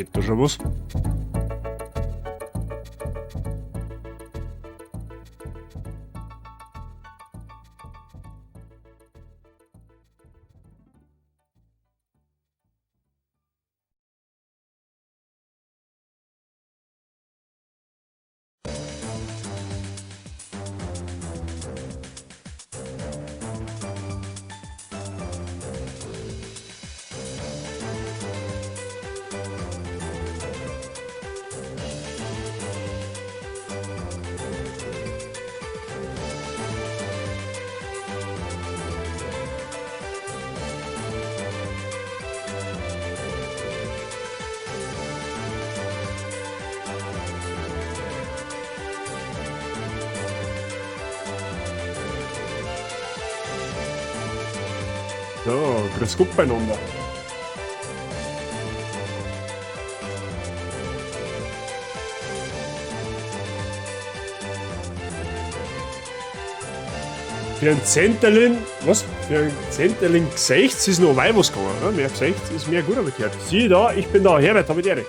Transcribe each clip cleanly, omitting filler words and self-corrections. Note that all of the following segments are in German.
Geht da schon was? So, grüß Gott beieinander. Für ein Zenterling, was? Für ein Zenterling Gesichts ist noch weit was gegangen, oder? Mehr Gesichts ist mehr gut, aber gehört. Siehe da, ich bin da, Herbert, hab ich die Ehre.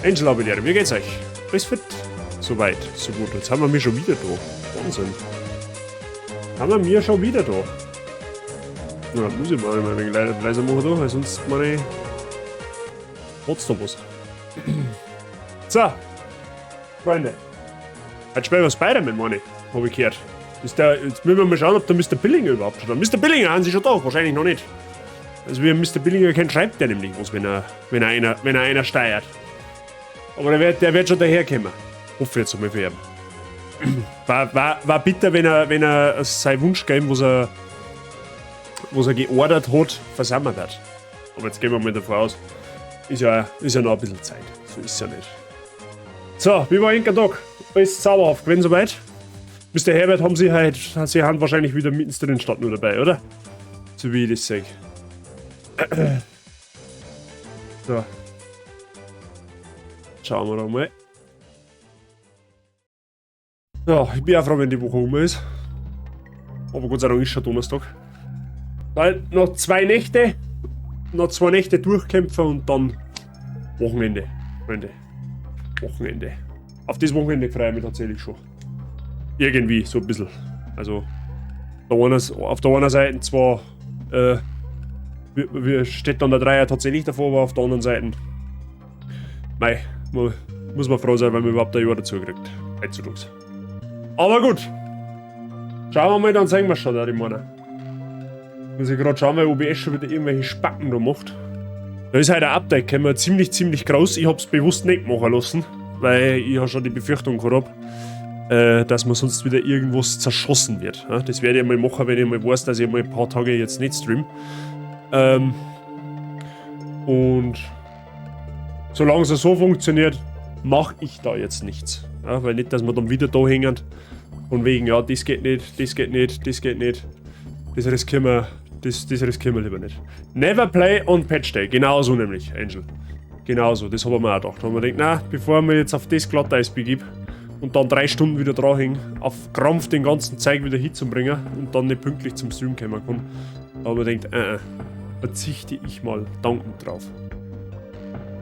Angel, hab ich die Ehre. Wie geht's euch? Alles fit? Soweit, so gut. Jetzt haben wir mich schon wieder da. Wahnsinn. Haben wir mir schon wieder da. Ja, muss ich mal ein wenig leiser machen da, weil sonst meine hat's da was. So, Freunde. Heute spielen wir Spider-Man, meine ich, hab ich gehört. Jetzt müssen wir mal schauen, ob der Mr. Billinger überhaupt schon da ist. Mr. Billinger haben sie schon da, wahrscheinlich noch nicht. Also wie Mr. Billinger kennt, schreibt der nämlich was, wenn er einer steuert. Aber der wird schon daherkommen. Hoffe jetzt einmal für ihn. War bitter, wenn er seinen Wunsch gegeben, was er geordert hat, versammelt hat. Aber jetzt gehen wir mal davon aus, ist ja noch ein bisschen Zeit. So ist es ja nicht. So, wie war ein Tag? Alles zauberhaft gewesen soweit? Mr. Herbert haben Sie haben wahrscheinlich wieder mitten in den Stadt nur dabei, oder? So wie ich das sehe. So. Schauen wir da mal. Ja, ich bin auch froh, wenn die Woche um ist. Aber Gott sei Dank ist schon Donnerstag. Weil noch zwei Nächte durchkämpfen und dann Wochenende, Freunde. Wochenende. Auf das Wochenende freue ich mich tatsächlich schon. Irgendwie, so ein bisschen. Also, auf der einen Seite zwar steht dann der Dreier tatsächlich davor, aber auf der anderen Seite muss man froh sein, weil man überhaupt ein Jahr dazu kriegt. Heutzutage. Aber gut. Schauen wir mal, dann sehen wir schon, da die Männer. Muss ich gerade schauen, weil OBS schon wieder irgendwelche Spacken da macht. Da ist halt ein Update gekommen, ziemlich groß. Ich hab's bewusst nicht machen lassen, weil ich ja schon die Befürchtung gehabt habe, dass man sonst wieder irgendwas zerschossen wird. Das werde ich mal machen, wenn ich mal weiß, dass ich mal ein paar Tage jetzt nicht stream. Und solange es so funktioniert, mache ich da jetzt nichts. Ja, weil nicht, dass wir dann wieder da hängen. Von wegen, ja, das geht nicht, das geht nicht, das geht nicht. Das riskieren wir lieber nicht. Never play on Patch Day. Genauso nämlich, Angel. Genauso, das haben wir auch gedacht. Da haben wir gedacht, na, bevor wir jetzt auf das Glatteis begib und dann 3 Stunden wieder dran hängen, auf Krampf den ganzen Zeug wieder hinzubringen und dann nicht pünktlich zum Stream kommen kann, da haben wir gedacht, verzichte ich mal dankend drauf.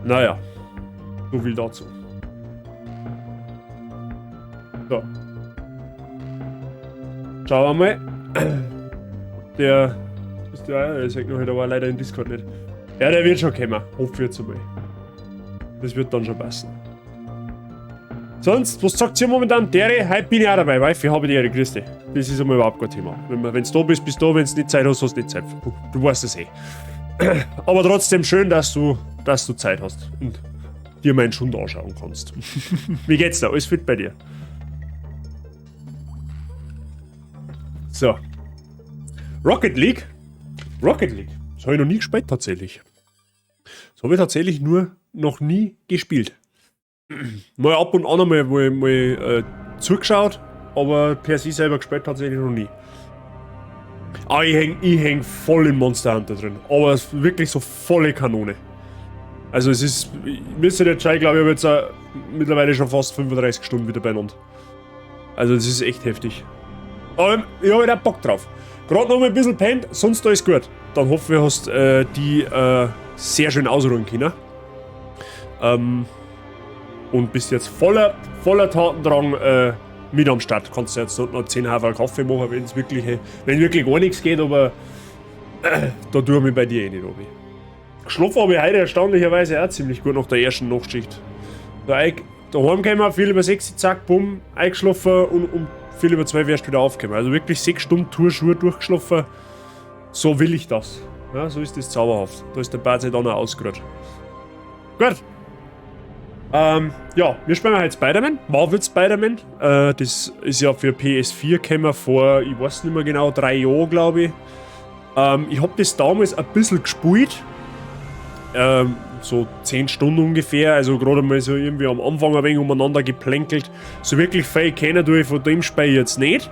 Naja, so viel dazu. So. Schauen wir mal. Der sagt noch, der war leider im Discord nicht. Ja, der wird schon kommen. Hoffe ich jetzt einmal. Das wird dann schon passen. Sonst, was sagt ihr momentan? Dere, heute bin ich auch dabei, Wifi, habe die Ehre, grüß dich. Das ist einmal überhaupt kein Thema. Wenn du da bist, bist du da, wenn du nicht Zeit hast, hast du nicht Zeit. Du weißt es eh. Aber trotzdem schön, dass du Zeit hast und dir meinen Schund anschauen kannst. Wie geht's da? Alles fit bei dir? So. Rocket League? Rocket League. Das habe ich noch nie gespielt, tatsächlich. Das habe ich tatsächlich noch nie gespielt. Mal ab und an einmal zugeschaut, aber per se selber gespielt tatsächlich noch nie. Aber ich häng voll in Monster Hunter drin. Aber wirklich so volle Kanone. Also es ist, ich müsste jetzt schauen, glaube ich, habe jetzt mittlerweile schon fast 35 Stunden wieder beieinander. Also das ist echt heftig. Aber ich habe da Bock drauf. Gerade noch mal ein bisschen pennt, sonst alles gut. Dann hoffe ich, du hast die sehr schön ausruhen können. Und bist jetzt voller Tatendrang mit am Start. Kannst du jetzt noch 10 Hafer Kaffee machen, wenn wirklich gar nichts geht, aber da tue ich mich bei dir eh nicht, Obi. Geschlafen habe ich heute erstaunlicherweise auch ziemlich gut nach der ersten Nachtschicht. Daheim gekommen, viel über 6, zack, bumm, eingeschlafen und um viel über 2 wärst du wieder aufgekommen. Also wirklich 6 Stunden Tourschuhe durchgeschlafen. So will ich das. Ja, so ist das zauberhaft. Da ist der Bart dann auch ausgerührt. Gut. Ja, wir spielen halt Spider-Man. Marvel Spider-Man. Das ist ja für PS4 gekommen vor, ich weiß nicht mehr genau, 3 Jahren, glaube ich. Ich habe das damals ein bisschen gespielt. So 10 Stunden ungefähr, also gerade mal so irgendwie am Anfang ein wenig umeinander geplänkelt. So wirklich viel kennen tue ich von dem Spiel jetzt nicht.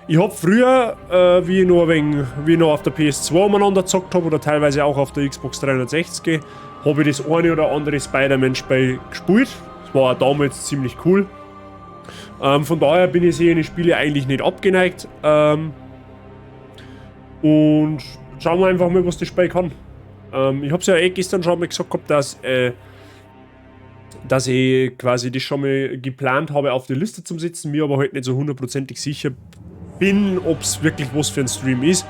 Ich habe früher, wie ich noch auf der PS2 umeinander gezockt habe oder teilweise auch auf der Xbox 360, habe ich das eine oder andere Spider-Man-Spiel gespielt. Das war auch damals ziemlich cool. Von daher bin ich solche Spiele eigentlich nicht abgeneigt. Und schauen wir einfach mal, was das Spiel kann. Ich habe es ja gestern schon mal gesagt gehabt, dass ich quasi das schon mal geplant habe, auf die Liste zu setzen, mir aber halt nicht so hundertprozentig sicher bin, ob es wirklich was für ein Stream ist.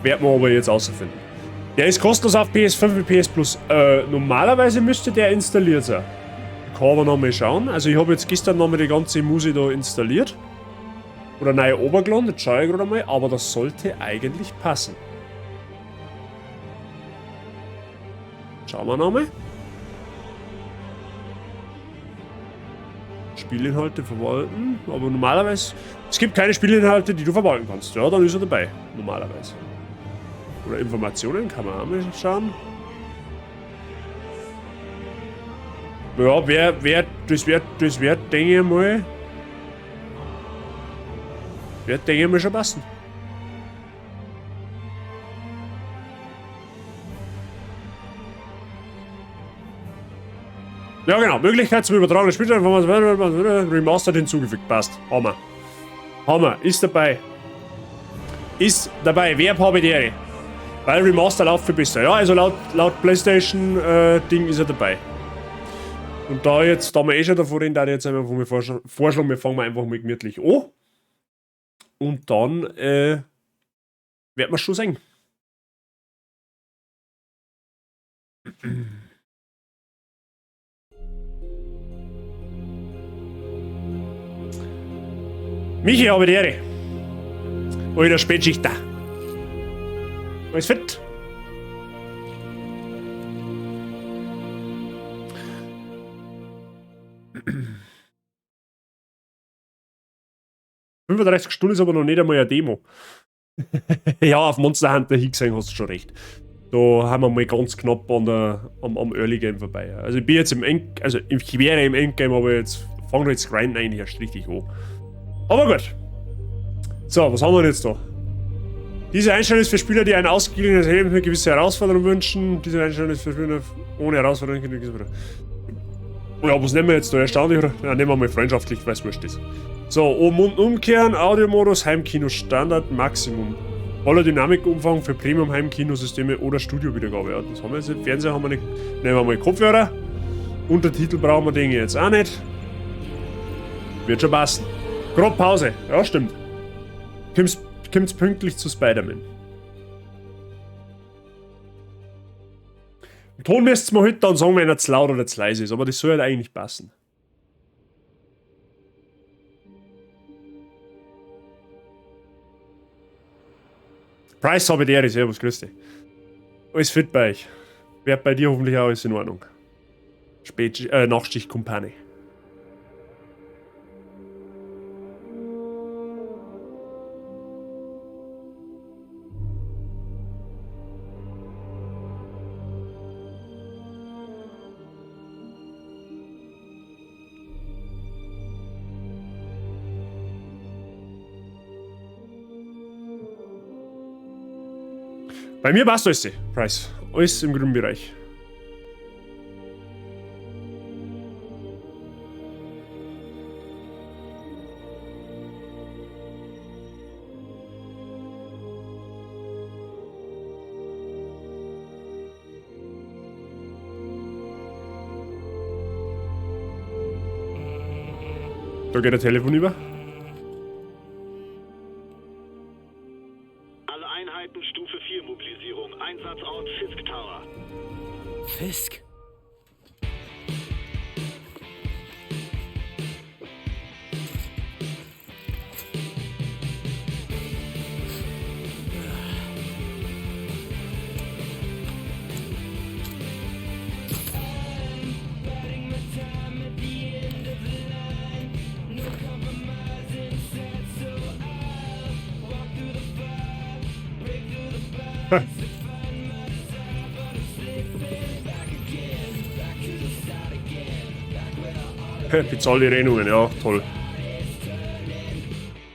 Werden wir aber jetzt herausfinden. Der ist kostenlos auf PS5 und PS Plus. Normalerweise müsste der installiert sein. Ich kann aber nochmal schauen. Also ich habe jetzt gestern nochmal die ganze Musik da installiert. Oder neue Obergeladen, jetzt schaue ich gerade mal, aber das sollte eigentlich passen. Schauen wir nochmal. Spielinhalte verwalten, aber normalerweise... Es gibt keine Spielinhalte, die du verwalten kannst. Ja, dann ist er dabei, normalerweise. Oder Informationen, kann man auch mal schauen. Ja, das wird, denke ich mal... Wird, denke ich mal, schon passen. Ja genau, Möglichkeit zum Übertragen des Spiels, Remastered hinzugefügt, passt. Hammer. Hammer, ist dabei. Ist dabei, Verb habe die Ehre. Weil Remaster läuft für besser. Ja, also laut PlayStation Ding ist er dabei. Und da wir eh schon davor reden, da ich jetzt einfach mal vorschlagen, wir fangen einfach mal gemütlich an. Und dann werden wir schon sehen. Michi, habe die Ehre. Alter Spätschicht da. Alles fit? ...35 Stunden ist aber noch nicht einmal eine Demo. Ja, auf Monster Hunter hingesehen hast du schon recht. Da haben wir mal ganz knapp am Early Game vorbei. Also ich bin jetzt ich wäre im Endgame, aber jetzt fange jetzt Grinden eigentlich erst richtig an. Aber gut. So, was haben wir jetzt da? Diese Einstellung ist für Spieler, die ein ausgeglichenes Leben mit gewisser Herausforderung wünschen. Diese Einstellung ist für Spieler ohne Herausforderung. Ja, was nehmen wir jetzt da? Erstaunlich oder? Ja, nehmen wir mal freundschaftlich, weil es wurscht ist. So, oben und umkehren, Audiomodus, Heimkino Standard, Maximum. Voller Dynamikumfang für Premium Heimkinosysteme oder Studiowiedergabe. Ja, das haben wir jetzt nicht. Fernseher haben wir nicht. Nehmen wir mal Kopfhörer. Untertitel brauchen wir Dinge jetzt auch nicht. Wird schon passen. Grob Pause. Ja, stimmt. Kommt's pünktlich zu Spider-Man. Im Ton müsst ihr mir heute dann sagen, wenn er zu laut oder zu leise ist, aber das soll halt eigentlich passen. Price habe ich die Ehre, servus, grüß dich. Alles fit bei euch. Wird bei dir hoffentlich auch alles in Ordnung. Nachtschicht Kumpane. Bei mir passt alles, Price. Alles im grünen Bereich. Da geht ein Telefon über. Alle Einheiten Stufe 4 Mobilisierung. Einsatzort Fisk Tower. Fisk? Bezahl die Rechnungen, ja, toll.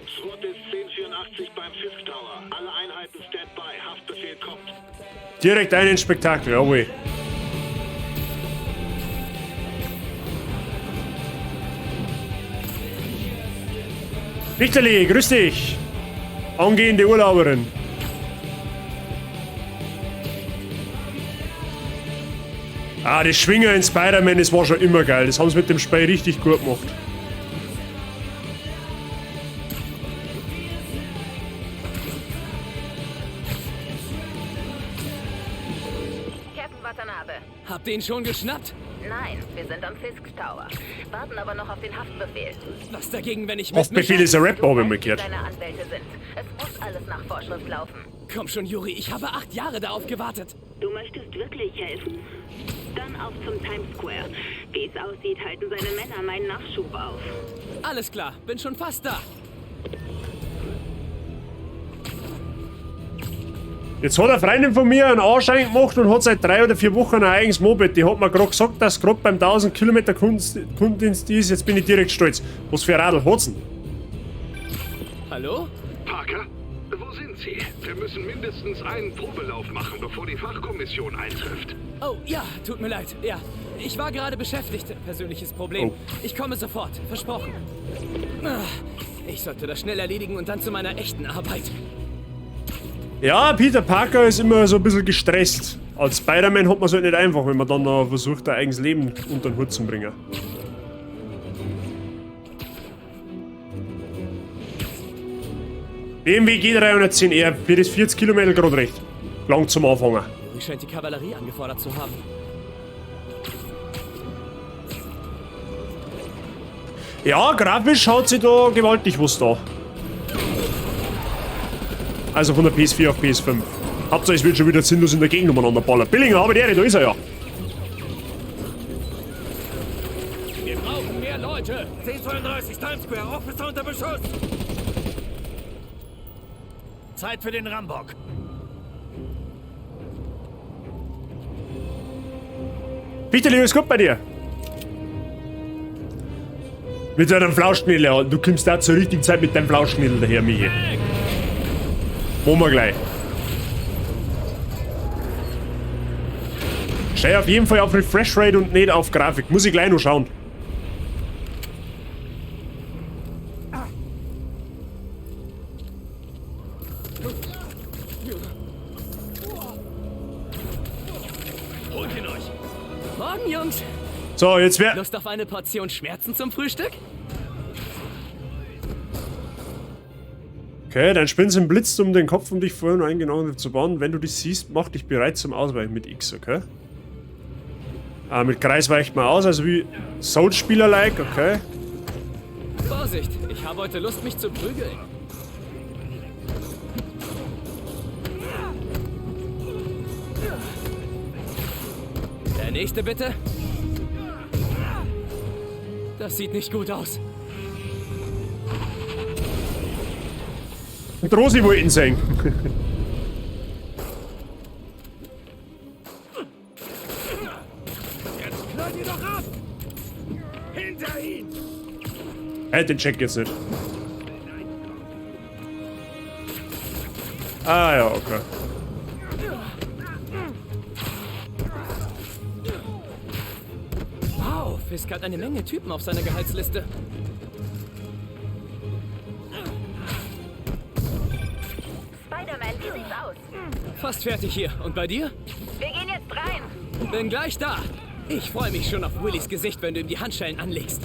SWAT ist 1084 beim Fisk Tower. Alle Einheiten Standby. Haftbefehl kommt. Direkt einen Spektakel, jawohl. Richterli, grüß dich. Angehende Urlauberin. Ah, das Schwinger in Spider-Man, das war schon immer geil. Das haben sie mit dem Spiel richtig gut gemacht. Captain Watanabe. Habt ihr ihn schon geschnappt? Nein, wir sind am Fisk Tower. Warten aber noch auf den Haftbefehl. Was dagegen, wenn ich mit Haftbefehl ist ein Rap, habe ich Du mal weißt, wie gehört. deine Anwälte sind. Es muss alles nach Vorschrift laufen. Komm schon, Yuri, ich habe 8 Jahre darauf gewartet. Du möchtest wirklich helfen? Dann auf zum Times Square. Wie es aussieht, halten seine Männer meinen Nachschub auf. Alles klar, bin schon fast da. Jetzt hat eine Freundin von mir einen Anschein gemacht und hat seit 3 oder 4 Wochen ein eigenes Moped. Die hat mir gerade gesagt, dass gerade beim 1000 Kilometer Kundendienst ist. Jetzt bin ich direkt stolz. Was für ein Radl hat's denn? Hallo? Parker, wo sind Sie? Wir müssen mindestens einen Probelauf machen, bevor die Fachkommission eintrifft. Oh, ja, tut mir leid. Ja, ich war gerade beschäftigt. Persönliches Problem. Oh. Ich komme sofort. Versprochen. Ah, ich sollte das schnell erledigen und dann zu meiner echten Arbeit. Ja, Peter Parker ist immer so ein bisschen gestresst. Als Spider-Man hat man es halt nicht einfach, wenn man dann noch versucht, ein eigenes Leben unter den Hut zu bringen. BMW G310R, für das 40 Kilometer gerade recht. Lang zum Anfangen. Yuri scheint die Kavallerie angefordert zu haben. Ja, grafisch schaut sich da gewaltig was da. Also von der PS4 auf PS5. Hauptsache es wird schon wieder sinnlos in der Gegend umeinander ballern. Billinger, aber der, da ist er ja. Wir brauchen mehr Leute. 1032 Times Square, Officer unter Beschuss! Zeit für den Rambock. Bitte, ist gut bei dir? Mit deinem Flauschknädel, du kommst da zur richtigen Zeit mit deinem Flauschknädel daher, Michi. Machen wir gleich. Steh auf jeden Fall auf Refresh Rate und nicht auf Grafik. Muss ich gleich noch schauen. Holt ihn euch! Morgen, Jungs. So, jetzt wär... Lust auf eine Portion Schmerzen zum Frühstück? Okay, dein Spinsen blitzt um den Kopf, um dich vorher noch genau zu bauen. Wenn du dich siehst, mach dich bereit zum Ausweichen mit X, okay? Mit Kreis weicht man aus, also wie Soul-Spieler-like, okay? Vorsicht, ich habe heute Lust, mich zu prügeln. Der nächste bitte. Das sieht nicht gut aus. Und Rosi wollten sehen. Jetzt knallt ihn doch ab! Hinter ihn! Den check jetzt nicht. Ah ja, okay. Wow, Fisk hat eine Menge Typen auf seiner Gehaltsliste. Spider-Man, wie sieht's aus? Fast fertig hier. Und bei dir? Wir gehen jetzt rein. Bin gleich da. Ich freue mich schon auf Willys Gesicht, wenn du ihm die Handschellen anlegst.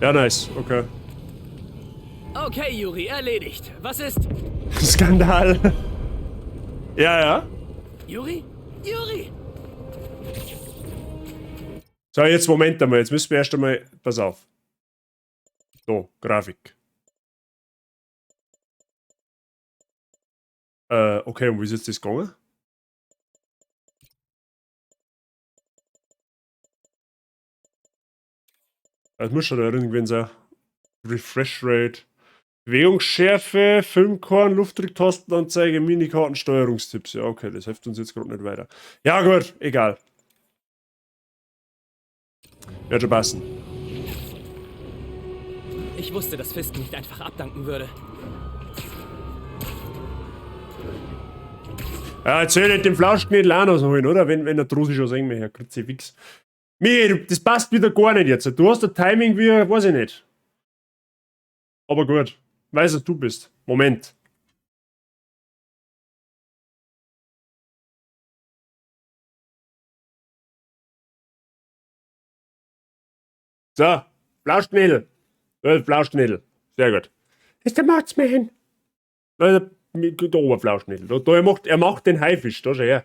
Ja, nice. Okay. Okay, Yuri, erledigt. Was ist? Skandal. Ja, ja. Yuri? Yuri! So, jetzt Moment einmal. Jetzt müssen wir erst einmal... Pass auf. So, Grafik. Okay, und wie ist jetzt das gegangen? Es muss schon da irgendwie sein. Refresh Rate. Bewegungsschärfe, Filmkorn, Luftdrucktastenanzeige, Minikarten, Steuerungstipps. Ja, okay, das hilft uns jetzt gerade nicht weiter. Ja, gut, egal. Wird schon passen. Ich wusste, dass Fisk nicht einfach abdanken würde. Ja, jetzt soll ich nicht den Flauschknädel auch noch holen, oder? Wenn der Drusi schon sagen möchte, Kruzifix. Michi, das passt wieder gar nicht jetzt. Du hast ein Timing wie, weiß ich nicht. Aber gut. Weiß, dass du bist. Moment. So, Flauschknädel. Flauschknädel. Sehr gut. Das ist der Mordsman. Der Oberflauschknädel. Er macht den Haifisch. Da schau her.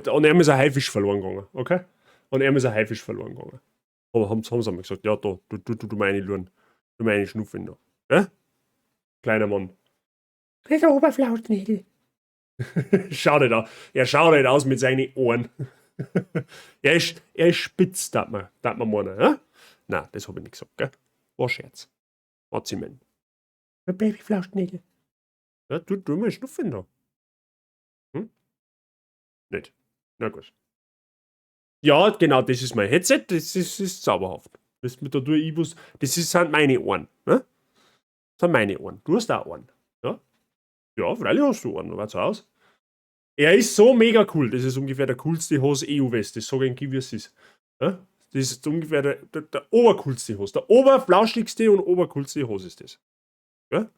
Und er ist ein Haifisch verloren gegangen. Okay? Und er ist ein Haifisch verloren gegangen. Aber haben sie mir gesagt, ja, da, du meine Luren. Du meine Schnuffin da. Ja? Kleiner Mann. Das ist der Oberflauschknädel. Schau nicht aus. Er schaut nicht aus mit seinen Ohren. er ist spitz, darf man meinen. Ja? Nein, das habe ich nicht gesagt, gell? War Scherz. Hat sie meinen. Ein Babyflauschknädel. Ja, du mal Schnuffin da. Hm? Nicht. Na gut. Ja, genau, das ist mein Headset. Das ist zauberhaft. Das mit der Ibus, das sind meine Ohren. Ne? Das sind meine Ohren. Du hast auch Ohren. Ja? Ja, freilich hast du Ohren. Warte aus. Er ist so mega cool. Das ist ungefähr der coolste Hose EU-West. Das sage ich, wie es ist. Ja? Das ist ungefähr der obercoolste Hose. Der oberflauschigste und obercoolste Hose ist das. Ja?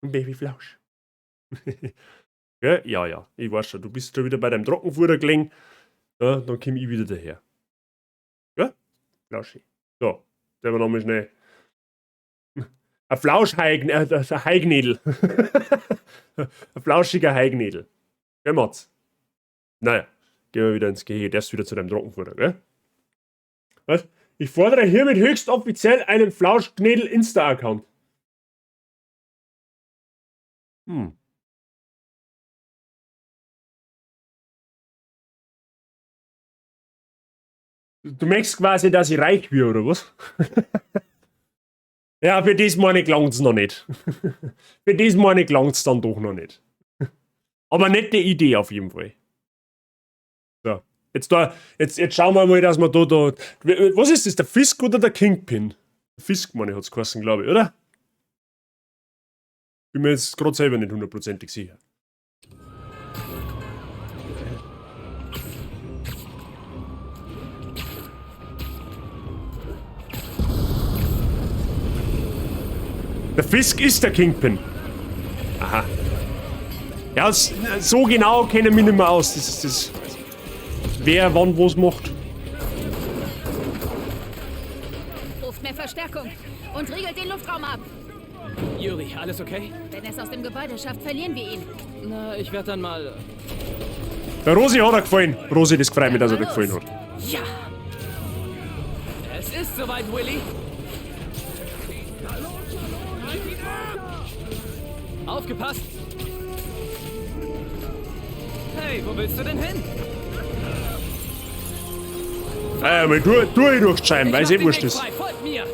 Ein Babyflausch. Ja, ich weiß schon. Du bist schon wieder bei deinem Trockenfutter gelegen. Ja, dann komme ich wieder daher. Ja? Flauschi. So, der war nochmal schnell. Ein Haignädel. Ein flauschiger Haignädel. Gell, Mats? Naja, gehen wir wieder ins Gehege. Der ist wieder zu deinem Trockenfutter, gell? Was? Ich fordere hiermit höchst offiziell einen Flauschknädel-Insta-Account. Du merkst quasi, dass ich reich bin, oder was? Ja, für das meine gelangt's noch nicht. Für das meine gelangt's dann doch noch nicht. Aber nette Idee auf jeden Fall. So, jetzt schauen wir mal, dass wir da. Was ist das, der Fisk oder der Kingpin? Fisk, meine hat's geheißen, glaube ich, oder? Bin mir jetzt gerade selber nicht hundertprozentig sicher. Der Fisk ist der Kingpin. Aha. Ja, so genau kennen wir nicht mehr aus. Das ist wer wann was macht. Ruft mehr Verstärkung und riegelt den Luftraum ab. Yuri, alles okay? Wenn er es aus dem Gebäude schafft, verlieren wir ihn. Na, ich werde dann mal... Der Rosi hat er gefallen. Rosi, das freut mich, dass er dir gefallen hat. Ja! Es ist soweit, Willy. Aufgepasst! Hey, wo willst du denn hin? Mal durch die Scheiben, weil es eh wurscht ist. Folgt mir!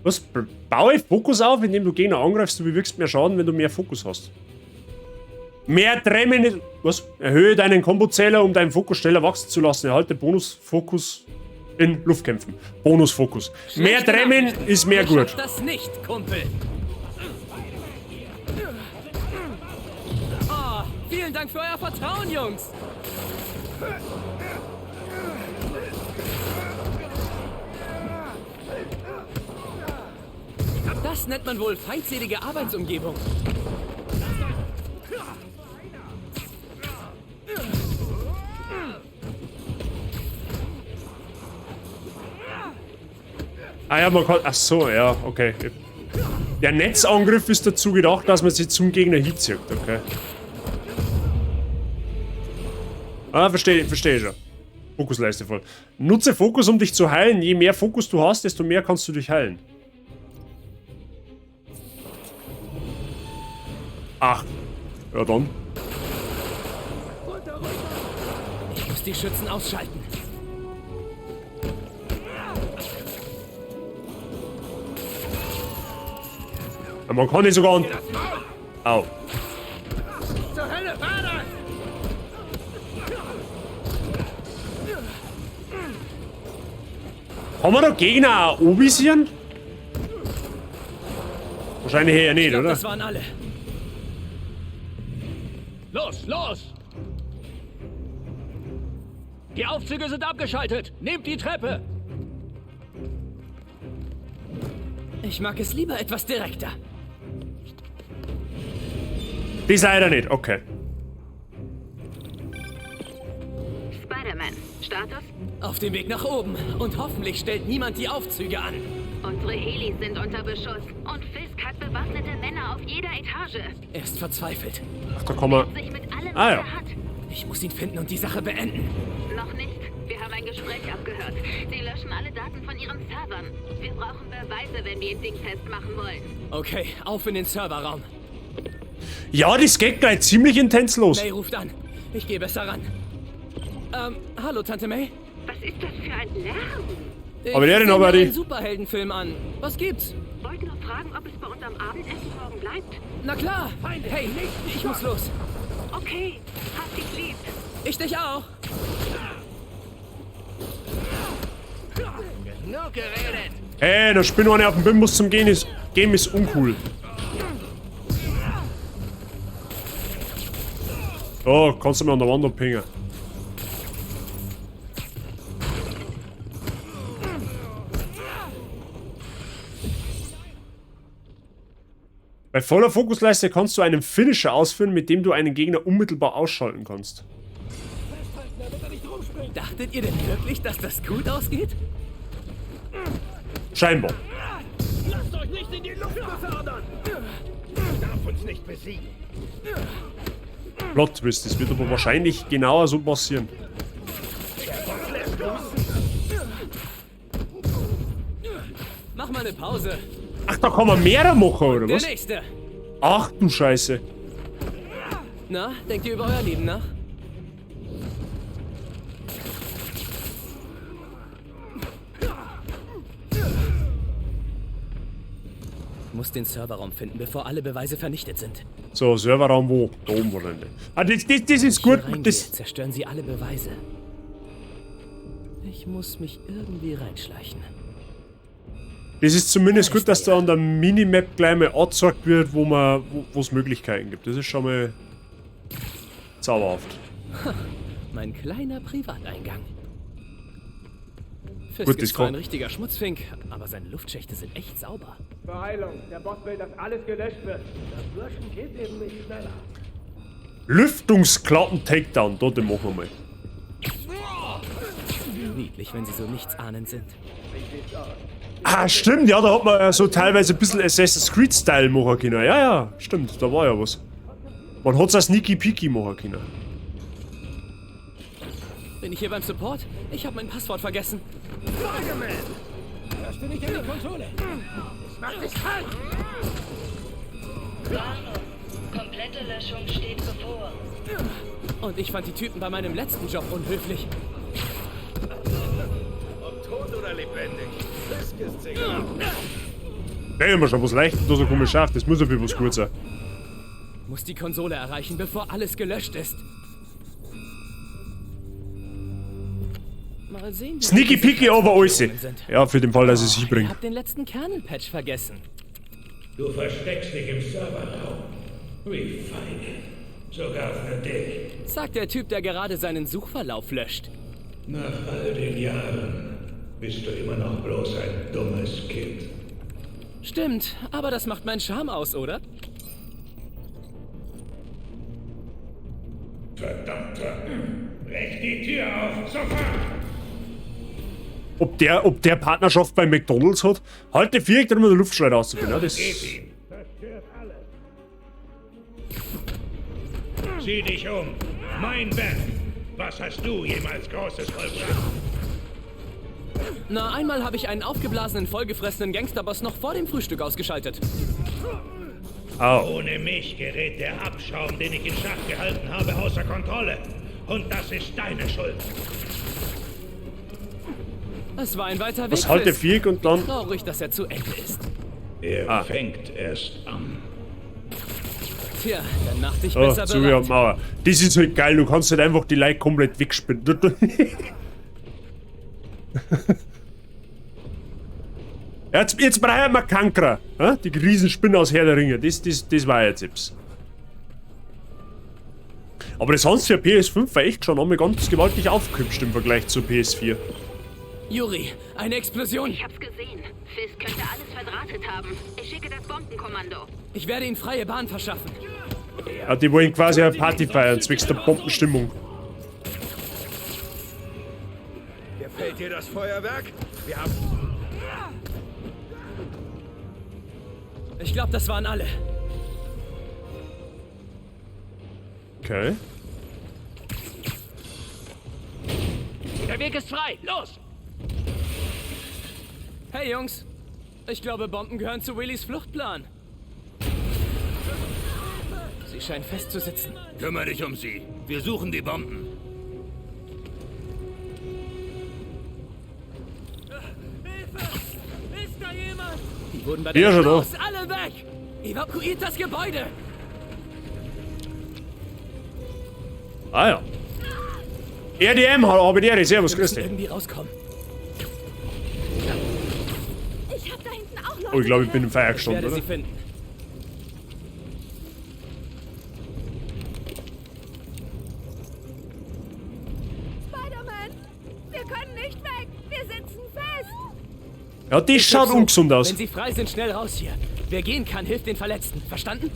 Was? Baue Fokus auf, indem du Gegner angreifst, du bewirkst mehr Schaden, wenn du mehr Fokus hast. Mehr Tremmen. Was? Erhöhe deinen Kombozähler, um deinen Fokus schneller wachsen zu lassen. Erhalte Bonusfokus in Luftkämpfen. Bonusfokus. Mehr Tremmen ist mehr gut. Das nicht, Kumpel. Oh, vielen Dank für euer Vertrauen, Jungs. Das nennt man wohl feindselige Arbeitsumgebung. Ah ja, man kann... Ach so, ja, okay. Der Netzangriff ist dazu gedacht, dass man sich zum Gegner hinzieht, okay. Ah, verstehe schon. Fokusleiste voll. Nutze Fokus, um dich zu heilen. Je mehr Fokus du hast, desto mehr kannst du dich heilen. Ach. Ja dann. Ich muss die Schützen ausschalten. Ja, man kann nicht sogar... Au. Zur Hölle, Vater! Kann man da Gegner auch anvisieren? Wahrscheinlich eher nicht, Ich glaub, oder? das waren alle. Los, los! Die Aufzüge sind abgeschaltet. Nehmt die Treppe. Ich mag es lieber etwas direkter. Das leider nicht, okay. Spider-Man, Status? Auf dem Weg nach oben. Und hoffentlich stellt niemand die Aufzüge an. Unsere Helis sind unter Beschuss und Fisk hat bewaffnete Männer auf jeder Etage. Er ist verzweifelt. Ach, da kann man... Sich mit allem, Ah, was ja. er hat. Ich muss ihn finden und die Sache beenden. Noch nicht. Wir haben ein Gespräch abgehört. Sie löschen alle Daten von ihren Servern. Wir brauchen Beweise, wenn wir ihn dingfest machen wollen. Okay, auf in den Serverraum. Ja, das geht gleich ziemlich intens los. May ruft an. Ich gehe besser ran. Hallo, Tante May? Was ist das für ein Lärm? Aber der denn Ich aber seh mir die- einen Superheldenfilm an. Was gibt's? Wollte nur fragen, ob es bei uns am Abendessen morgen bleibt. Na klar. Hey, ich muss los. Okay, hab dich lieb. Ich dich auch. Genug geredet. Ey, der Spinner eine auf dem Bimbus zum Game ist uncool. Oh, kannst du mir an der Wand abhängen. Bei voller Fokusleiste kannst du einen Finisher ausführen, mit dem du einen Gegner unmittelbar ausschalten kannst. Dachtet ihr denn wirklich, dass das gut ausgeht? Scheinbar. Lasst euch nicht in die Luft befördern. Er darf uns nicht besiegen. Plot Twist, das wird aber wahrscheinlich genauer so passieren. Mach mal eine Pause. Ach, da kann man mehr machen, oder Der was? nächste. Ach du Scheiße. Na, denkt ihr über euer Leben nach? Ich muss den Serverraum finden, bevor alle Beweise vernichtet sind. So, Serverraum wo? Da oben wahrscheinlich. Ah, das ist gut. Hier reingehe, Das, zerstören sie alle Beweise. Ich muss mich irgendwie reinschleichen. das ist zumindest gut, dass da an der Minimap gleich mal angezeigt wird, wo es Möglichkeiten gibt. Das ist schon mal zauberhaft. Mein kleiner Privateingang. Fisk Gut, das ist zwar ein kann- richtiger Schmutzfink, aber seine Luftschächte sind echt sauber. Beeilung. Der Boss will, dass alles gelöscht wird. Das Löschen geht eben nicht schneller. Lüftungsklappen-Takedown, dort den machen wir mal. Niedlich, wenn sie so nichtsahnend sind. Ah, stimmt, ja, da hat man so teilweise ein bisschen Assassin's Creed-Style machen können. Ja, ja, stimmt, da war ja was. Man hat es als Sneaky Peaky machen können. Bin ich hier beim Support? Ich habe mein Passwort vergessen. Hörst du nicht an die Konsole? Es macht dich kalt. Komplette Löschung steht bevor. Und ich fand die Typen bei meinem letzten Job unhöflich. Ob tot oder lebendig. Fisk ist sicher. Ja, immer schon was leicht, da so komisch schafft. Das muss ja für was gut sein. Muss die Konsole erreichen, bevor alles gelöscht ist. Mal sehen, wie Sneaky weit diese Peaky over alles. gekommen sind. Ja, für den Fall, dass es sich Ich bringt. hab den letzten Kernel-Patch vergessen. Du versteckst dich im Serverraum. Wie feige. Sogar für dich. Sagt der Typ, der gerade seinen Suchverlauf löscht. Nach all den Jahren bist du immer noch bloß ein dummes Kind. Stimmt, aber das macht meinen Charme aus, oder? Verdammter. Brech die Tür auf, sofort! ob der Partnerschaft bei McDonalds hat. Halte Viereck, dann mal der Luftschleuder rauszufinden. Ja, das Zerstört alles. Sieh dich um. Mein Werk. Was hast du jemals Großes vollbracht? Na, einmal habe ich einen aufgeblasenen, vollgefressenen Gangsterboss noch vor dem Frühstück ausgeschaltet. Ohne mich gerät der Abschaum, den ich in Schach gehalten habe, außer Kontrolle. Und das ist deine Schuld. Es war ein weiter Weg. was halte Viereck und dann... Traurig, dass er zu Ende ist. Er fängt erst an. Tja, dann mach dich Oh, besser zu bereit. Mauer. Das ist halt geil, du kannst halt einfach die Leute komplett wegspinnen. jetzt brauchen wir Kankra. Ja? Die Riesenspinne aus Herr der Ringe. Das war jetzt Tipps. Aber das Hans für PS5 war echt schon einmal ganz gewaltig aufgehübscht im Vergleich zur PS4. Juri, eine Explosion. Ich hab's gesehen. Fisk könnte alles verdrahtet haben. Ich schicke das Bombenkommando. Ich werde ihnen freie Bahn verschaffen. Ja, die wollen quasi eine Party feiern, zwecks der Bombenstimmung. Gefällt dir das Feuerwerk? Wir haben... Ich glaube, das waren alle. Okay. Der Weg ist frei. Los! Hey Jungs, ich glaube, Bomben gehören zu Willys Fluchtplan. Sie scheinen festzusitzen. Kümmere dich um sie. Wir suchen die Bomben. Hilfe! Ist da jemand? Die wurden bei Ja, der schon Los, alle weg! Evakuiert das Gebäude! Ah ja. RDM, hallo, aber die servus, Wir grüß müssen dich. irgendwie rauskommen. Ich hab da hinten auch Leute. Oh, ich glaube, ich bin im Feier Ich gestanden, werde oder? sie finden. Spider-Man, wir können nicht weg. Wir sitzen fest. Ja, das schaut So, ungesund aus. Wenn sie frei sind, schnell raus hier. Wer gehen kann, hilft den Verletzten. Verstanden?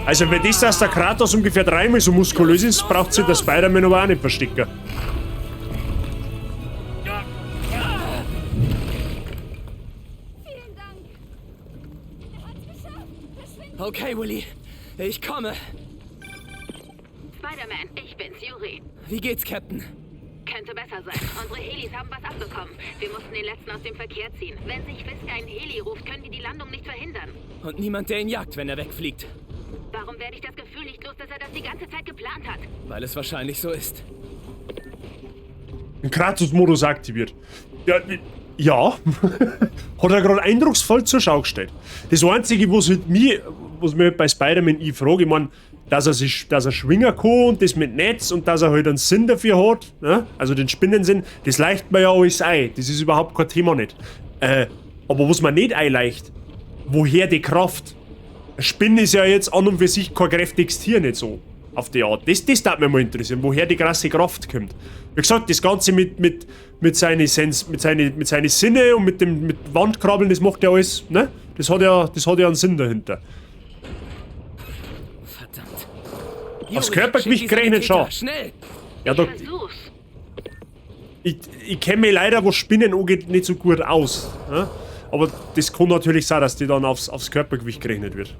Also, wenn das, dass der Kratos ungefähr dreimal so muskulös ist, braucht sich der Spider-Man aber auch nicht verstecken. Vielen Dank. Er hat's geschafft. Verschwinde. Okay, Willy. Ich komme. Spider-Man, ich bin's, Yuri. Wie geht's, Captain? Könnte besser sein. Unsere Helis haben was abbekommen. Wir mussten den letzten aus dem Verkehr ziehen. Wenn sich Fisk einen Heli ruft, können wir die Landung nicht verhindern. Und niemand, der ihn jagt, wenn er wegfliegt. Warum werde ich das Gefühl nicht los, dass er das die ganze Zeit geplant hat? Weil es wahrscheinlich so ist. Ein Kratos-Modus aktiviert. Ja. Hat er gerade eindrucksvoll zur Schau gestellt. Das Einzige, was mir halt bei Spider-Man ich frage, ich meine, dass er schwingen kann und das mit Netz und dass er halt einen Sinn dafür hat, ne? Also den Spinnensinn, das leicht mir ja alles ein. Das ist überhaupt kein Thema nicht. Aber was man nicht einleicht, woher die Kraft? Eine Spinne ist ja jetzt an und für sich kein kräftiges Tier, nicht so. Auf die Art. Das darf mich mal interessieren, woher die krasse Kraft kommt. Wie gesagt, das Ganze mit seinen Sinne und mit Wandkrabbeln, das macht ja alles, ne? Das hat ja einen Sinn dahinter. Verdammt. Aufs Yuri, Körpergewicht schick die gerechnet Sanitäter, schon. Schnell! Ja, da, Versuch's. ich kenne mich leider, was Spinnen angeht, nicht so gut aus. Ne? Aber das kann natürlich sein, dass die dann aufs Körpergewicht gerechnet wird.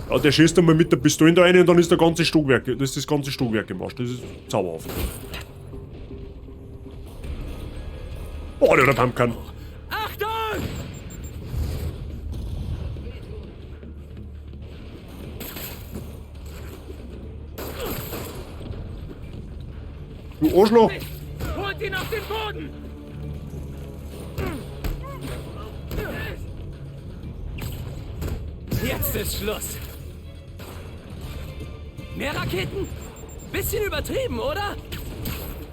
Ja, der schießt einmal mit der Pistole da rein und dann ist das ganze Stockwerk gemacht. Das ist zauberhaft. Oh, der Pumpkin. Achtung! Du Arschloch. Holt ihn auf den Boden! Jetzt ist Schluss. Mehr Raketen? Bisschen übertrieben, oder?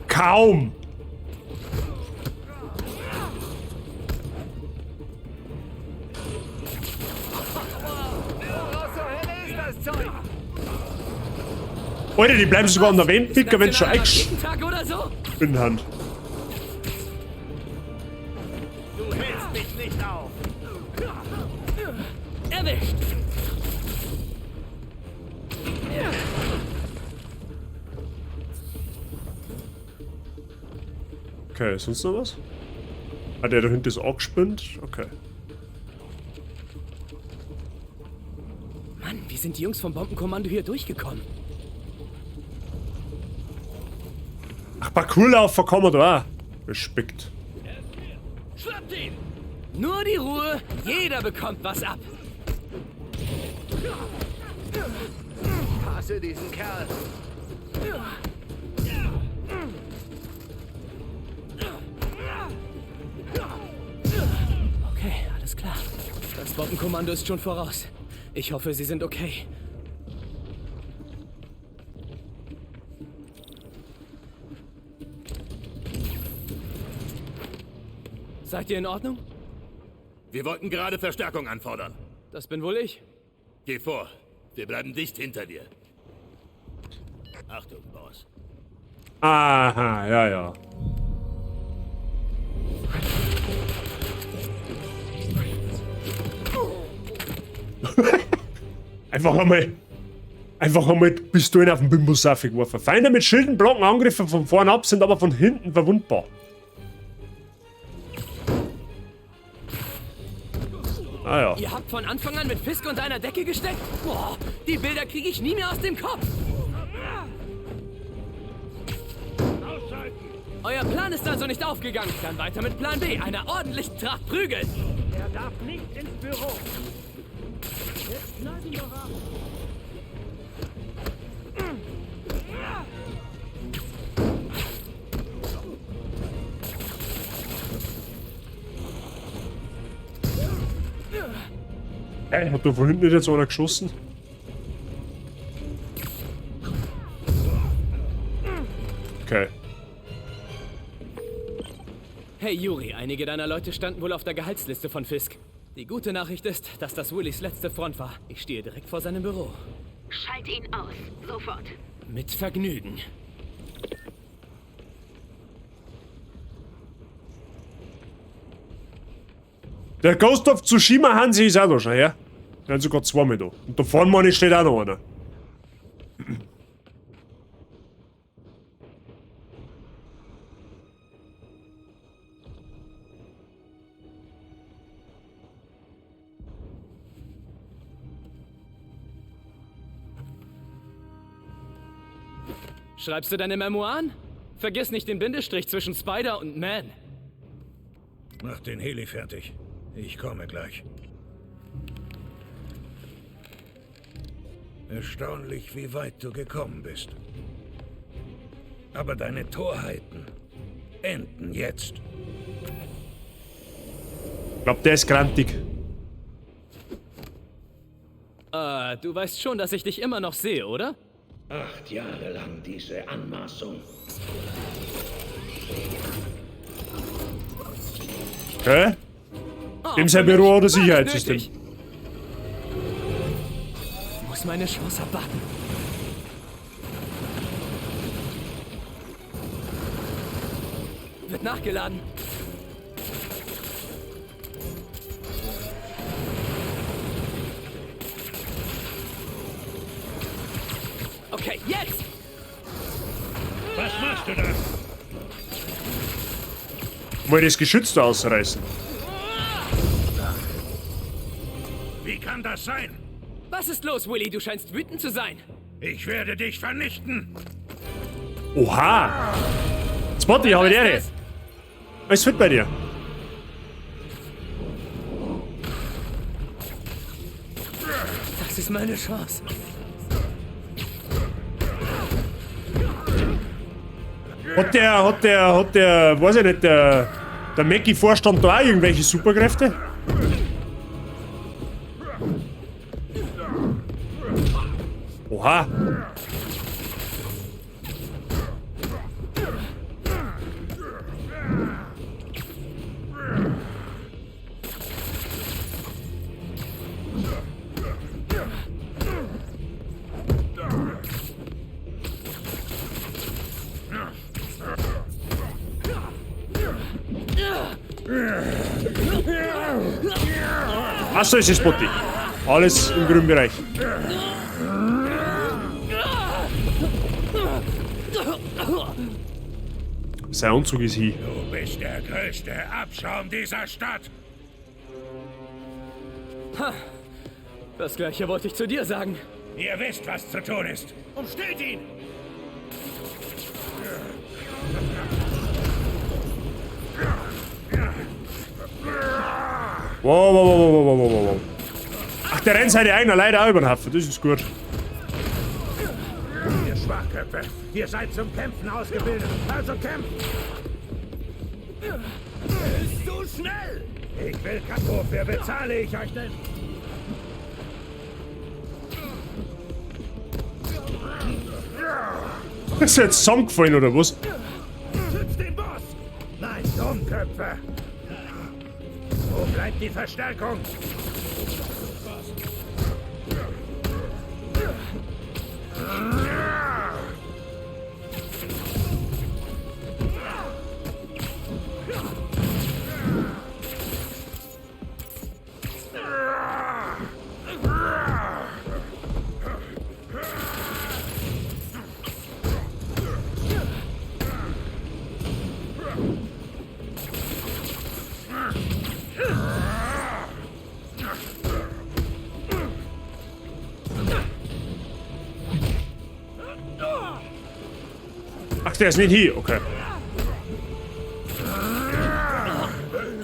Kaum. Alter, die bleiben sogar an der Wand picken, wenn es schon Tag eingeschnitten oder so? in der Hand. erwischt. Okay, sonst noch was? Ah, der da hinten ist angespinnt. Okay. Mann, wie sind die Jungs vom Bombenkommando hier durchgekommen? Ach, Parkourlaufer kann man da auch. Respekt. Schnappt ihn! Nur die Ruhe, jeder bekommt was ab. Ich hasse diesen Kerl. Okay, alles klar. Das Bombenkommando ist schon voraus. Ich hoffe, sie sind okay. Seid ihr in Ordnung? Wir wollten gerade Verstärkung anfordern. Das bin wohl ich. Geh vor. Wir bleiben dicht hinter dir. Achtung, Boss. Aha, ja, ja. Einfach einmal Pistolen auf den Bimbusaffi geworfen. Feinde mit Schilden blocken Angriffe von vorn ab, sind aber von hinten verwundbar. Ah ja. Ihr habt von Anfang an mit Fisk unter einer Decke gesteckt? Boah, die Bilder kriege ich nie mehr aus dem Kopf. Euer Plan ist also nicht aufgegangen. Dann weiter mit Plan B, einer ordentlichen Tracht Prügel. Er darf nicht ins Büro. Jetzt bleiben wir ab. Hey, hat da von hinten nicht jetzt einer geschossen? Okay. Hey Yuri, einige deiner Leute standen wohl auf der Gehaltsliste von Fisk. Die gute Nachricht ist, dass das Willys letzte Front war. Ich stehe direkt vor seinem Büro. Schalt ihn aus. Sofort. Mit Vergnügen. Der Ghost of Tsushima Hansi ist auch da schon, ja? Der hat sogar zwei mit da. Und da vorne, Mann, steht auch noch einer. Schreibst du deine Memoiren? Vergiss nicht den Bindestrich zwischen Spider und Man. Mach den Heli fertig. Ich komme gleich. Erstaunlich, wie weit du gekommen bist. Aber deine Torheiten enden jetzt. Ich glaub, der ist grantig. Du weißt schon, dass ich dich immer noch sehe, oder? 8 Jahre lang diese Anmaßung. Okay. Dem sein Büro oder Sicherheitssystem. Muss meine Chance abwarten. Wird nachgeladen. Okay, jetzt! Was machst du da? Mal das Geschütz da ausreißen. Wie kann das sein? Was ist los, Willy? Du scheinst wütend zu sein. Ich werde dich vernichten. Oha! Spotty, habe ich die Ehre. Alles fit bei dir? Das ist meine Chance. Hat der, weiß ich nicht, der Mackie-Vorstand da auch irgendwelche Superkräfte? Oha! Achso, ist es Spotty. Alles im grünen Bereich. Sein Anzug ist hier. Du bist der größte Abschaum dieser Stadt. Ha. Das Gleiche wollte ich zu dir sagen. Ihr wisst, was zu tun ist. Umstellt ihn! Wow. Ach, der rennt seine eigenen Leute auch über den Haufen. Das ist gut. Ihr Schwachköpfe, ihr seid zum Kämpfen ausgebildet. Also kämpft! Bist du schnell? Ich will wofür bezahle ich euch denn? Ist jetzt zusammengefallen oder was? Schützt den Boss! Nein, Dummköpfe! Wo bleibt die Verstärkung? Ach, der ist nicht hier. Okay.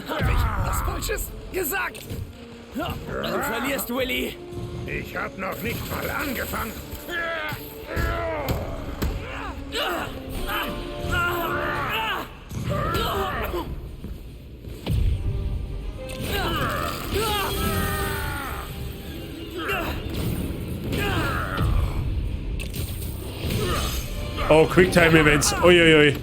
Hab ich was Falsches gesagt? Du verlierst, Willy. Ich hab noch nicht mal angefangen. Oh, Quicktime-Events. Uiuiui.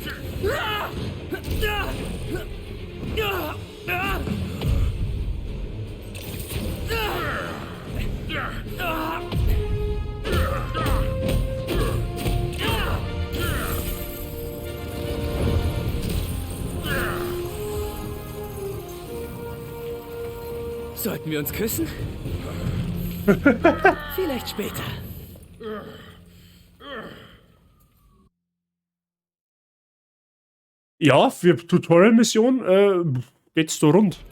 Sollten wir uns küssen? Vielleicht später. Ja, für Tutorial-Mission geht's da rund.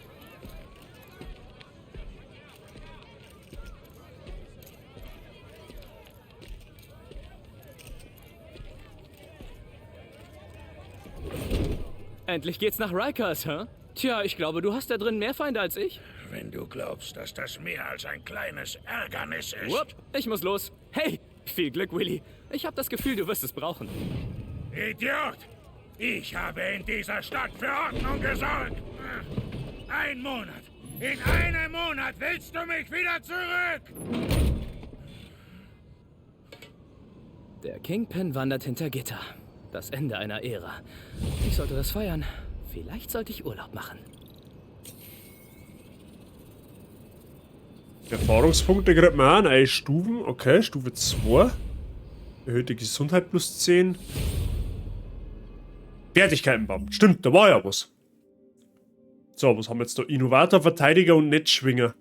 Endlich geht's nach Rikers, hä? Tja, ich glaube, du hast da drin mehr Feinde als ich. Wenn du glaubst, dass das mehr als ein kleines Ärgernis ist. Whoop, ich muss los. Hey, viel Glück, Willy. Ich habe das Gefühl, du wirst es brauchen. Idiot! Ich habe in dieser Stadt für Ordnung gesorgt. Ein Monat. In einem Monat willst du mich wieder zurück. Der Kingpin wandert hinter Gitter. Das Ende einer Ära. Ich sollte das feiern. Vielleicht sollte ich Urlaub machen. Erfahrungspunkte kriegt man an. 1 Stufen. Okay, Stufe 2. Erhöhte Gesundheit plus 10. Fertigkeitenbaum. Stimmt, da war ja was. So, was haben wir jetzt da? Innovator, Verteidiger und Netzschwinger.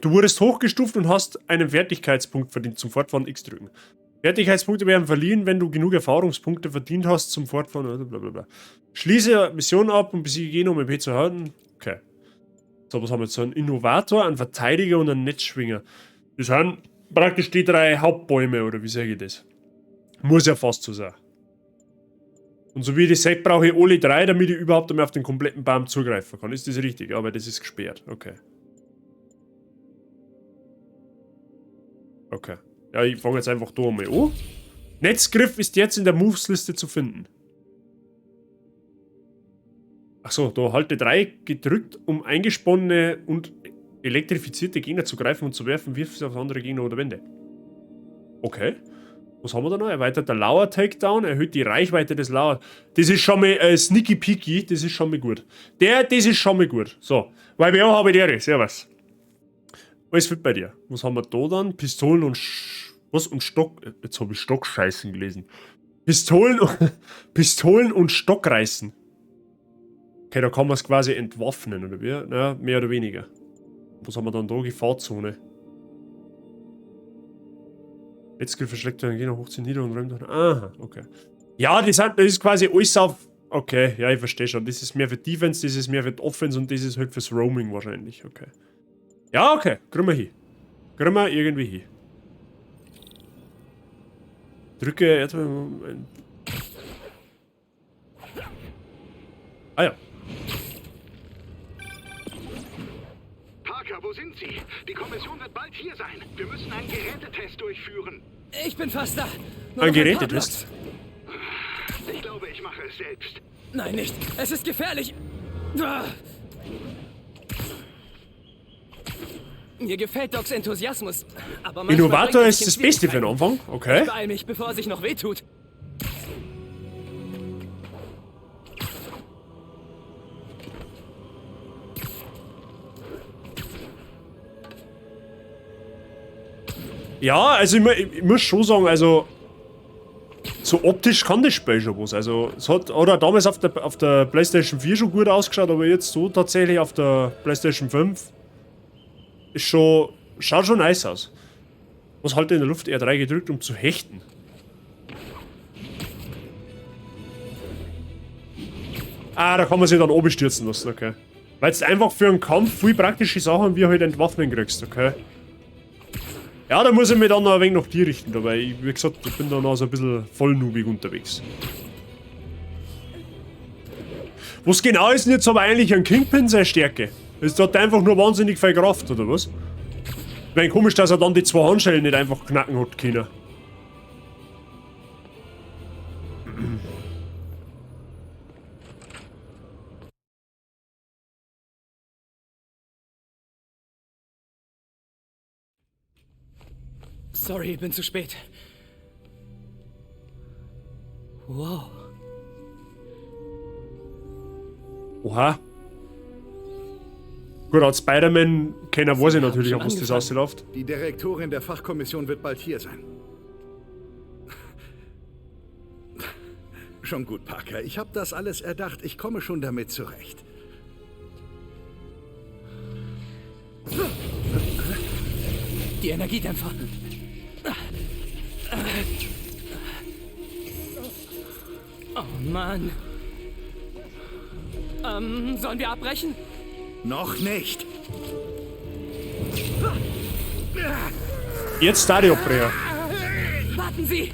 Du wurdest hochgestuft und hast einen Fertigkeitspunkt verdient. Zum Fortfahren X drücken. Fertigkeitspunkte werden verliehen, wenn du genug Erfahrungspunkte verdient hast zum Fortfahren. Blablabla. Schließe Mission ab und besiege Gegner, um EP zu halten. Okay. So, was haben wir jetzt? So einen Innovator, einen Verteidiger und einen Netzschwinger. Das sind praktisch die 3 Hauptbäume, oder wie sage ich das? Muss ja fast so sein. Und so wie ich das sehe, brauche ich alle 3, damit ich überhaupt einmal auf den kompletten Baum zugreifen kann. Ist das richtig? Aber das ist gesperrt. Okay. Okay. Ja, ich fange jetzt einfach da mal an. Netzgriff ist jetzt in der Moves-Liste zu finden. Achso, da halte 3 gedrückt, um eingesponnene und elektrifizierte Gegner zu greifen und zu werfen, wirf sie auf andere Gegner oder Wände. Okay. Was haben wir da noch? Erweiterter Lauer-Takedown, erhöht die Reichweite des Lauer. Das ist schon mal Sneaky Peaky, das ist schon mal gut. Das ist schon mal gut. So, weil wir habe ich die Servus. Alles fit bei dir. Was haben wir da dann? Pistolen und was? Und Stock. Jetzt habe ich Stockscheißen gelesen. Pistolen und Stockreißen. Okay, da kann man es quasi entwaffnen, oder wie? Naja, mehr oder weniger. Was haben wir dann da? Gefahrzone. Letztskill verschlägt Energie nach hoch zu nieder und räumt. Aha, okay. Ja, das ist quasi alles auf. Okay, ja, ich verstehe schon. Das ist mehr für Defense, das ist mehr für Offense und das ist halt fürs Roaming wahrscheinlich. Okay. Ja, okay. Kriegen wir hin. Kriegen wir irgendwie hin. Drücke. Ah ja. Parker, wo sind Sie? Die Kommission wird bald hier sein. Wir müssen einen Gerätetest durchführen. Ich bin fast da. Ein Gerätetest? Ich glaube, ich mache es selbst. Nein, nicht. Es ist gefährlich. Ah. Mir gefällt Docs Enthusiasmus, aber manchmal Innovator bringt es ist das mich in Beste für den Anfang, okay. Ich beeil mich, bevor es sich noch wehtut. Ja, also ich muss schon sagen, also so optisch kann das Spiel schon was. Also es hat oder damals auf der PlayStation 4 schon gut ausgeschaut, aber jetzt so tatsächlich auf der PlayStation 5 ist schon, schaut schon nice aus. Was halt in der Luft R3 gedrückt, um zu hechten. Ah, da kann man sich dann oben stürzen lassen, okay. Weil es einfach für einen Kampf viel praktische Sachen wie halt entwaffnen kriegst, okay. Ja, da muss ich mich dann noch ein wenig nach dir richten, dabei. Wie gesagt, ich bin da noch so ein bisschen vollnubig unterwegs. Was genau ist denn jetzt aber eigentlich ein Kingpin seine Stärke? Ist das einfach nur wahnsinnig viel Kraft, oder was? Ich meine, komisch, dass er dann die 2 Handschellen nicht einfach knacken hat können. Sorry, ich bin zu spät. Wow. Oha. Gut, als Spider-Man keiner weiß ich natürlich auch, was das ausläuft. Die Direktorin der Fachkommission wird bald hier sein. Schon gut, Parker. Ich habe das alles erdacht. Ich komme schon damit zurecht. Die Energiedämpfer. Oh Mann. Sollen wir abbrechen? Noch nicht. Jetzt Stadionplayer. Warten Sie!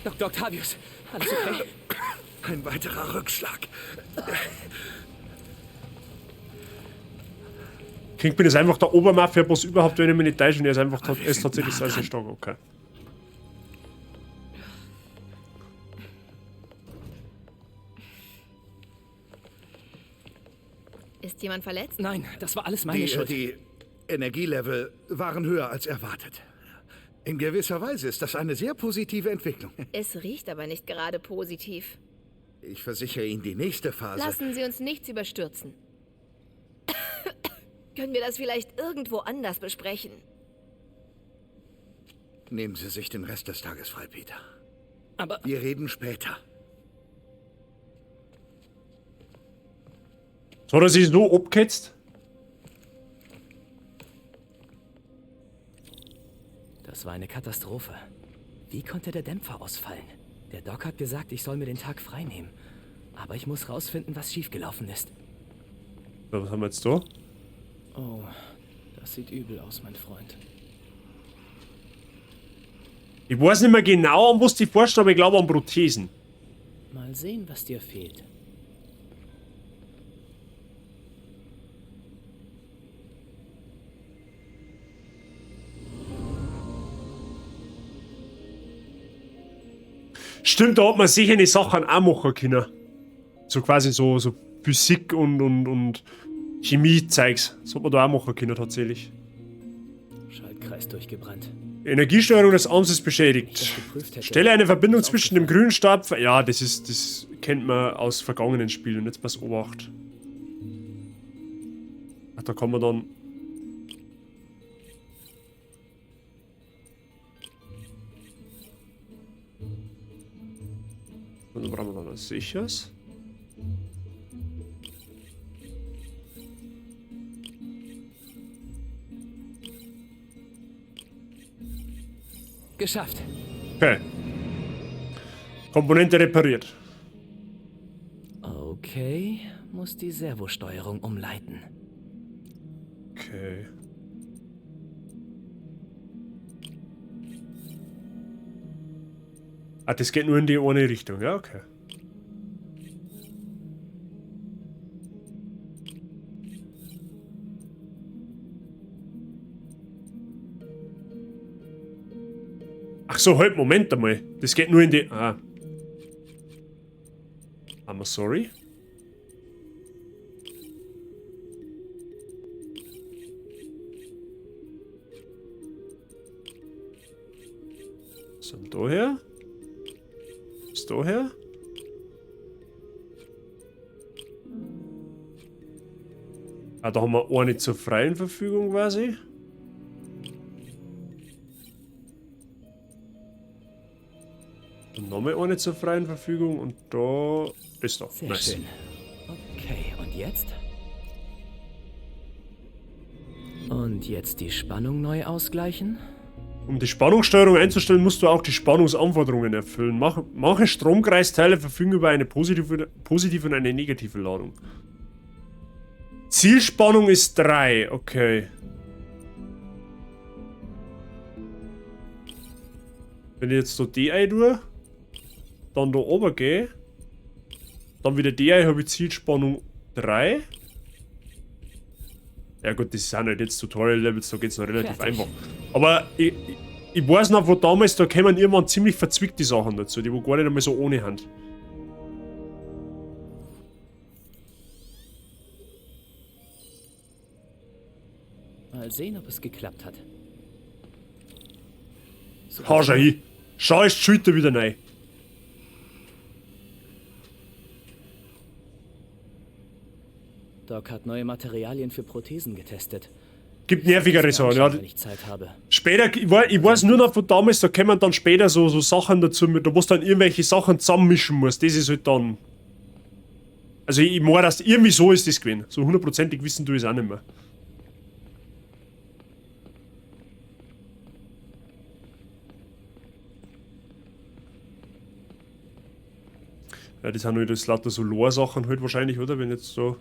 Dr. Octavius, alles okay? Ein weiterer Rückschlag. Kingpin ist einfach der Obermafia-Boss überhaupt, wenn ich mich nicht täusche, und er ist einfach ist tatsächlich sehr, sehr stark, okay. Ist jemand verletzt? Nein, das war alles meine Schuld. Die Energielevel waren höher als erwartet. In gewisser Weise ist das eine sehr positive Entwicklung. Es riecht aber nicht gerade positiv. Ich versichere Ihnen, die nächste Phase... Lassen Sie uns nichts überstürzen. Können wir das vielleicht irgendwo anders besprechen? Nehmen Sie sich den Rest des Tages frei, Peter. Aber... Wir reden später. So, dass sie so abgehetzt? Das war eine Katastrophe. Wie konnte der Dämpfer ausfallen? Der Doc hat gesagt, ich soll mir den Tag frei nehmen. Aber ich muss rausfinden, was schiefgelaufen ist. Was haben wir jetzt da? Oh, das sieht übel aus, mein Freund. Ich weiß nicht mehr genau, an was die forscht, aber ich glaube an Prothesen. Mal sehen, was dir fehlt. Stimmt, da hat man sicher eine Sachen auch machen können. So quasi so Physik und Chemie-Zeugs. Das hat man da auch machen können, tatsächlich. Schaltkreis durchgebrannt. Energiesteuerung des Arms ist beschädigt. Stelle eine Verbindung zwischen dem grünen Stab... Ja, das kennt man aus vergangenen Spielen. Jetzt pass Obacht. Ach, da kann man dann... Und dann brauchen wir dann was Sicheres. Geschafft. Okay. Komponente repariert. Okay, muss die Servosteuerung umleiten. Okay. Ah, das geht nur in die eine Richtung, ja, okay. Ach so, halt, Moment einmal. Das geht nur in die... Ah. I'm sorry. So, und daher. Bis daher. Ah, da haben wir eine zur freien Verfügung quasi. Und nochmal eine zur freien Verfügung und da ist doch. Sehr nice. schön. Okay, und jetzt? Und jetzt die Spannung neu ausgleichen? Um die Spannungssteuerung einzustellen, musst du auch die Spannungsanforderungen erfüllen. Manche Stromkreisteile verfügen über eine positive und eine negative Ladung. Zielspannung ist 3, okay. Wenn ich jetzt so die tue, dann da oben gehe, dann wieder die habe ich Zielspannung 3. Ja gut, das sind halt jetzt Tutorial-Levels, da geht es noch relativ einfach. Aber ich weiß noch, wo damals, da kämen irgendwann ziemlich verzwickte Sachen dazu, die wo gar nicht einmal so ohne Hand. Mal sehen, ob es geklappt hat. So, Schau hin. Schau, ist die Schulter wieder rein. Doc hat neue Materialien für Prothesen getestet. Gibt nervigere Sachen, ja. Wenn ich Zeit habe. Später, ich weiß nur noch von damals, da kommen dann später so Sachen dazu, da wo du dann irgendwelche Sachen zusammenmischen musst. Das ist halt dann... Also ich meine, dass irgendwie so ist das gewesen. So 100%ig wissen du es auch nicht mehr. Ja, das sind halt das lauter so Lore-Sachen halt wahrscheinlich, oder? Wenn jetzt so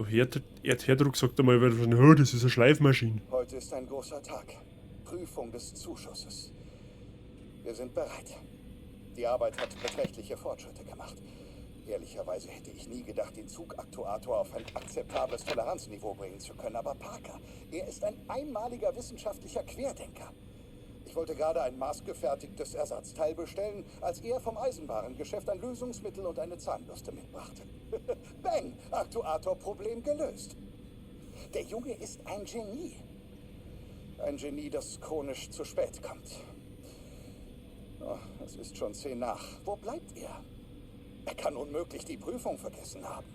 Herdruck sagt einmal, oh, das ist eine Schleifmaschine. Heute ist ein großer Tag. Prüfung des Zuschusses. Wir sind bereit. Die Arbeit hat beträchtliche Fortschritte gemacht. Ehrlicherweise hätte ich nie gedacht, den Zugaktuator auf ein akzeptables Toleranzniveau bringen zu können. Aber Parker, er ist ein einmaliger wissenschaftlicher Querdenker. Ich wollte gerade ein maßgefertigtes Ersatzteil bestellen, als er vom Eisenwarengeschäft ein Lösungsmittel und eine Zahnbürste mitbrachte. Bang! Aktuatorproblem gelöst. Der Junge ist ein Genie. Ein Genie, das chronisch zu spät kommt. Oh, es ist schon 10 nach. Wo bleibt er? Er kann unmöglich die Prüfung vergessen haben.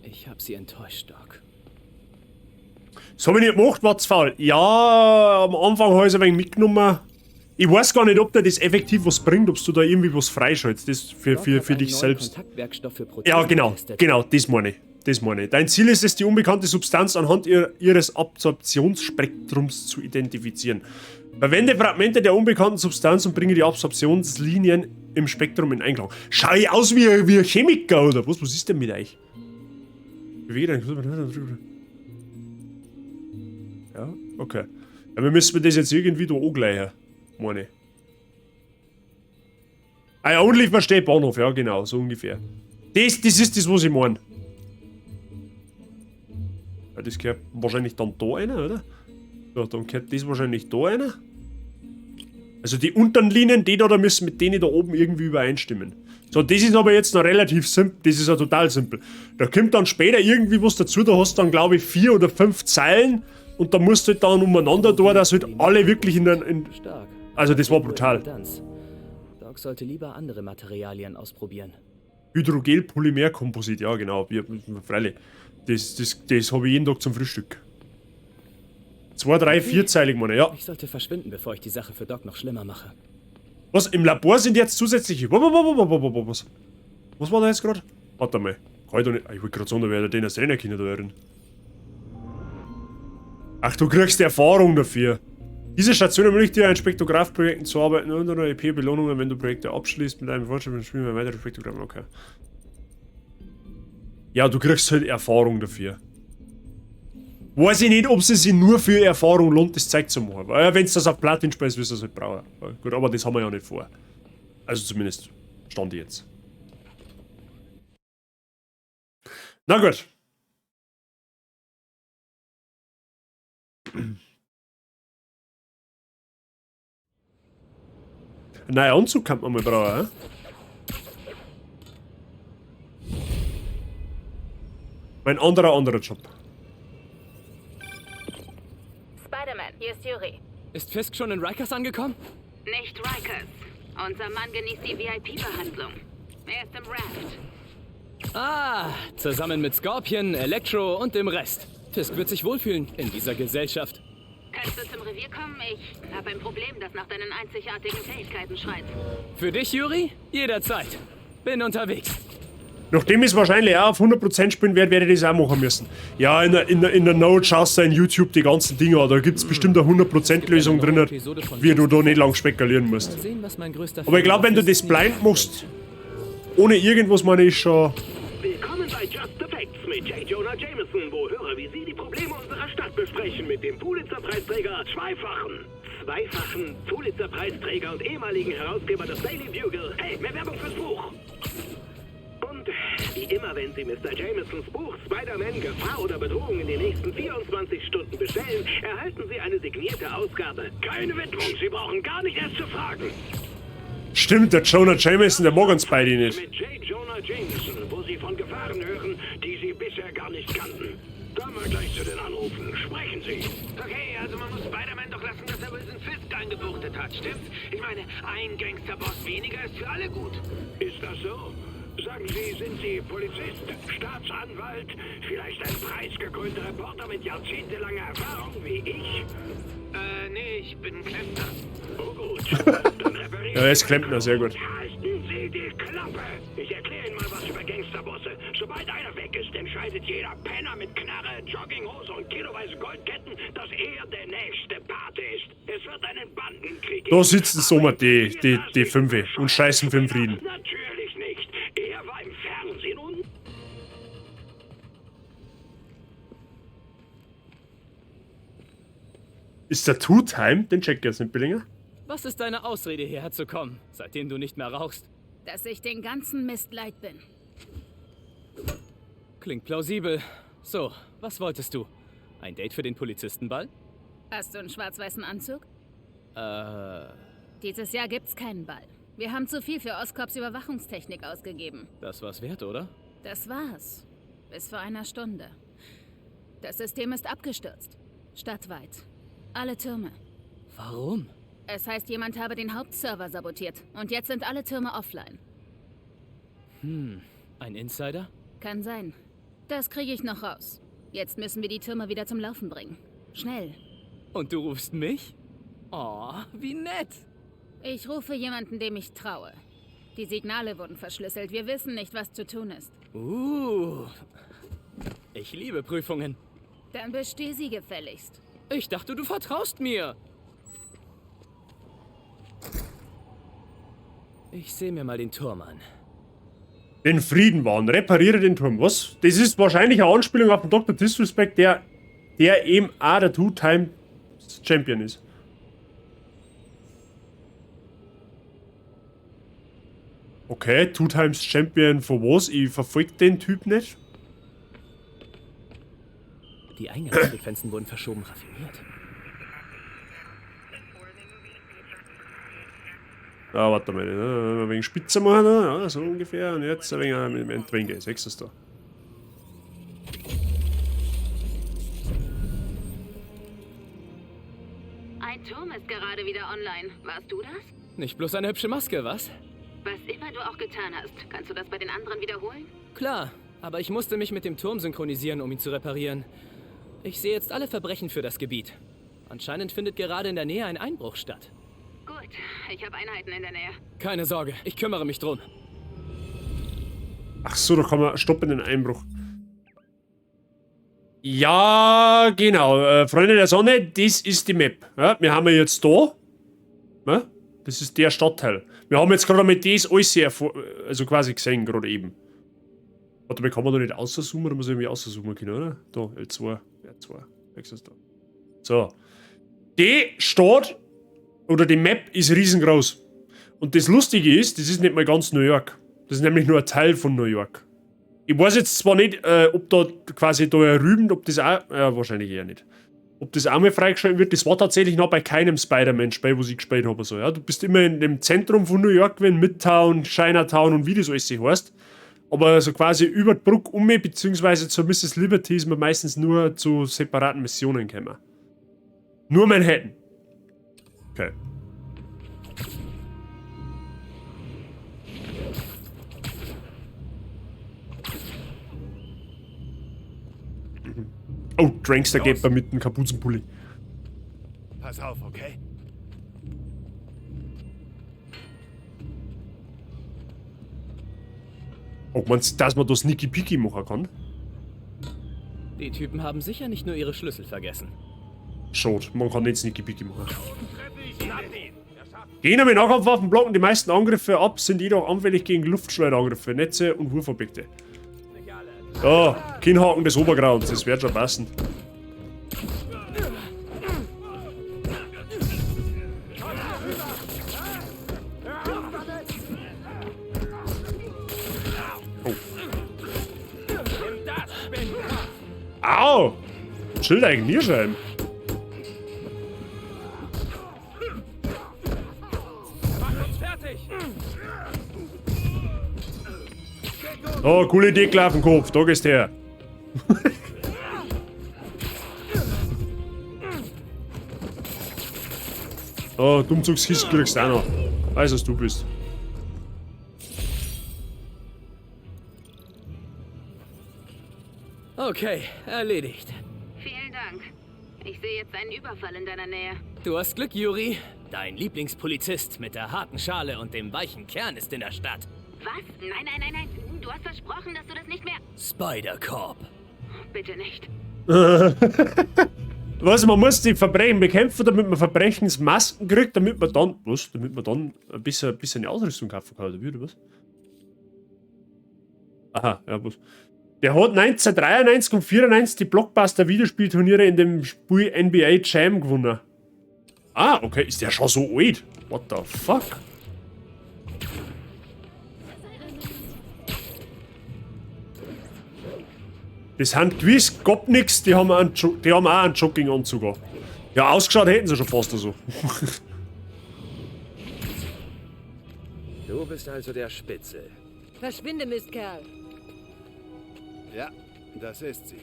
Ich habe sie enttäuscht, Doc. Das habe ich nicht gemacht, war's faul. Ja, am Anfang habe ich es ein wenig mitgenommen. Ich weiß gar nicht, ob dir das effektiv was bringt, ob du da irgendwie was freischaltest, das für dich selbst. Ja, genau, das meine ich. Dein Ziel ist es, die unbekannte Substanz anhand ihres Absorptionsspektrums zu identifizieren. Verwende Fragmente der unbekannten Substanz und bringe die Absorptionslinien im Spektrum in Einklang. Schau ich aus wie ein Chemiker, oder was? Was ist denn mit euch? Ja, okay. Ja, wir müssen das jetzt irgendwie da angleichen. Meine. Ah ja, Only versteht Bahnhof, ja genau, so ungefähr. Das ist das, was ich meine. Ja, das gehört wahrscheinlich dann da rein, oder? Ja, dann gehört das wahrscheinlich da rein. Also die unteren Linien, die da müssen mit denen da oben irgendwie übereinstimmen. So, das ist aber jetzt noch relativ simpel, das ist ja total simpel. Da kommt dann später irgendwie was dazu, da hast du dann glaube ich 4 oder 5 Zeilen und da musst du halt dann umeinander da, dass halt alle wirklich Stark. Also das war brutal. Doc sollte lieber andere Materialien ausprobieren. Hydrogel-Polymer-Komposit, ja genau. Freilich. Das habe ich jeden Tag zum Frühstück. 2, 3, 4-zeilig, meine, ja. Ich sollte verschwinden, bevor ich die Sache für Doc noch schlimmer mache. Was? Im Labor sind jetzt zusätzliche... Was? Was war da jetzt gerade? Warte mal. Kann ich doch nicht... Ich wollte gerade sagen, da wäre der den Sehnerkinder da drin. Ach, du kriegst Erfahrung dafür. Diese Station ermöglicht dir, an Spektrograph-Projekten zu arbeiten und oder EP-Belohnungen, wenn du Projekte abschließt mit einem fortschrittlichen Spiel mit weiteren Spektrographen. Okay. Ja, du kriegst halt Erfahrung dafür. Weiß ich nicht, ob es sich nur für Erfahrung lohnt, das Zeug zu machen. Weil wenn es das auf Platin spielst, wirst du es halt brauchen. Gut, aber das haben wir ja nicht vor. Also zumindest stand jetzt. Na gut. Ein neuer Anzug kann man mal brauchen, hä? Mein anderer Job. Spider-Man, hier ist Yuri. Ist Fisk schon in Rikers angekommen? Nicht Rikers. Unser Mann genießt die VIP-Behandlung. Er ist im Raft. Ah, zusammen mit Scorpion, Electro und dem Rest. Fisk wird sich wohlfühlen in dieser Gesellschaft. Kannst du zum Revier kommen? Ich habe ein Problem, das nach deinen einzigartigen Fähigkeiten schreit. Für dich, Yuri? Jederzeit. Bin unterwegs. Nachdem ich es wahrscheinlich auch auf 100% spielen werde, werde ich das auch machen müssen. Ja, in der Note schaust du in YouTube die ganzen Dinger an. Da gibt es bestimmt eine 100%-Lösung drin, wie du da nicht lang spekulieren musst. Aber ich glaube, wenn du das blind machst, ohne irgendwas, meine ich schon... Willkommen bei Just the Facts mit J. Jonah Jameson, wo Hörer wie Sie die Probleme unserer Stadt besprechen mit dem Pulitzer-Preisträger, zweifachen Pulitzer-Preisträger und ehemaligen Herausgeber des Daily Bugle. Hey, mehr Werbung fürs Buch! Und wie immer, wenn Sie Mr. Jamesons Buch Spider-Man Gefahr oder Bedrohung in den nächsten 24 Stunden bestellen, erhalten Sie eine signierte Ausgabe. Keine Widmung, Sie brauchen gar nicht erst zu fragen. Stimmt, der Jonah Jameson, der mag uns beide nicht. Mit J. Jonah Jameson, wo Sie von Gefahren hören, die Sie bisher gar nicht kannten. Da mal gleich zu den Anrufen. Sprechen Sie. Okay, also man muss Spider-Man doch lassen, dass er Wilson Fisk eingebuchtet hat, stimmt's? Ich meine, ein Gangsterboss weniger ist für alle gut. Ist das so? Sagen Sie, sind Sie Polizist, Staatsanwalt, vielleicht ein preisgekrönter Reporter mit jahrzehntelanger Erfahrung wie ich? Nee, ich bin Klempner. Oh gut, dann reparieren Ja, er ist Klempner, sehr gut. Halten Sie die Klappe! Ich erkläre Ihnen mal was über Gangsterbosse. Sobald einer weg ist, entscheidet jeder Penner mit Knarre, Jogginghose und kiloweise Goldketten, dass er der nächste Pate ist. Es wird einen Bandenkrieg... Da sitzen sommer die Fünfe und scheißen für den Frieden. Natürlich nicht. Er war im Fernsehen und... Ist der Two-Time? Den check ich jetzt nicht, Billinger. Was ist deine Ausrede, hierher zu kommen, seitdem du nicht mehr rauchst? Dass ich den ganzen Mist leid bin. Klingt plausibel. So, was wolltest du? Ein Date für den Polizistenball? Hast du einen schwarz-weißen Anzug? Dieses Jahr gibt's keinen Ball. Wir haben zu viel für Oscorps Überwachungstechnik ausgegeben. Das war's wert, oder? Das war's. Bis vor einer Stunde. Das System ist abgestürzt. Stadtweit. Alle Türme. Warum? Es heißt, jemand habe den Hauptserver sabotiert. Und jetzt sind alle Türme offline. Ein Insider? Kann sein. Das kriege ich noch raus. Jetzt müssen wir die Türme wieder zum Laufen bringen. Schnell. Und du rufst mich? Oh, wie nett. Ich rufe jemanden, dem ich traue. Die Signale wurden verschlüsselt. Wir wissen nicht, was zu tun ist. Ich liebe Prüfungen. Dann besteh sie gefälligst. Ich dachte, du vertraust mir. Ich sehe mir mal den Turm an. Den Frieden wahren, repariere den Turm. Was? Das ist wahrscheinlich eine Anspielung auf den Dr. Disrespect, der eben auch der Two-Time-Champion ist. Okay, Two-Times-Champion von was? Ich verfolge den Typ nicht. Die Eingangsfrequenzen wurden verschoben raffiniert. Ah, warte mal, ein wenig spitzer machen, ja, so ungefähr. Und jetzt ein wenig mit dem Entwinge, sechs ist da. Ein Turm ist gerade wieder online. Warst du das? Nicht bloß eine hübsche Maske, was? Was immer du auch getan hast, kannst du das bei den anderen wiederholen? Klar, aber ich musste mich mit dem Turm synchronisieren, um ihn zu reparieren. Ich sehe jetzt alle Verbrechen für das Gebiet. Anscheinend findet gerade in der Nähe ein Einbruch statt. Gut, ich habe Einheiten in der Nähe. Keine Sorge, ich kümmere mich drum. Ach so, da kann man stoppen den Einbruch. Ja, genau. Freunde der Sonne, das ist die Map. Ja, wir haben jetzt da. Ja, das ist der Stadtteil. Wir haben jetzt gerade mit das alles also quasi gesehen, gerade eben. Warte mal, kann man da nicht auszoomen? Da muss ich irgendwie auszoomen können, oder? Da, L2, R2. Wechselst da. So. Die Stadt oder die Map ist riesengroß. Und das Lustige ist, das ist nicht mal ganz New York. Das ist nämlich nur ein Teil von New York. Ich weiß jetzt zwar nicht, ob da quasi da Rüben, ob das auch, ja, wahrscheinlich eher nicht. Ob das auch mal freigeschaltet wird, das war tatsächlich noch bei keinem Spider-Man-Spiel, wo ich gespielt habe. So, ja. Du bist immer in dem Zentrum von New York gewesen, Midtown, Chinatown und wie das alles heißt. Aber so quasi über die Brücke um mich, beziehungsweise zur Mrs. Liberty ist man meistens nur zu separaten Missionen gekommen. Nur Manhattan. Okay. Oh, Drankster geht bei mit dem Kapuzenpulli. Pass auf, okay? Oh, meinst du, dass man das Sneaky Peeky machen kann? Die Typen haben sicher nicht nur ihre Schlüssel vergessen. Schade, man kann nicht Sneaky Peeky machen. Gegner mit Nahkampfwaffen blocken die meisten Angriffe ab, sind jedoch anfällig gegen Luftschleuderangriffe, Netze und Wurfobjekte. Oh, Kinnhaken des Obergrauens, das wird schon passen. Oh. Au! Schild eigentlich Nierscheiben. Oh, coole Idee, Klaffenkopf, da gehst her. Oh, Dummzugskiss kriegst du auch noch. Weiß, was du bist. Okay, erledigt. Vielen Dank. Ich sehe jetzt einen Überfall in deiner Nähe. Du hast Glück, Yuri. Dein Lieblingspolizist mit der harten Schale und dem weichen Kern ist in der Stadt. Was? Nein, nein, nein, nein. Du hast versprochen, dass du das nicht mehr... Spider-Cop. Bitte nicht. Was, man muss die Verbrechen bekämpfen, damit man Verbrechensmasken kriegt, damit man dann... Was? Damit man dann ein bisschen eine Ausrüstung kaufen kann, oder was? Aha, ja, was? Der hat 1993 und 94 die Blockbuster-Videospielturniere in dem Spiel NBA Jam gewonnen. Ah, okay, ist der schon so alt? What the fuck? Das sind gewiss Gopniks, die haben auch einen Jogginganzug an. Ja, ausgeschaut hätten sie schon fast so. Du bist also der Spitzel. Verschwinde, Mistkerl. Ja, das ist sie.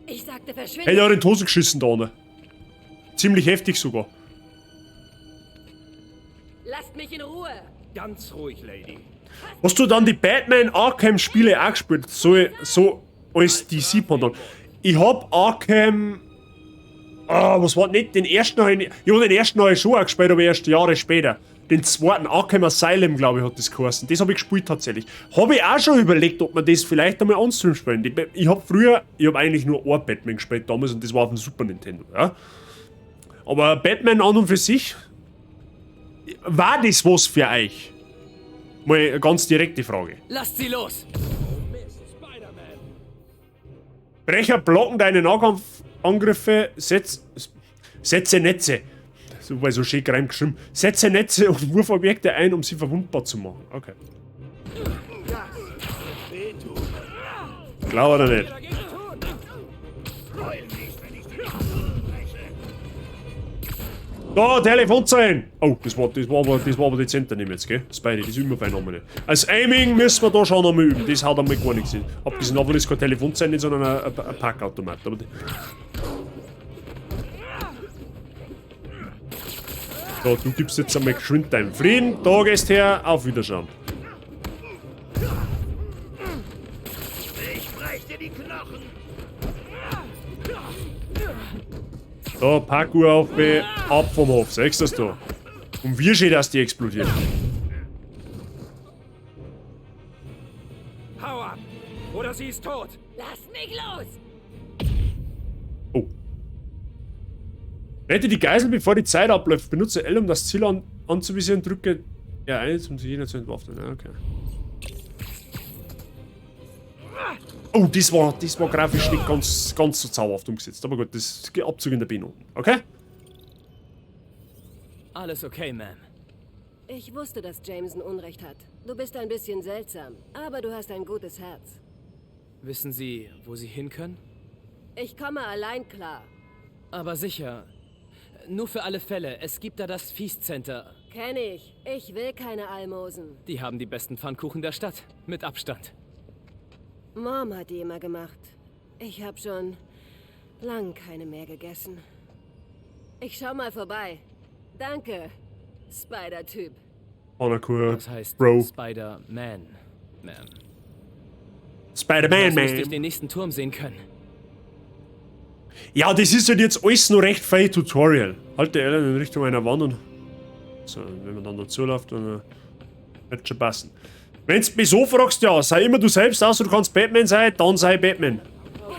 Ich sagte, verschwinde. Hätte auch in die Hose geschissen da unten. Ziemlich heftig sogar. Lasst mich in Ruhe. Ganz ruhig, Lady. Hast du dann die Batman Arkham Spiele auch gespielt? So als DC-Pendant. Ich hab Arkham... was war nicht? Den ersten habe ich schon auch gespielt, aber erst Jahre später. Den zweiten, Arkham Asylum, glaube ich, hat das geheißen. Das habe ich gespielt tatsächlich. Habe ich auch schon überlegt, ob man das vielleicht einmal on-stream spielen. Ich habe eigentlich nur ein Batman gespielt damals und das war auf dem Super Nintendo. Ja? Aber Batman an und für sich, war das was für euch? Mal eine ganz direkte Frage. Lasst sie los! Brecher blocken deine Nahkampfangriffe, setze Netze. So, weil so schön rein geschrieben. Setze Netze und Wurfobjekte ein, um sie verwundbar zu machen. Okay. Klar oder nicht? Da, Telefonzellen! Oh, das war aber dezent daneben jetzt, gell? Spidey, das üben wir bei nochmal nicht. Als Aiming müssen wir da schon nochmal üben. Das haut einmal gar nichts hin. Abgesehen davon ist kein Telefonzellen, sondern ein Packautomat. Aber so, du gibst jetzt einmal geschwind deinen Frieden. Da gehst her, auf Wiederschauen. Ich brech dir die Knochen. Da, Parkour auf B, ab vom Hof, sagst du das da? Und wie schön, dass die explodiert. Hau ab! Oder sie ist tot! Lass mich los! Rette die Geisel, bevor die Zeit abläuft. Benutze L, um das Ziel anzuvisieren. Drücke R1, um sie jeder zu entwaffnen. Ja, okay. Oh, das war grafisch nicht ganz so zauberhaft umgesetzt. Aber gut, das ist Abzug in der Bindung. Okay? Alles okay, Ma'am. Ich wusste, dass Jameson Unrecht hat. Du bist ein bisschen seltsam, aber du hast ein gutes Herz. Wissen Sie, wo Sie hin können? Ich komme allein klar. Aber sicher. Nur für alle Fälle. Es gibt da das Feast Center. Kenn ich. Ich will keine Almosen. Die haben die besten Pfannkuchen der Stadt. Mit Abstand. Mom hat die immer gemacht. Ich habe schon lang keine mehr gegessen. Ich schau mal vorbei. Danke, Spider-Typ. Honorcore, Das heißt Bro. Spider-Man, Ma'am. Spider-Man, Vielleicht müsste ich man. den nächsten Turm sehen können. Ja, das ist halt jetzt alles noch recht fein Tutorial. Halt die Ellen in Richtung einer Wand und... So, wenn man dann dazu läuft, dann wird schon passen. Wenn du mich so fragst, ja, sei immer du selbst aus, du kannst Batman sein, dann sei Batman.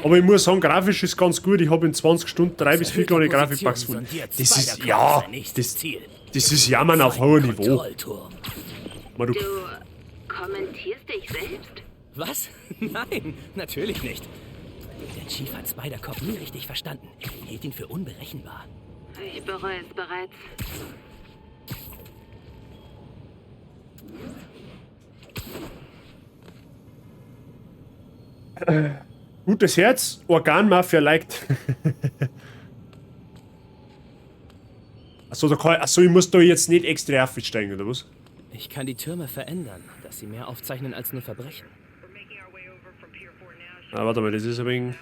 Aber ich muss sagen, grafisch ist ganz gut. Ich habe in 20 Stunden 3 bis 4 kleine Grafikbugs gefunden. Das ist, ja, das ist Jammern auf hohem Niveau. Mal, Du kommentierst dich selbst? Was? Nein, natürlich nicht. Der Chief hat Spider-Cop nie richtig verstanden. Hielt ihn für unberechenbar. Ich bereue es bereits. Gutes Herz, Organmafia liked. Achso, ich muss da jetzt nicht extra aufsteigen, oder was? Ich kann die Türme verändern, dass sie mehr aufzeichnen als nur Verbrechen. Ah, warte mal, das ist ein wenig...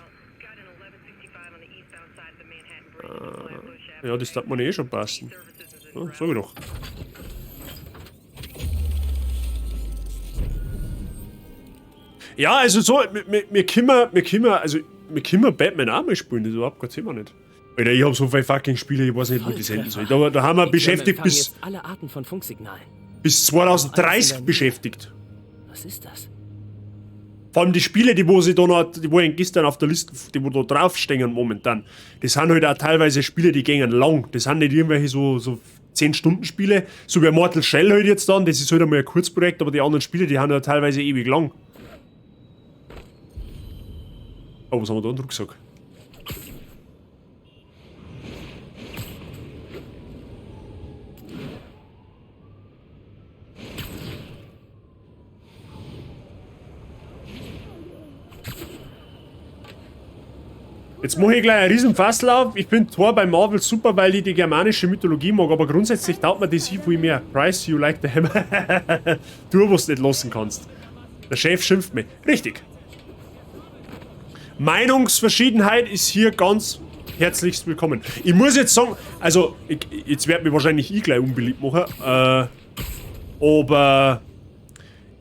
Ja, das darf man eh schon passen. Ja, sag ich doch. Ja, also so, wir können Batman auch mal spielen, das ist überhaupt kein Thema nicht. Alter, ich hab so viele fucking Spiele, ich weiß nicht, wo ich das enden soll. Da haben wir Die beschäftigt Türme empfangen bis jetzt alle Arten von Funksignalen. 2030 beschäftigt. Was ist das? Vor allem die Spiele, die wo gestern auf der Liste, die wo da draufstehen momentan, das sind halt auch teilweise Spiele, die gehen lang. Das sind nicht irgendwelche so 10-Stunden-Spiele, so wie Mortal Shell halt jetzt dann, das ist halt einmal ein Kurzprojekt, aber die anderen Spiele, die haben ja teilweise ewig lang. Oh, was haben wir da in den Rucksack? Jetzt mache ich gleich einen riesen Fasslauf. Ich bin Thor bei Marvel super, weil ich die germanische Mythologie mag, aber grundsätzlich taugt mir DC viel mehr. Price, you like the hammer. Du, was du nicht lassen kannst. Der Chef schimpft mich. Richtig. Meinungsverschiedenheit ist hier ganz herzlichst willkommen. Ich muss jetzt sagen, also, jetzt wird mich wahrscheinlich gleich unbeliebt machen, aber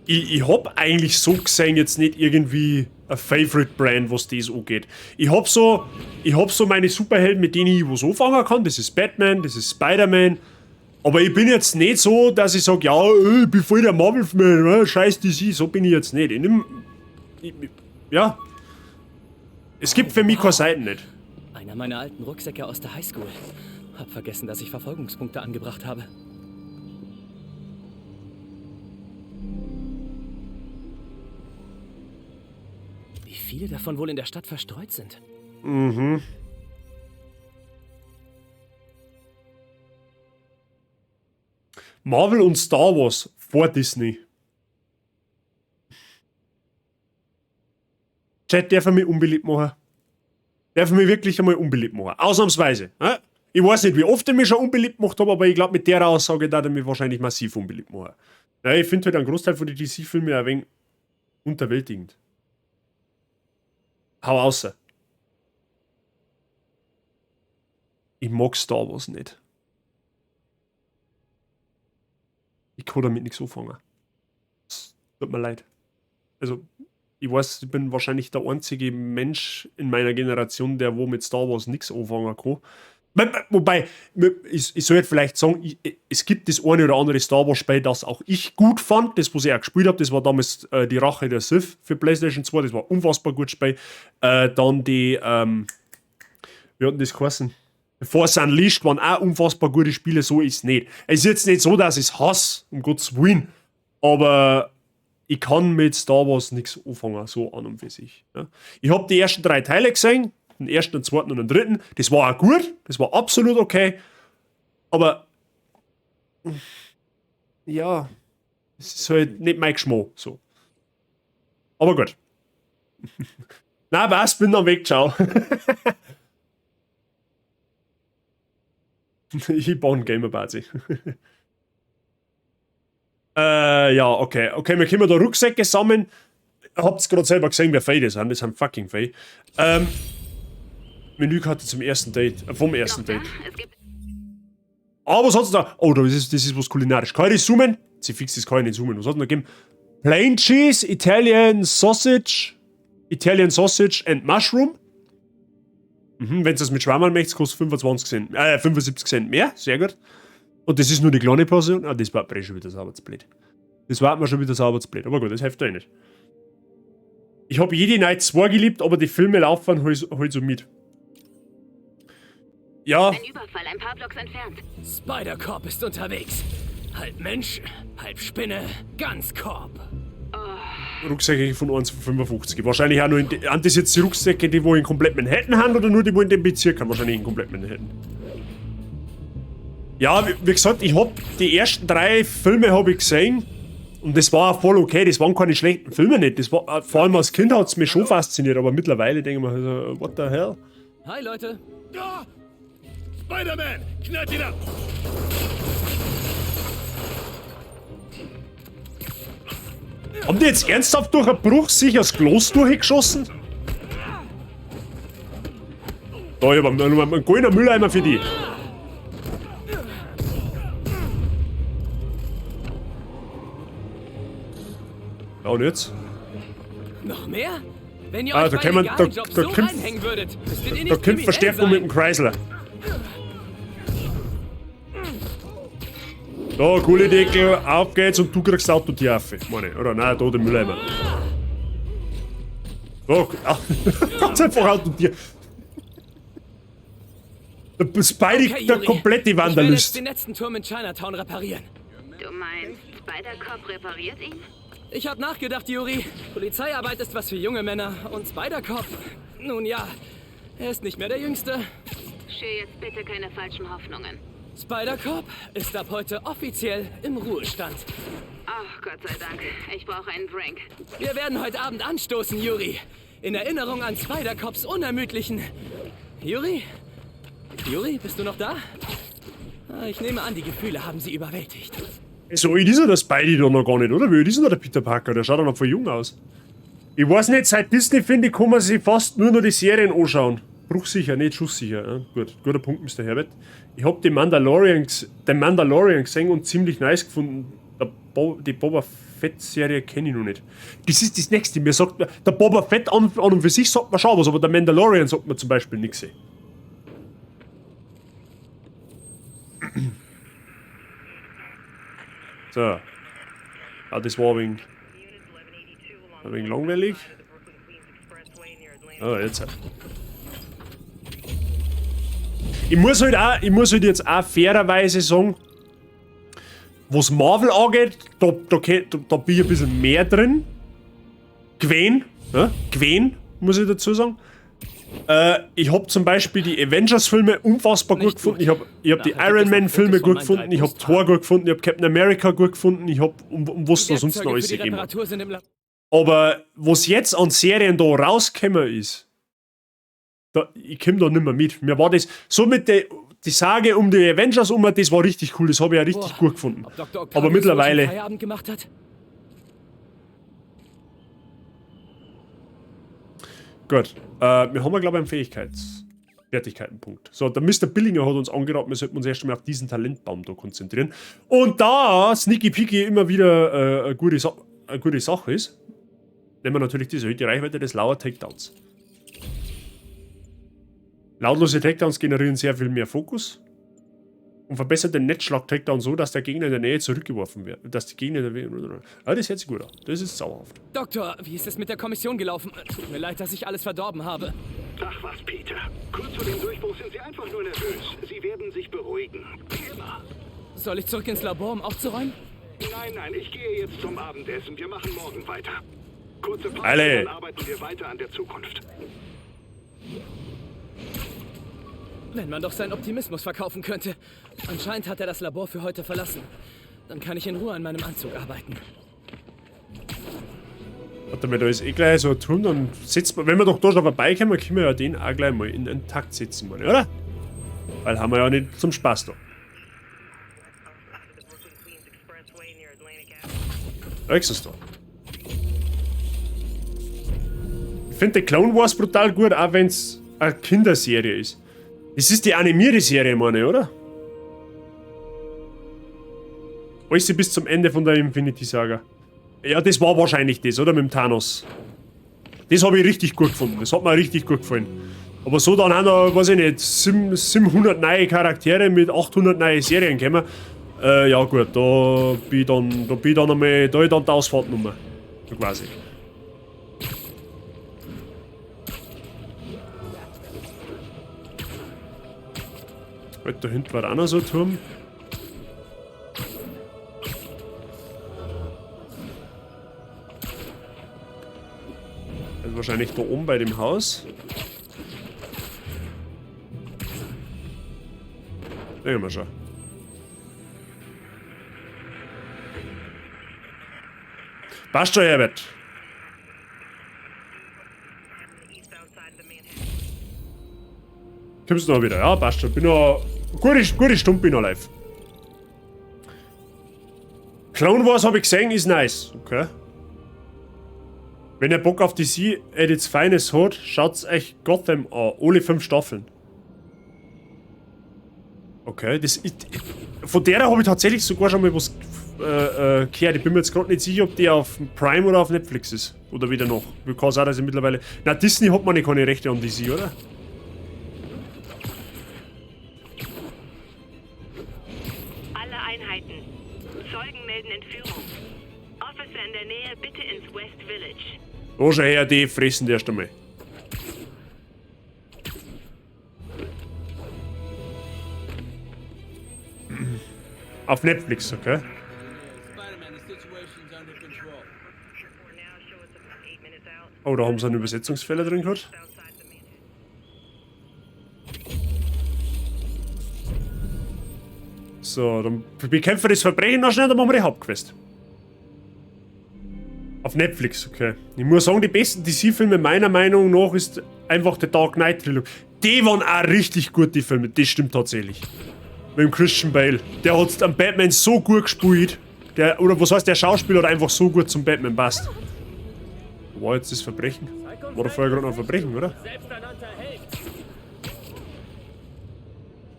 ich hab eigentlich so gesehen jetzt nicht irgendwie ein Favorite Brand, was das angeht. Ich hab so meine Superhelden, mit denen ich was anfangen kann. Das ist Batman, das ist Spider-Man. Aber ich bin jetzt nicht so, dass ich sage, ja, ich bin voll der Marvel-Fan, scheiß DC, so bin ich jetzt nicht. Ja. Es gibt für mich keine Seiten nicht. Einer meiner alten Rucksäcke aus der Highschool. Hab vergessen, dass ich Verfolgungspunkte angebracht habe. Wie viele davon wohl in der Stadt verstreut sind? Mhm. Marvel und Star Wars vor Disney. Chat, darf er mich unbeliebt machen? Darf er mich wirklich einmal unbeliebt machen? Ausnahmsweise. Ich weiß nicht, wie oft ich mich schon unbeliebt gemacht habe, aber ich glaube, mit der Aussage darf er mich wahrscheinlich massiv unbeliebt machen. Ja, ich finde halt einen Großteil von den DC-Filmen ein wenig unterwältigend. Hau außer. Ich mag Star Wars nicht. Ich kann damit nichts anfangen. Es tut mir leid. Also, ich weiß, ich bin wahrscheinlich der einzige Mensch in meiner Generation, der wo mit Star Wars nichts anfangen kann. Wobei, ich soll jetzt vielleicht sagen, es gibt das eine oder andere Star Wars Spiel, das auch ich gut fand, das was ich auch gespielt habe, das war damals die Rache der Sith für PlayStation 2, das war ein unfassbar gutes Spiel. Dann die, wie hat denn das geheißen? Force Unleashed waren auch unfassbar gute Spiele, so ist es nicht. Es ist jetzt nicht so, dass ich es hasse, um Gottes Willen, aber ich kann mit Star Wars nichts anfangen, so an und für sich. Ja. Ich habe die ersten 3 Teile gesehen, den ersten, den zweiten und den dritten. Das war auch gut, das war absolut okay, aber ja, es ist halt nicht mein Geschmack, so. Aber gut. Na, was, bin dann weg, ciao. Ich baue einen Gamer-Bazi. Ja, okay. Okay, wir können da Rucksäcke sammeln. Habt's gerade selber gesehen, wer Fey das sind fucking Fey. Menükarte zum ersten Date, vom ersten Date. Aber was hat's da? Oh, das ist was kulinarisch. Kann ich das zoomen? Sie fix, das kann ich nicht zoomen. Was hat's da gegeben? Plain Cheese, Italian Sausage and Mushroom. Wenn du das mit Schwammerl möchtest, kostet 75 Cent mehr. Sehr gut. Und das ist nur die kleine Portion. Ah, das war mir schon wieder sauber zu blöd. Das war mir schon wieder sauber zu blöd. Aber gut, das hilft ja nicht. Ich habe Jedi Knight 2 geliebt, aber die Filme laufen halt so mit. Ja. Ein Überfall ein paar Blocks entfernt. Spider-Cop ist unterwegs. Halb Mensch, halb Spinne, ganz Korb. Rucksäcke von 1,55. Wahrscheinlich auch nur das jetzt die Rucksäcke, die wo in komplett Manhattan haben oder nur die wo in dem Bezirk haben? Wahrscheinlich in komplett Manhattan. Ja, wie gesagt, ich hab die ersten 3 Filme habe ich gesehen und das war voll okay, das waren keine schlechten Filme nicht. Das war, vor allem als Kind hat es mich schon fasziniert, aber mittlerweile denke ich mir, also, what the hell? Hi Leute. Da! Spider-Man! Knallt ihn ab! Haben die jetzt ernsthaft durch einen Bruch sich das Glas durchgeschossen? Da, ich hab einen goldenen Mülleimer für die. Ja, und jetzt? Noch mehr? Wenn ihr euch da bei kann man, legalen Jobs so reinhängen würdet, müsstet ihr nicht kommt Verstärkung mit dem Kreisler. Da, Gullideckel, auf geht's und du kriegst Autotiefe. Meine, oder nein, da den Mülleimer. Da, ganz einfach Autotier. Der Spidey, Okay, der Yuri. komplette Ich will jetzt Wanderlust. den letzten Turm in Chinatown reparieren. Du meinst, Spider-Cop repariert ihn? Ich hab nachgedacht, Yuri. Polizeiarbeit ist was für junge Männer. Und Spider-Cop, nun ja, er ist nicht mehr der Jüngste. Schür jetzt bitte keine falschen Hoffnungen. Spider-Cop ist ab heute offiziell im Ruhestand. Ach, Gott sei Dank. Ich brauche einen Drink. Wir werden heute Abend anstoßen, Yuri. In Erinnerung an Spider-Cops unermüdlichen... Yuri? Yuri, bist du noch da? Ich nehme an, die Gefühle haben sie überwältigt. So alt ist er, der Spidey da noch gar nicht, oder? Wie alt ist denn der Peter Parker? Der schaut doch noch voll jung aus. Ich weiß nicht, seit Disney, finde ich, kann man sich fast nur noch die Serien anschauen. Bruchsicher, nicht schusssicher. Ja? Gut, guter Punkt, Mr. Herbert. Ich hab den Mandalorian gesehen und ziemlich nice gefunden. Die Boba Fett-Serie kenne ich noch nicht. Das ist das Nächste. Mir sagt, der Boba Fett an und für sich sagt man schon was, aber der Mandalorian sagt man zum Beispiel nichts. So. Ah, das war ein wenig langweilig. Ah, jetzt. Ich muss halt jetzt auch fairerweise sagen, was Marvel angeht, da bin ich ein bisschen mehr drin. Gwen, ja? Gwen, muss ich dazu sagen. Ich habe zum Beispiel die Avengers-Filme unfassbar gut gefunden. Ich hab die Iron Man-Filme gut gefunden. Ich habe Thor gut gefunden. Ich habe Captain America gut gefunden. Ich habe was da sonst noch alles gegeben. Aber was jetzt an Serien da rausgekommen ist, ich komme da nicht mehr mit. Mir war das so mit die Sage um die Avengers das war richtig cool. Das habe ich ja richtig gut gefunden. Aber mittlerweile. Feierabend gemacht hat? Gut. Wir haben, glaube ich, einen Fertigkeitenpunkt. So, der Mr. Billinger hat uns angeraten, wir sollten uns erst einmal auf diesen Talentbaum da konzentrieren. Und da Sneaky Peaky immer wieder eine gute Sache ist, nehmen wir natürlich die Reichweite des lauer Takedowns. Lautlose Takedowns generieren sehr viel mehr Fokus und verbessert den Netzschlag-Takedown so, dass der Gegner in der Nähe zurückgeworfen wird. Dass die Gegner das hört sich gut an. Das ist sauerhaft. Doktor, wie ist es mit der Kommission gelaufen? Tut mir leid, dass ich alles verdorben habe. Ach was, Peter. Kurz vor dem Durchbruch sind Sie einfach nur nervös. Sie werden sich beruhigen. Wie immer. Soll ich zurück ins Labor, um aufzuräumen? Nein, ich gehe jetzt zum Abendessen. Wir machen morgen weiter. Kurze Pause, Alle. dann arbeiten wir weiter an der Zukunft. Wenn man doch seinen Optimismus verkaufen könnte. Anscheinend hat er das Labor für heute verlassen. Dann kann ich in Ruhe an meinem Anzug arbeiten. Warte mal, da ist eh gleich so ein Turm, dann setzt man, wenn wir doch da schon vorbeikommen, können wir ja den auch gleich mal in einen Takt setzen, meine, oder? Weil haben wir ja nicht zum Spaß da. Da ist es da. Ich finde die Clone Wars brutal gut, auch wenn es eine Kinderserie ist. Das ist die animierte Serie, meine ich, oder? Alles bis zum Ende von der Infinity Saga. Ja, das war wahrscheinlich das, oder? Mit dem Thanos. Das habe ich richtig gut gefunden. Das hat mir richtig gut gefallen. Aber so dann haben da, weiß ich nicht, 700 neue Charaktere mit 800 neue Serien gekommen. Ja gut, da bin ich dann einmal, da ist dann die Ausfahrtnummer. So quasi. Da hinten war auch noch so ein Turm. Also wahrscheinlich da oben bei dem Haus. Sehen wir schon. Passt schon, Herbert. Kommst du noch wieder? Ja, passt schon. Bin noch. Gute Stunde bin noch live. Clone Wars habe ich gesehen, ist nice. Okay. Wenn ihr Bock auf DC at its finest hat, schaut euch Gotham an. Alle 5 Staffeln. Okay, das ist. Von der habe ich tatsächlich sogar schon mal was gehört. Ich bin mir jetzt gerade nicht sicher, ob die auf Prime oder auf Netflix ist. Oder wieder noch. Ich kann sagen, dass ich mittlerweile. Na, Disney hat man nicht keine Rechte an DC, oder? Alle Einheiten. Zeugen melden Entführung. Officer in der Nähe, bitte ins West Village. Da schau her, die fressen erst einmal. Auf Netflix, okay? Oh, da haben sie einen Übersetzungsfehler drin gehabt. So, dann bekämpfen wir das Verbrechen noch schnell, dann machen wir die Hauptquest. Auf Netflix, okay. Ich muss sagen, die besten DC-Filme meiner Meinung nach ist einfach der Dark Knight-Trilogie. Die waren auch richtig gut, die Filme, das stimmt tatsächlich. Mit dem Christian Bale. Der hat am Batman so gut gespielt. Oder was heißt, der Schauspieler hat einfach so gut zum Batman passt. War jetzt das Verbrechen? War da vorher gerade noch ein Verbrechen, oder?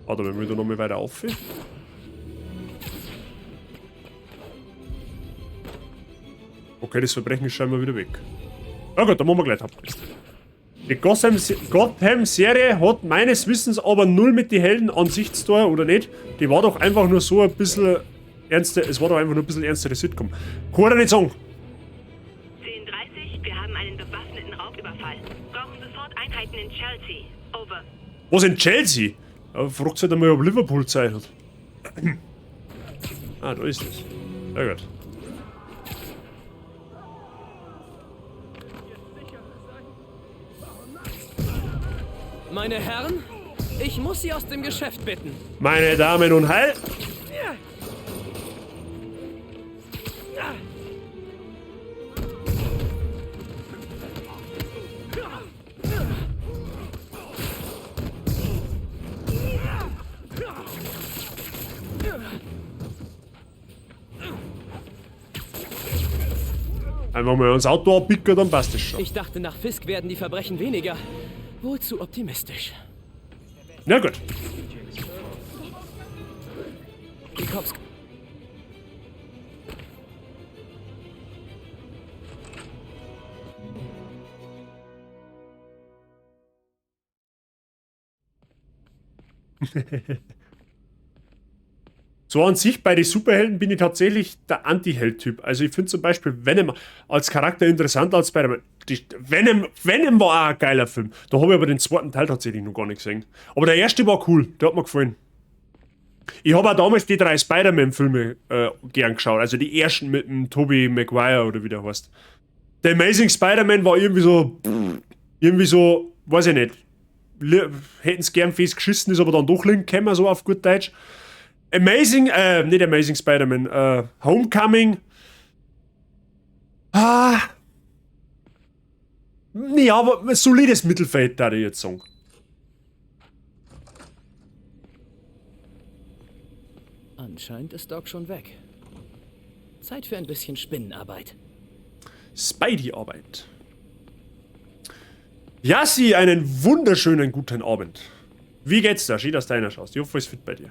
Warte, wenn wir da nochmal weiter auf. Okay, das Verbrechen ist scheinbar wieder weg. Na gut, dann machen wir gleich Hauptquest. Die Gotham-Serie hat meines Wissens aber null mit den Helden an sich zu tun, oder nicht? Die war doch einfach nur so ein bisschen ernster, es war doch einfach nur ein bisschen ernstere Sitcom. Kann er nicht sagen. 10:30, wir haben einen bewaffneten Raubüberfall. Brauchen sofort Einheiten in Chelsea. Over. Was in Chelsea? Ja, fragt sich halt einmal, ob Liverpool Zeit hat. Ah, da ist es. Sehr gut. Meine Herren, ich muss Sie aus dem Geschäft bitten. Meine Damen und Herren. Einfach mal ans Auto abbicken, dann passt es schon. Ich dachte, nach Fisk werden die Verbrechen weniger. Wohl zu optimistisch. Na gut. Die Cops. So an sich, bei den Superhelden bin ich tatsächlich der Anti-Held-Typ. Also ich finde zum Beispiel Venom als Charakter interessanter als Spider-Man. Venom war auch ein geiler Film. Da habe ich aber den zweiten Teil tatsächlich noch gar nicht gesehen. Aber der erste war cool, der hat mir gefallen. Ich habe auch damals die 3 Spider-Man-Filme gern geschaut. Also die ersten mit dem Tobey Maguire oder wie der heißt. Der Amazing Spider-Man war irgendwie so, weiß ich nicht. Hätten es gern fest geschissen, ist aber dann doch liegen gekommen, so auf gut Deutsch. Nicht Amazing Spider-Man, Homecoming. Ja, aber ein solides Mittelfeld, da ich jetzt sagen. Anscheinend ist Doc schon weg. Zeit für ein bisschen Spinnenarbeit. Spidey-Arbeit. Jassi, einen wunderschönen guten Abend. Wie geht's da? Schön, dass du reinschaust. Ich hoffe, es ist fit bei dir.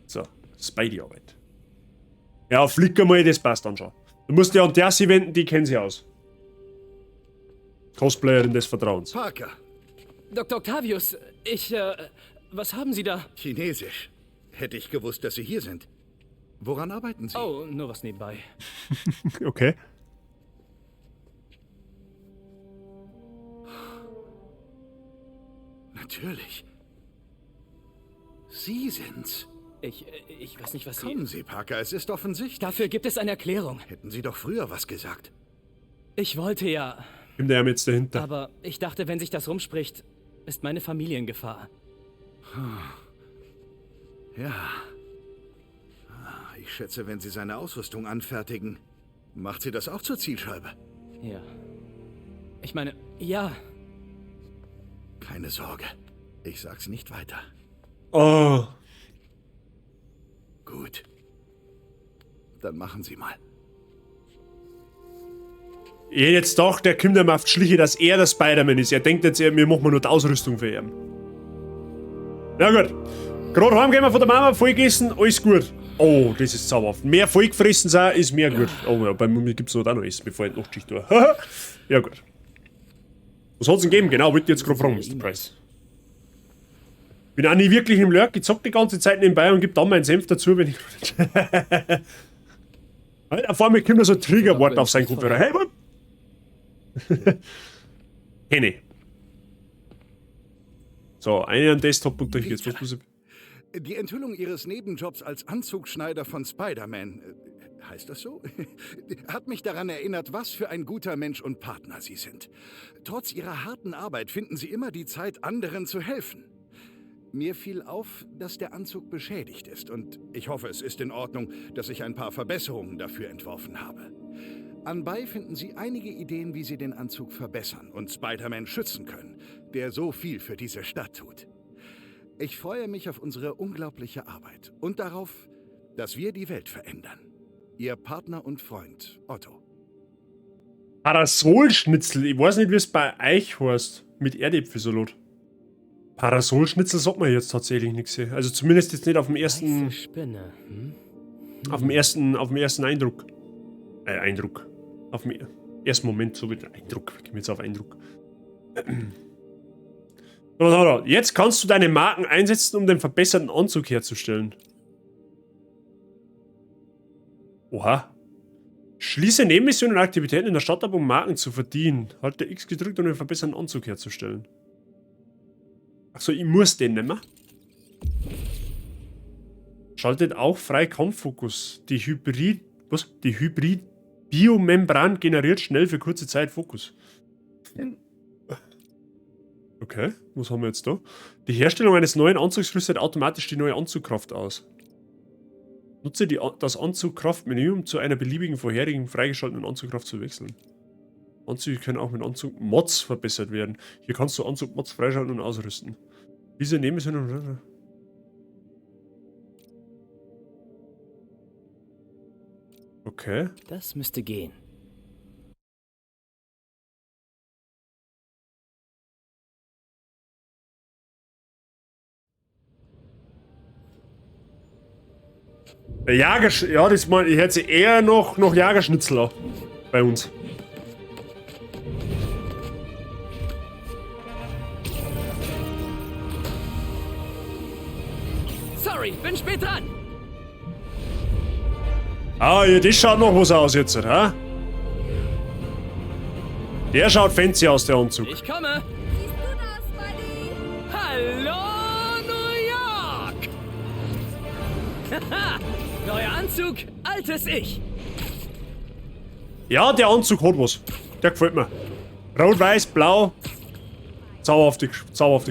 So, Spidey-Arbeit. Ja, flick mal, das passt dann schon. Du musst dich an die Jassi wenden, die kennen sie aus. Cosplayerin des Vertrauens. Parker. Dr. Octavius, was haben Sie da? Chinesisch. Hätte ich gewusst, dass Sie hier sind. Woran arbeiten Sie? Oh, nur was nebenbei. Okay. Natürlich. Sie sind's. Ich weiß nicht, was Sie... Kommen Sie, Parker, es ist offensichtlich. Dafür gibt es eine Erklärung. Hätten Sie doch früher was gesagt. Ich wollte ja... Kommt der jetzt dahinter? Aber ich dachte, wenn sich das rumspricht, ist meine Familie in Gefahr. Ja. Ich schätze, wenn Sie seine Ausrüstung anfertigen, macht sie das auch zur Zielscheibe. Ja. Ich meine, ja. Keine Sorge. Ich sag's nicht weiter. Oh. Gut. Dann machen Sie mal. Ich hätte jetzt doch, der kommt ihm auf die Schliche, dass er der Spider-Man ist. Er denkt jetzt, wir machen nur die Ausrüstung für ihn. Na gut. Gerade heimgehen wir von der Mama, vollgegessen, alles gut. Oh, das ist zauberhaft. Mehr vollgefressen sein, ist mehr gut. Oh ja, bei mir gibt es noch Essen, bevor ich die Nachtschicht tue. Ja gut. Was hat es denn gegeben? Genau, wollte ich jetzt gerade fragen, Mr. Price. Bin auch nie wirklich im Lurk, ich zock die ganze Zeit nebenbei und gebe dann meinen Senf dazu, wenn ich... Auf einmal kommt da so ein Triggerwort auf seinen Kopfhörer. Hey, Mann! Henny. So, einen Desktop und durch jetzt. Was muss ich... Die Enthüllung Ihres Nebenjobs als Anzugschneider von Spider-Man, heißt das so? Hat mich daran erinnert, was für ein guter Mensch und Partner Sie sind. Trotz Ihrer harten Arbeit finden Sie immer die Zeit, anderen zu helfen. Mir fiel auf, dass der Anzug beschädigt ist und ich hoffe, es ist in Ordnung, dass ich ein paar Verbesserungen dafür entworfen habe. Anbei finden Sie einige Ideen, wie Sie den Anzug verbessern und Spider-Man schützen können, der so viel für diese Stadt tut. Ich freue mich auf unsere unglaubliche Arbeit und darauf, dass wir die Welt verändern. Ihr Partner und Freund, Otto. Parasolschnitzel, ich weiß nicht, wie es bei euch heißt, mit Erdäpfelsalat. Parasolschnitzel sagt man jetzt tatsächlich nichts. Also zumindest jetzt nicht auf dem ersten... Spinne. Auf dem ersten Eindruck. Eindruck. Auf dem ersten Moment, so wie der Eindruck. Ich komme jetzt auf Eindruck. Jetzt kannst du deine Marken einsetzen, um den verbesserten Anzug herzustellen. Oha. Schließe Nebenmissionen und Aktivitäten in der Stadt ab, um Marken zu verdienen. Halte X gedrückt, um den verbesserten Anzug herzustellen. Achso, ich muss den nehmen. Schaltet auch frei Kampffokus. Die Hybrid-Biomembran generiert schnell für kurze Zeit Fokus. Okay, was haben wir jetzt da? Die Herstellung eines neuen Anzugs rüstet automatisch die neue Anzugkraft aus. Nutze das Anzugkraftmenü, um zu einer beliebigen vorherigen freigeschalteten Anzugkraft zu wechseln. Anzüge können auch mit Anzug-Mods verbessert werden. Hier kannst du Anzug-Mods freischalten und ausrüsten. Diese Nebenmissionen... Okay. Das müsste gehen. Ja, das mal, ich hätte eher noch Jagerschnitzel bei uns. Sorry, bin spät dran. Ah, ja, das schaut noch was aus jetzt, ha? Der schaut fancy aus, der Anzug. Ich komme. Hallo, New York! Haha, neuer Anzug, altes Ich. Ja, der Anzug hat was. Der gefällt mir. Rot, weiß, blau. Zauberhafte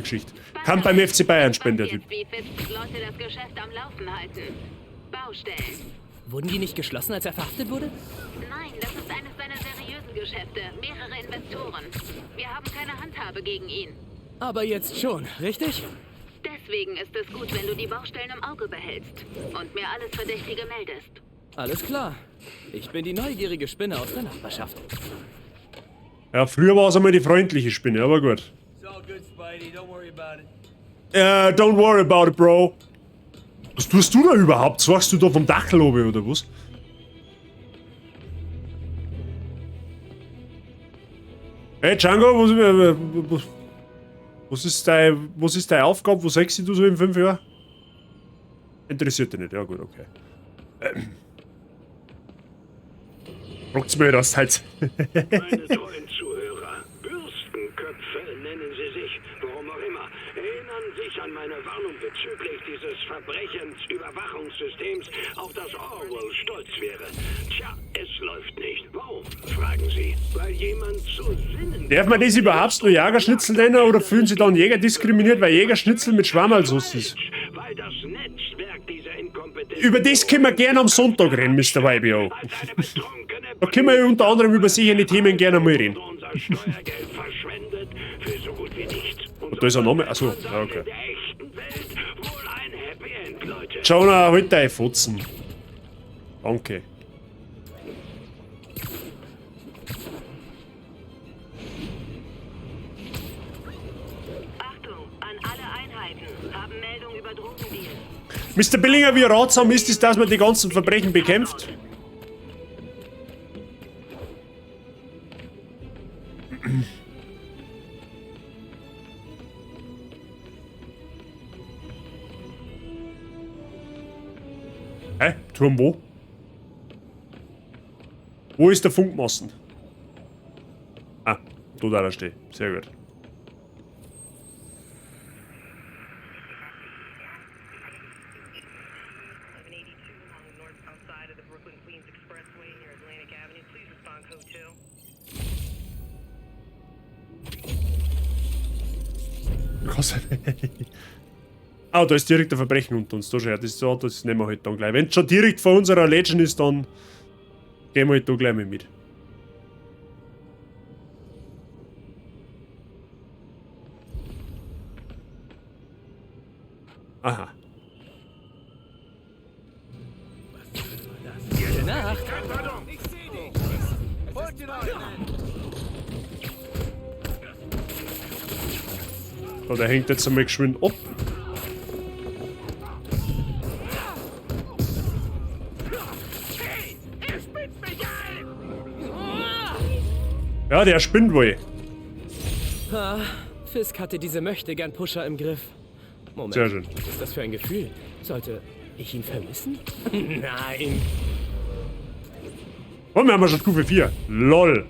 Geschichte. Kann beim FC Bayern spenden, der Typ. Wie Fisk Leute das Geschäft am Laufen halten. Baustellen. Wurden die nicht geschlossen, als er verhaftet wurde? Nein, das ist eines seiner seriösen Geschäfte. Mehrere Investoren. Wir haben keine Handhabe gegen ihn. Aber jetzt schon, richtig? Deswegen ist es gut, wenn du die Baustellen im Auge behältst und mir alles Verdächtige meldest. Alles klar. Ich bin die neugierige Spinne aus der Nachbarschaft. Ja, früher war es einmal die freundliche Spinne, aber gut. Don't worry about it, Bro. Was tust du da überhaupt? Sagst du da vom Dachel oben, oder was? Hey Django, was ist deine Aufgabe? Wo sechst du so in 5 Jahren? Interessiert dich nicht, ja gut, okay. Fragt's mir das halt. Meine treuen Zuhörer, Bürstenköpfe nennen sie sich, warum auch immer, erinnern sich an meine Warnung bezüglich dieses Verbrechensüberwachungssystems, auf das Orwell stolz wäre. Tja, es läuft nicht. Warum? Fragen Sie. Weil jemand zu Sinnen... Darf man das überhaupt nur Jägerschnitzel nennen oder fühlen sie dann Jäger diskriminiert, weil Jägerschnitzel mit Schwammerlsauce ist? Weil das Netzwerk dieser Inkompetenz... Über das können wir gerne am Sonntag reden, Mr. YBO. Da können wir unter anderem über sichere Themen gerne mal reden. Unser Steuergeld verschwendet für so gut wie nichts. Und da ist ein Name. Achso, ja, okay. In der echten Welt wohl ein Happy End, Leute. Jonah, halt deine Fotzen. Danke. Achtung, an alle Einheiten. Haben Meldung über Drogendeal. Mr. Billinger, wie ratsam ist es, dass man die ganzen Verbrechen bekämpft? Hä? Turm wo? Wo ist der Funkmasten? Ah, da da steht. Sehr gut. Ah, da ist direkt ein Verbrechen unter uns. Da schon, das nehmen wir halt dann gleich. Wenn es schon direkt vor unserer Legend ist, dann gehen wir halt da gleich mal mit. Aha. Gute Nacht. So, der hängt jetzt einmal geschwind ab. Ja, der spinnt wohl. Ah, Fisk hatte diese Möchtegern-Pusher im Griff. Moment, Sehr schön. was ist das für ein Gefühl? Sollte ich ihn vermissen? Nein. Und wir haben schon Stufe 4. LOL.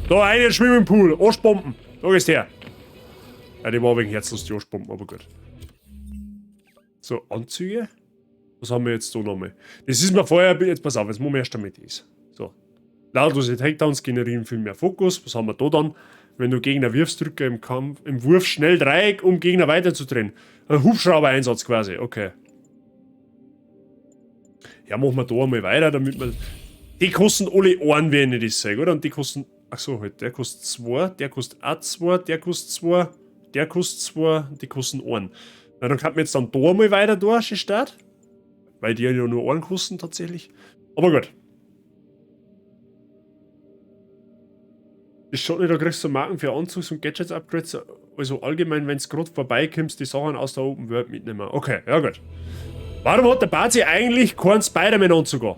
Da, einen Schwimmingpool. Arschbomben. Da gehst her. Ja, die war wegen herzlos, die Arschbomben, aber gut. So, Anzüge. Was haben wir jetzt da nochmal? Das ist mir vorher, jetzt pass auf, jetzt machen wir erst damit das. So. Lautlose Takedowns generieren viel mehr Fokus. Was haben wir da dann? Wenn du Gegner wirfst, drücke im Wurf schnell Dreieck, um Gegner weiterzudrehen. Ein Hubschrauber-Einsatz quasi, okay. Ja, machen wir da einmal weiter, damit wir... Die kosten alle Ohren, wenn ich das sage, oder? Und die kosten... Achso, halt, der kostet 2, der kostet auch 2, der kostet 2, der kostet 2, die kosten Ohren. Na, dann kann man jetzt dann da mal weiter durch, statt. Weil die ja nur Ohren kosten, tatsächlich. Aber gut. Das schaut nicht, da kriegst du Marken für Anzugs- und Gadgets-Upgrades. Also allgemein, wenn es gerade vorbeikommst, die Sachen aus der Open World mitnehmen. Okay, ja gut. Warum hat der Bazi eigentlich keinen Spider-Man-Anzug an?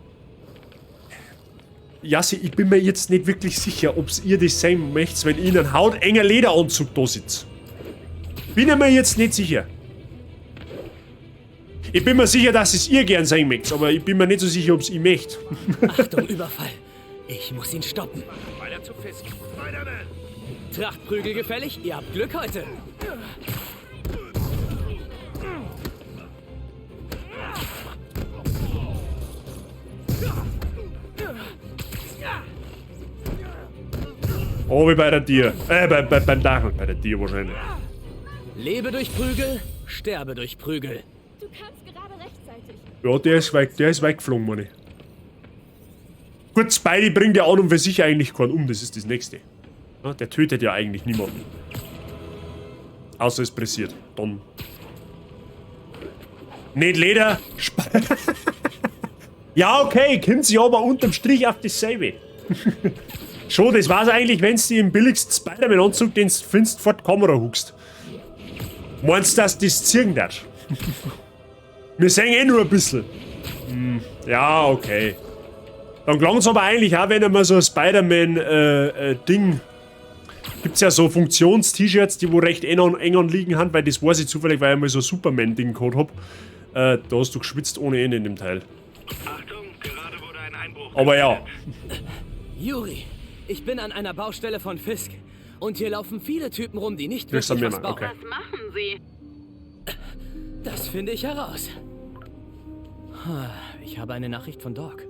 Jassi, ich bin mir jetzt nicht wirklich sicher, ob ihr das sehen möchtet, wenn ich einen hautenger Lederanzug da sitzt. Bin ich mir jetzt nicht sicher. Ich bin mir sicher, dass es ihr gern sein mögt, aber ich bin mir nicht so sicher, ob es ich möchte. Achtung, Überfall. Ich muss ihn stoppen. Weiter zu Fisk. Spider-Man! Trachtprügel gefällig? Ihr habt Glück heute. Oh, wie bei der Tier. Beim Dachel. Bei der Tier wahrscheinlich. Lebe durch Prügel, sterbe durch Prügel. Du kamst gerade rechtzeitig. Ja, der ist weggeflogen, meine ich. Gut, Spidey bringt ja an und für sich eigentlich keinen das ist das Nächste. Ja, der tötet ja eigentlich niemanden. Außer es pressiert. Dann. Nicht Leder. Ja, okay, kommt sie aber unterm Strich auf dasselbe. Schon, das war's eigentlich, wenn du im billigsten Spider-Man-Anzug, den du findest, vor die Kamera huckst. Meinst du, dass das ziehen darf? Wir sehen eh nur ein bisschen. Ja, okay. Dann klang's aber eigentlich auch, wenn er mal so ein Spider-Man-Ding. Gibt's ja so Funktions-T-Shirts, die wo recht eng anliegen haben, weil das weiß ich zufällig, weil ich mal so ein Superman-Ding gehabt hab. Da hast du geschwitzt ohne Ende in dem Teil. Achtung, gerade wurde ein Einbruch. Aber ja. Yuri, ich bin an einer Baustelle von Fisk. Und hier laufen viele Typen rum, die nicht Das wirklich haben wir was mal, bauen. okay. Was machen Sie? Das finde ich heraus. Ich habe eine Nachricht von Doc.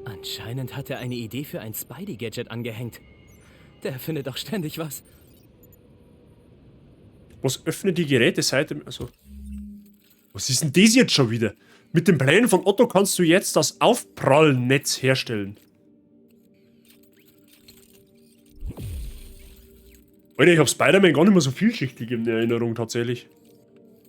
Anscheinend hat er eine Idee für ein Spidey-Gadget angehängt. Der findet auch ständig was. Was öffnet die Geräteseite? Also. Was ist denn das jetzt schon wieder? Mit den Plänen von Otto kannst du jetzt das Aufprallnetz herstellen. Alter, ich habe Spider-Man gar nicht mehr so vielschichtig in Erinnerung tatsächlich.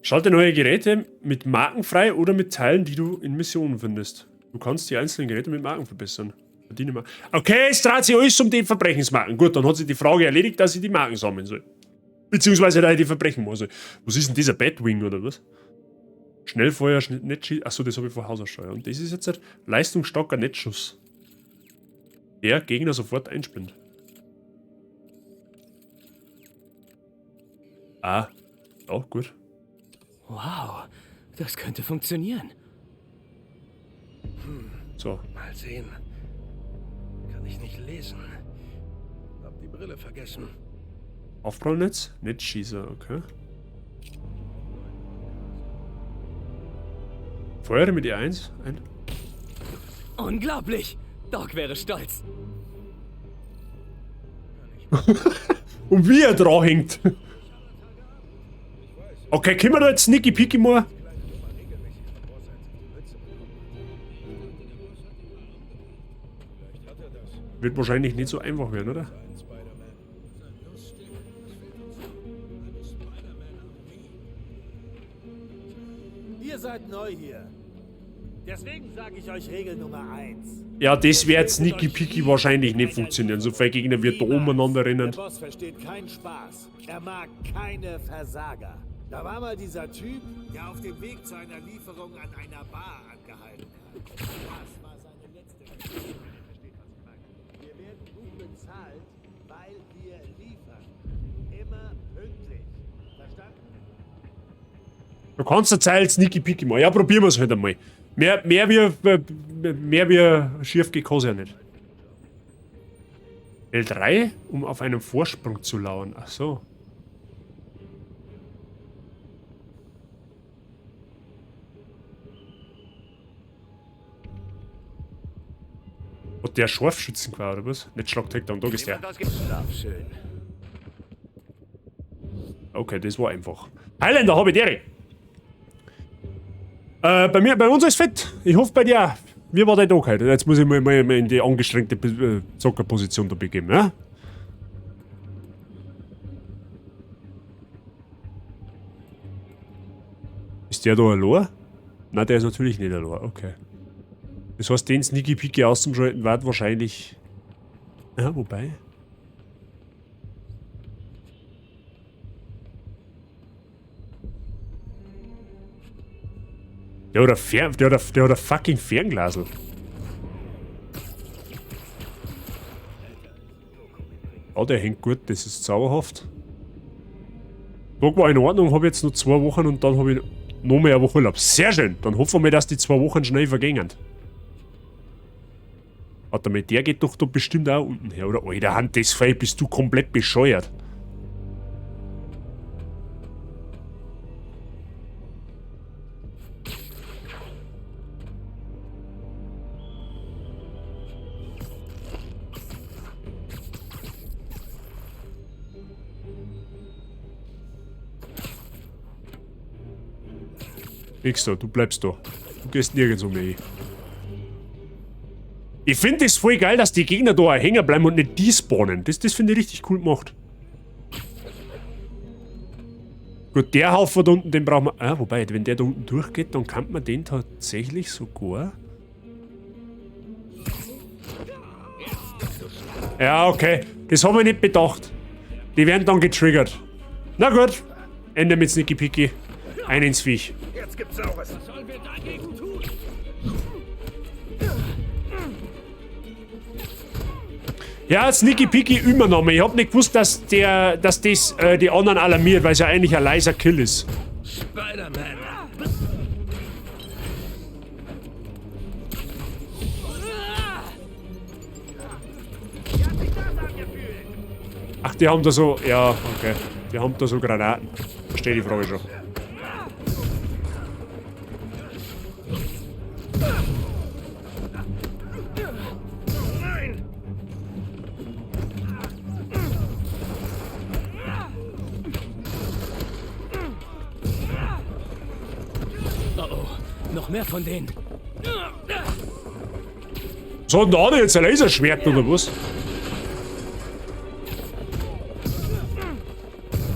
Schalte neue Geräte mit Marken frei oder mit Teilen, die du in Missionen findest. Du kannst die einzelnen Geräte mit Marken verbessern. Verdiene mal. Okay, es dreht sich alles um die Verbrechensmarken. Gut, dann hat sich die Frage erledigt, dass ich die Marken sammeln soll. Beziehungsweise, da ich die Verbrechen muss. Was ist denn dieser Batwing oder was? Schnellfeuer, Netzschieß. Achso, das habe ich von Haus aus schon. Und das ist jetzt ein leistungsstarker Netzschuss. Der Gegner sofort einspinnt. Ah, auch gut. Wow, das könnte funktionieren. So. Mal sehen. Kann ich nicht lesen. Hab die Brille vergessen. Aufprallnetz? Netzschießer, okay. Feuere mit E1 ein. Unglaublich! Doc wäre stolz. Und wie er dran hängt. Okay, können wir da jetzt Nicky Picky mal? Wird wahrscheinlich nicht so einfach werden, oder? Ihr seid neu hier. Deswegen sage ich euch Regel Nummer 1. Ja, das wird jetzt Nicky Picky wahrscheinlich nicht funktionieren. So viele Gegner wird da umeinander rennen. Der Boss versteht keinen Spaß. Er mag keine Versager. Da war mal dieser Typ, der auf dem Weg zu einer Lieferung an einer Bar angehalten hat. Das war seine letzte Geschichte. Versteht, was ich meine. Wir werden gut bezahlt, weil wir liefern. Immer pünktlich. Verstanden? Du kannst eine Zeit Sneaky Picky mal. Ja, probieren wir es halt einmal. Mehr wie schief geht kann es ja nicht. L3, um auf einen Vorsprung zu lauern. Ach so. Hat der Scharfschützen war, oder was? Nicht Schlagtakedown, da ist der. Schön. Okay, das war einfach. Highlander, habe ich dir. Bei uns ist fett. Ich hoffe bei dir auch. Wie war dein Tag heute? Jetzt muss ich mal in die angestrengte Zockerposition da begeben, ja? Ist der da allein? Nein, der ist natürlich nicht allein. Okay. Das heißt, den Sneaky Peaky auszuschalten wird wahrscheinlich. Ja, wobei. Der hat ein fucking Fernglasel. Oh, der hängt gut, das ist zauberhaft. Tag war in Ordnung, habe jetzt noch 2 Wochen und dann habe ich noch mehr eine Woche Urlaub. Sehr schön. Dann hoffen wir, dass die 2 Wochen schnell vergehen. Warte mal, der geht doch da bestimmt auch unten her, oder? Alter, Hand, das Feld, bist du komplett bescheuert. Nix da, du bleibst da. Du gehst nirgends um mich. Ich finde es voll geil, dass die Gegner da hängen bleiben und nicht despawnen. Das finde ich richtig cool gemacht. Gut, der Haufen da unten, den brauchen wir... Ah, wobei, wenn der da unten durchgeht, dann kann man den tatsächlich sogar... Ja, okay. Das haben wir nicht bedacht. Die werden dann getriggert. Na gut. Ende mit Sneaky Picky. Ein ins Viech. Jetzt gibt's Saures. Was sollen wir dagegen tun? Ja, Sneaky Picky Übernahme. Ich hab nicht gewusst, dass die anderen alarmiert, weil es ja eigentlich ein leiser Kill ist. Spider-Man. Ach, die haben da so... Ja, okay. Die haben da so Granaten. Verstehe die Frage schon. Oh oh, noch mehr von denen. So, und da hat er jetzt ein Laserschwert oder was?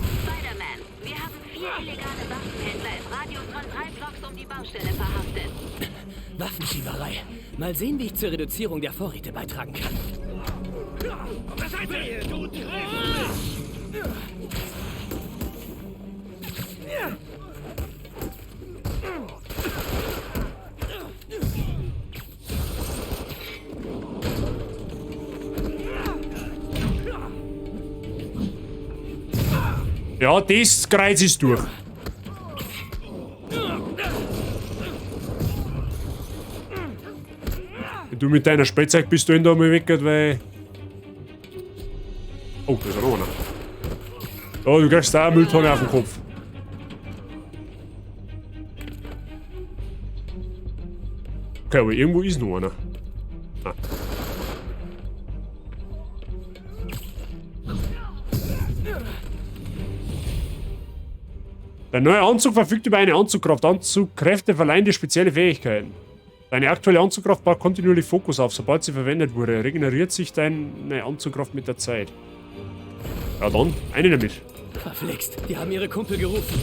Spider-Man, wir haben 4 illegale Waffenhändler im Radius von 3 Blocks um die Baustelle verhaftet. Waffenschieberei. Mal sehen, wie ich zur Reduzierung der Vorräte beitragen kann. Auf der Seite! Du triffst! Ja, das Kreuz ist durch. Du mit deiner Spielzeugpistole da mal weg, weil... Oh, da ist noch einer. Oh, du kriegst da eine Mülltonne auf den Kopf. Okay, aber irgendwo ist noch einer. Ah. Dein neuer Anzug verfügt über eine Anzugkraft. Anzugkräfte verleihen dir spezielle Fähigkeiten. Deine aktuelle Anzugkraft baut kontinuierlich Fokus auf. Sobald sie verwendet wurde, regeneriert sich deine Anzugkraft mit der Zeit. Ja dann, eine damit. Verflixt, die haben ihre Kumpel gerufen.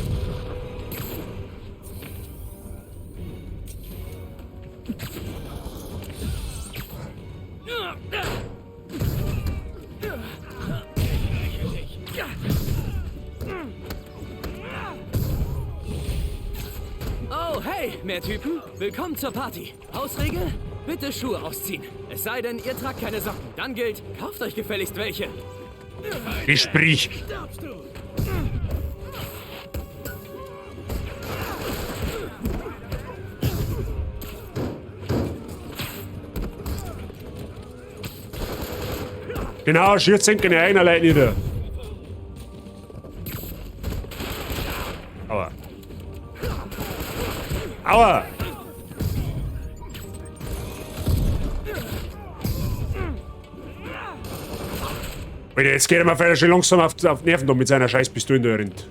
Oh, hey, mehr Typen. Willkommen zur Party. Hausregel? Bitte Schuhe ausziehen. Es sei denn, ihr tragt keine Socken. Dann gilt, kauft euch gefälligst welche. Gespräch. Genau, schießt in keine eigenen Leute nieder. Aua. Aua! Alter, jetzt geht er mir vielleicht schon langsam auf Nerven da mit seiner scheiß Pistole in der Rind.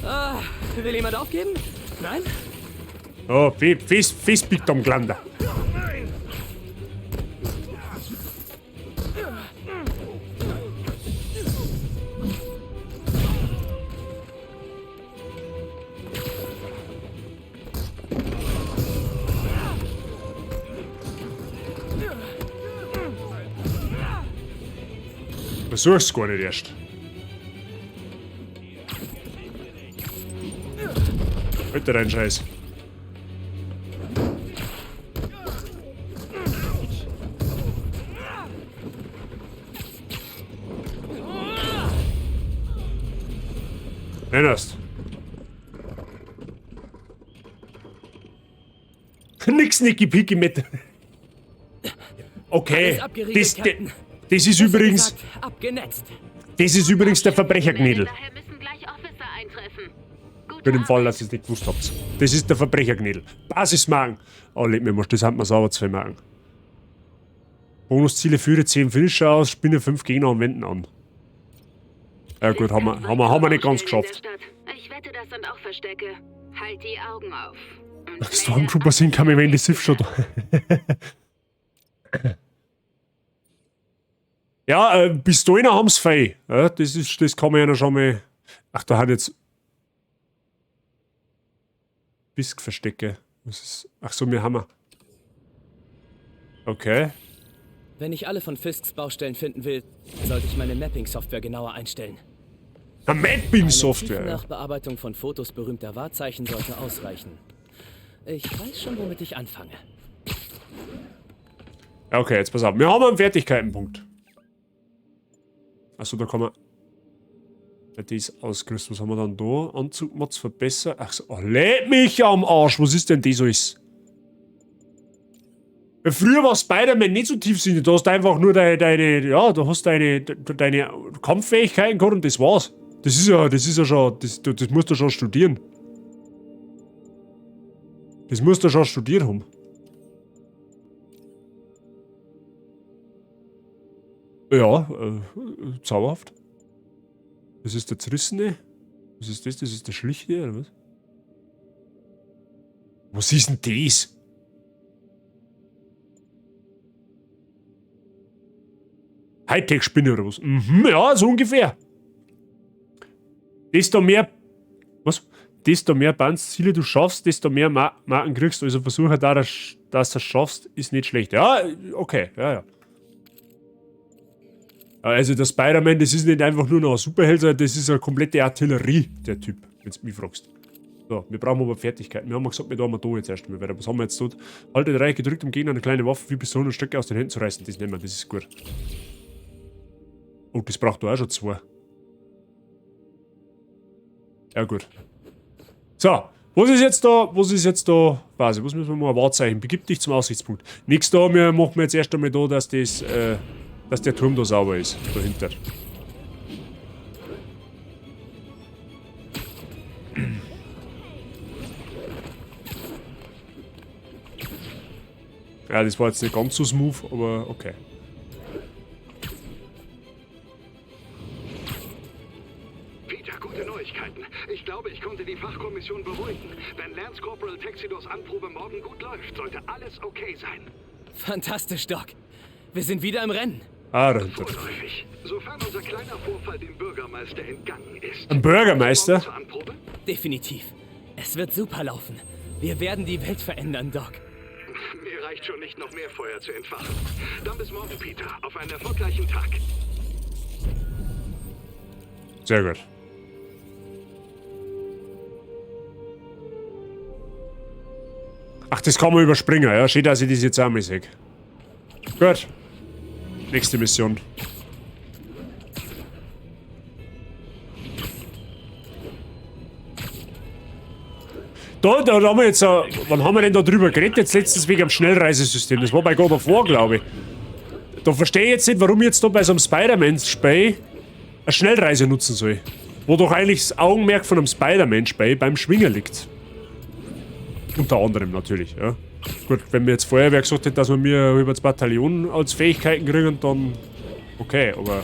Ah, will jemand aufgeben? Nein? Oh, Fistpick am Glander. Versuch's gar nicht erst. Alter, dein Scheiß. Erinnerst. Nix Nicky-Picky mit. Okay, das ist übrigens... Das ist übrigens der Verbrecherknädel. Für den Fall, dass ihr es nicht gewusst habt. Das ist der Verbrecherknädel. Basismagen. Oh, leg mir mal, das hat man sauber 2 Magen. Bonusziele führe 10 Finisher aus, spinne 5 Gegner und wenden an. Ja gut, haben wir nicht ganz geschafft. Ich wette, das sind auch Verstecke. Halt die Augen auf. Stormtrooper sind, kann man wenn die Sif schon da. Ja, Pistolen haben's fein. Ja, das kann man ja noch schon mal. Ach, da hat jetzt. Bisk-Verstecke. Ach so, wir haben. Okay. Wenn ich alle von Fisks Baustellen finden will, sollte ich meine Mapping-Software genauer einstellen. Eine Mapping-Software? Eine Nachbearbeitung von Fotos berühmter Wahrzeichen sollte ausreichen. Ich weiß schon, womit ich anfange. Ja, okay, jetzt pass auf. Wir haben einen Fertigkeitenpunkt. Achso, da kann man... Das ist ausgerüstet. Was haben wir dann da? Anzugmods verbessern. Ach so, oh, lädt mich am Arsch. Was ist denn das alles? Ja, früher war Spider-Man nicht so tiefsinnig. Du hast einfach nur deine Kampffähigkeiten gehabt und das war's. Das ist ja schon... Das musst du schon studieren. Das musst du schon studiert haben. Ja, zauberhaft. Das ist der Zerrissene. Was ist das? Das ist der Schlichte, oder was? Was ist denn das? Hightech-Spinne oder was? Mhm, ja, so ungefähr. Desto mehr... Was? Desto mehr Bandsziele du schaffst, desto mehr Marken kriegst du. Also versuche da, dass du es schaffst, ist nicht schlecht. Ja, okay, ja. Also der Spider-Man, das ist nicht einfach nur noch ein Superheld, sondern das ist eine komplette Artillerie, der Typ, wenn du mich fragst. So, wir brauchen aber Fertigkeiten. Wir haben gesagt, wir tun da jetzt erst mal weiter. Was haben wir jetzt dort? Halte Dreieck gedrückt, um Gegner eine kleine Waffe wie Pistolen und Stöcke aus den Händen zu reißen. Das nehmen wir, das ist gut. Und das braucht da auch schon 2. Ja, gut. So, was ist jetzt da, was müssen wir mal ein Wahrzeichen? Begib dich zum Aussichtspunkt. Nix da, wir machen jetzt erst einmal da, dass der Turm da sauber ist, dahinter. Ja, das war jetzt nicht ganz so smooth, aber okay. Peter, gute Neuigkeiten. Ich glaube, ich konnte die Fachkommission beruhigen. Wenn Lance Corporal Texidos Anprobe morgen gut läuft, sollte alles okay sein. Fantastisch, Doc. Wir sind wieder im Rennen. Dahinter. Vorläufig. Sofern unser kleiner Vorfall dem Bürgermeister entgangen ist. Ein Bürgermeister? Definitiv. Es wird super laufen. Wir werden die Welt verändern, Doc. Mir reicht schon nicht, noch mehr Feuer zu entfachen. Dann bis morgen, Peter. Auf einen erfolgreichen Tag. Sehr gut. Ach, das kann man überspringen, ja? Schön, dass ich das jetzt einmal sehe. Gut. Nächste Mission. Da haben wir jetzt, wann haben wir denn da drüber geredet? Jetzt letztens wegen dem Schnellreisesystem. Das war bei God of War, glaube ich. Da verstehe ich jetzt nicht, warum ich jetzt da bei so einem Spider-Man-Spiel eine Schnellreise nutzen soll. Wo doch eigentlich das Augenmerk von einem Spider-Man-Spiel beim Schwingen liegt. Unter anderem natürlich, ja. Gut, wenn mir jetzt vorher wer gesagt hätte, dass wir mir über das Bataillon als Fähigkeiten kriegen, dann okay, aber...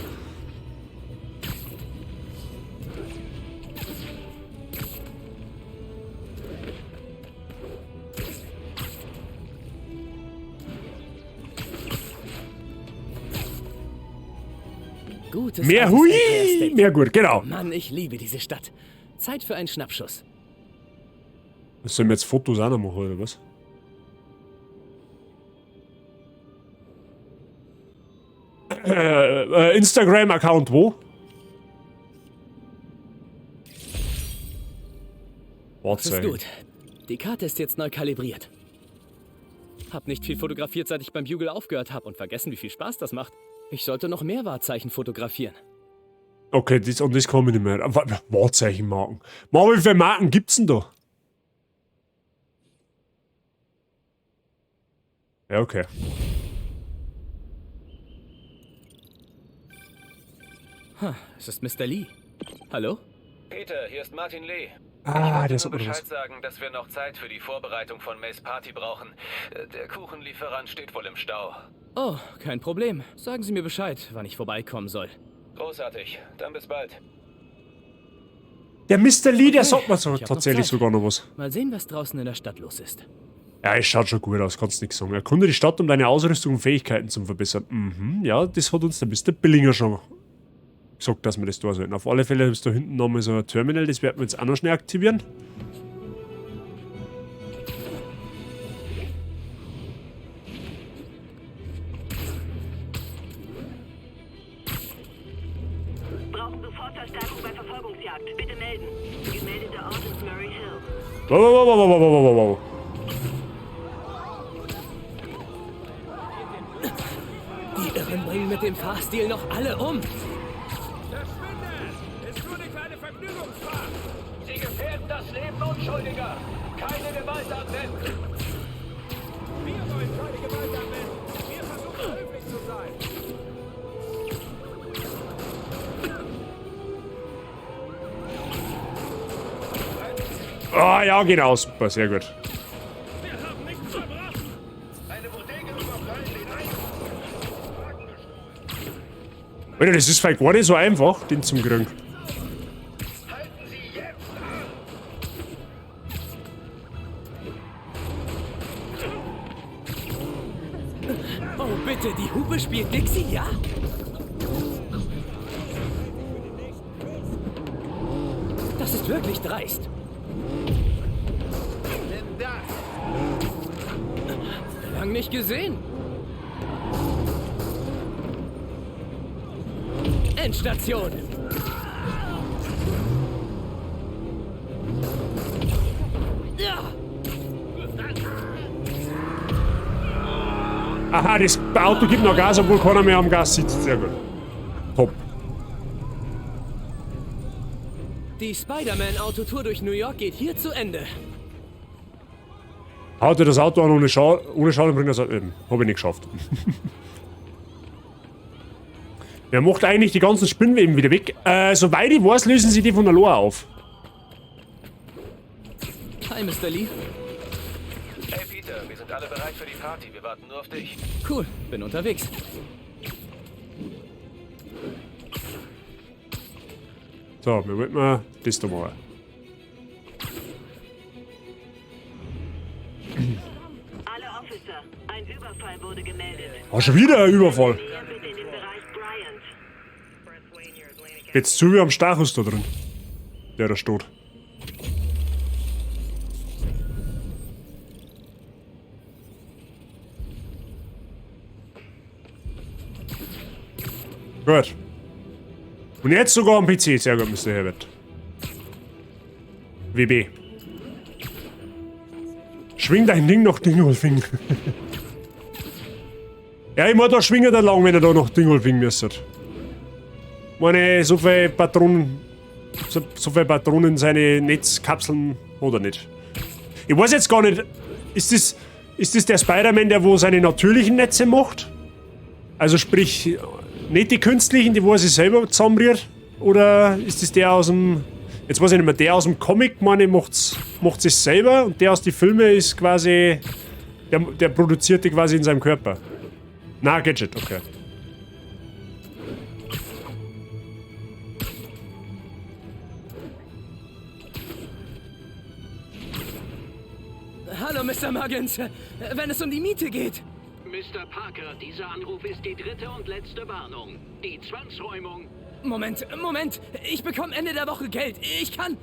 Gutes mehr Hui, mehr gut, genau. Mann, ich liebe diese Stadt. Zeit für einen Schnappschuss. Sollen wir jetzt Fotos auch noch machen, oder was? Instagram-Account wo? Das ist gut. Die Karte ist jetzt neu kalibriert. Hab nicht viel fotografiert, seit ich beim Bugle aufgehört habe und vergessen, wie viel Spaß das macht. Ich sollte noch mehr Wahrzeichen fotografieren. Okay, an das komme ich nicht mehr. Wahrzeichenmarken. Mann, wie viele Marken gibt's denn da? Ja, okay. Es ist Mr. Lee. Hallo? Peter, hier ist Martin Lee. Ah, der ich ist wollte aber nur was. Bescheid sagen, dass wir noch Zeit für die Vorbereitung von Mays Party brauchen. Der Kuchenlieferant steht wohl im Stau. Oh, kein Problem. Sagen Sie mir Bescheid, wann ich vorbeikommen soll. Großartig. Dann bis bald. Der Mr. Lee, der Okay, sagt mir so ich hab noch tatsächlich Zeit. sogar noch was. Mal sehen, was draußen in der Stadt los ist. Ja, es schaut schon gut aus, kannst nichts sagen. Erkunde die Stadt, um deine Ausrüstung und Fähigkeiten zu verbessern. Mhm, ja, das hat uns der Mr. Billinger schon gesagt, dass wir das da sollten. Auf alle Fälle ist da hinten nochmal so ein Terminal, das werden wir jetzt auch noch schnell aktivieren. Brauchen sofort Verstärkung bei Verfolgungsjagd. Bitte melden. Gemeldeter Ort ist Murray Hill. Wow. Die Irren bringen mit dem Fahrstil noch alle um. Ist nur eine kleine Vergnügungsfahrt. Sie gefährden das Leben Unschuldiger. Keine Gewalt anwenden. Wir wollen keine Gewalt anwenden. Wir versuchen höflich zu sein. Ah, ja, genau, super, sehr gut. Wir haben nichts verbrochen. Eine Bodega überfallen, den Alter, das ist vielleicht gar nicht so einfach, den zum kriegen. Oh, bitte, die Hupe spielt Dixie, ja? Das ist wirklich dreist. Lang nicht gesehen. Endstation. Ja. Aha, das Auto gibt noch Gas, obwohl keiner mehr am Gas sitzt. Sehr gut. Top. Die Spider-Man-Autotour durch New York geht hier zu Ende. Haut er das Auto an ohne Schaden bringt das eben. Hab ich nicht geschafft. Er macht eigentlich die ganzen Spinnweben wieder weg. Soweit ich weiß, lösen sie die von der Loa auf. Hi, Mr. Lee. Hey Peter, wir sind alle bereit für die Party. Wir warten nur auf dich. Cool, bin unterwegs. So, wir wollten mal das da machen. Alle Officer, ein Überfall wurde gemeldet. Ah, schon wieder ein Überfall. Bitte in den Bereich Bryant. Jetzt zu wie am Stachus da drin. Der da steht. Gut. Und jetzt sogar am PC. Sehr gut, Mr. Herbert. WB. Schwing dein Ding noch, Dingolfing. Ja, ich muss da schwingen dann lang, wenn ihr da noch Dingolfing müsstet. Meine, so viele Patronen. So viele Patronen seine Netzkapseln oder nicht. Ich weiß jetzt gar nicht. Ist das der Spider-Man, der wo seine natürlichen Netze macht? Also sprich, nicht die künstlichen, die wo er sich selber zusammenrührt? Oder ist das der aus dem. Jetzt weiß ich nicht mehr, der aus dem Comic, meine, macht's selber und der aus den Filmen ist quasi. Der produziert die quasi in seinem Körper. Na, Gadget, okay. Hallo, Mr. Muggins. Wenn es um die Miete geht. Mr. Parker, dieser Anruf ist die dritte und letzte Warnung. Die Zwangsräumung. Moment. Ich bekomme Ende der Woche Geld. Ich kann...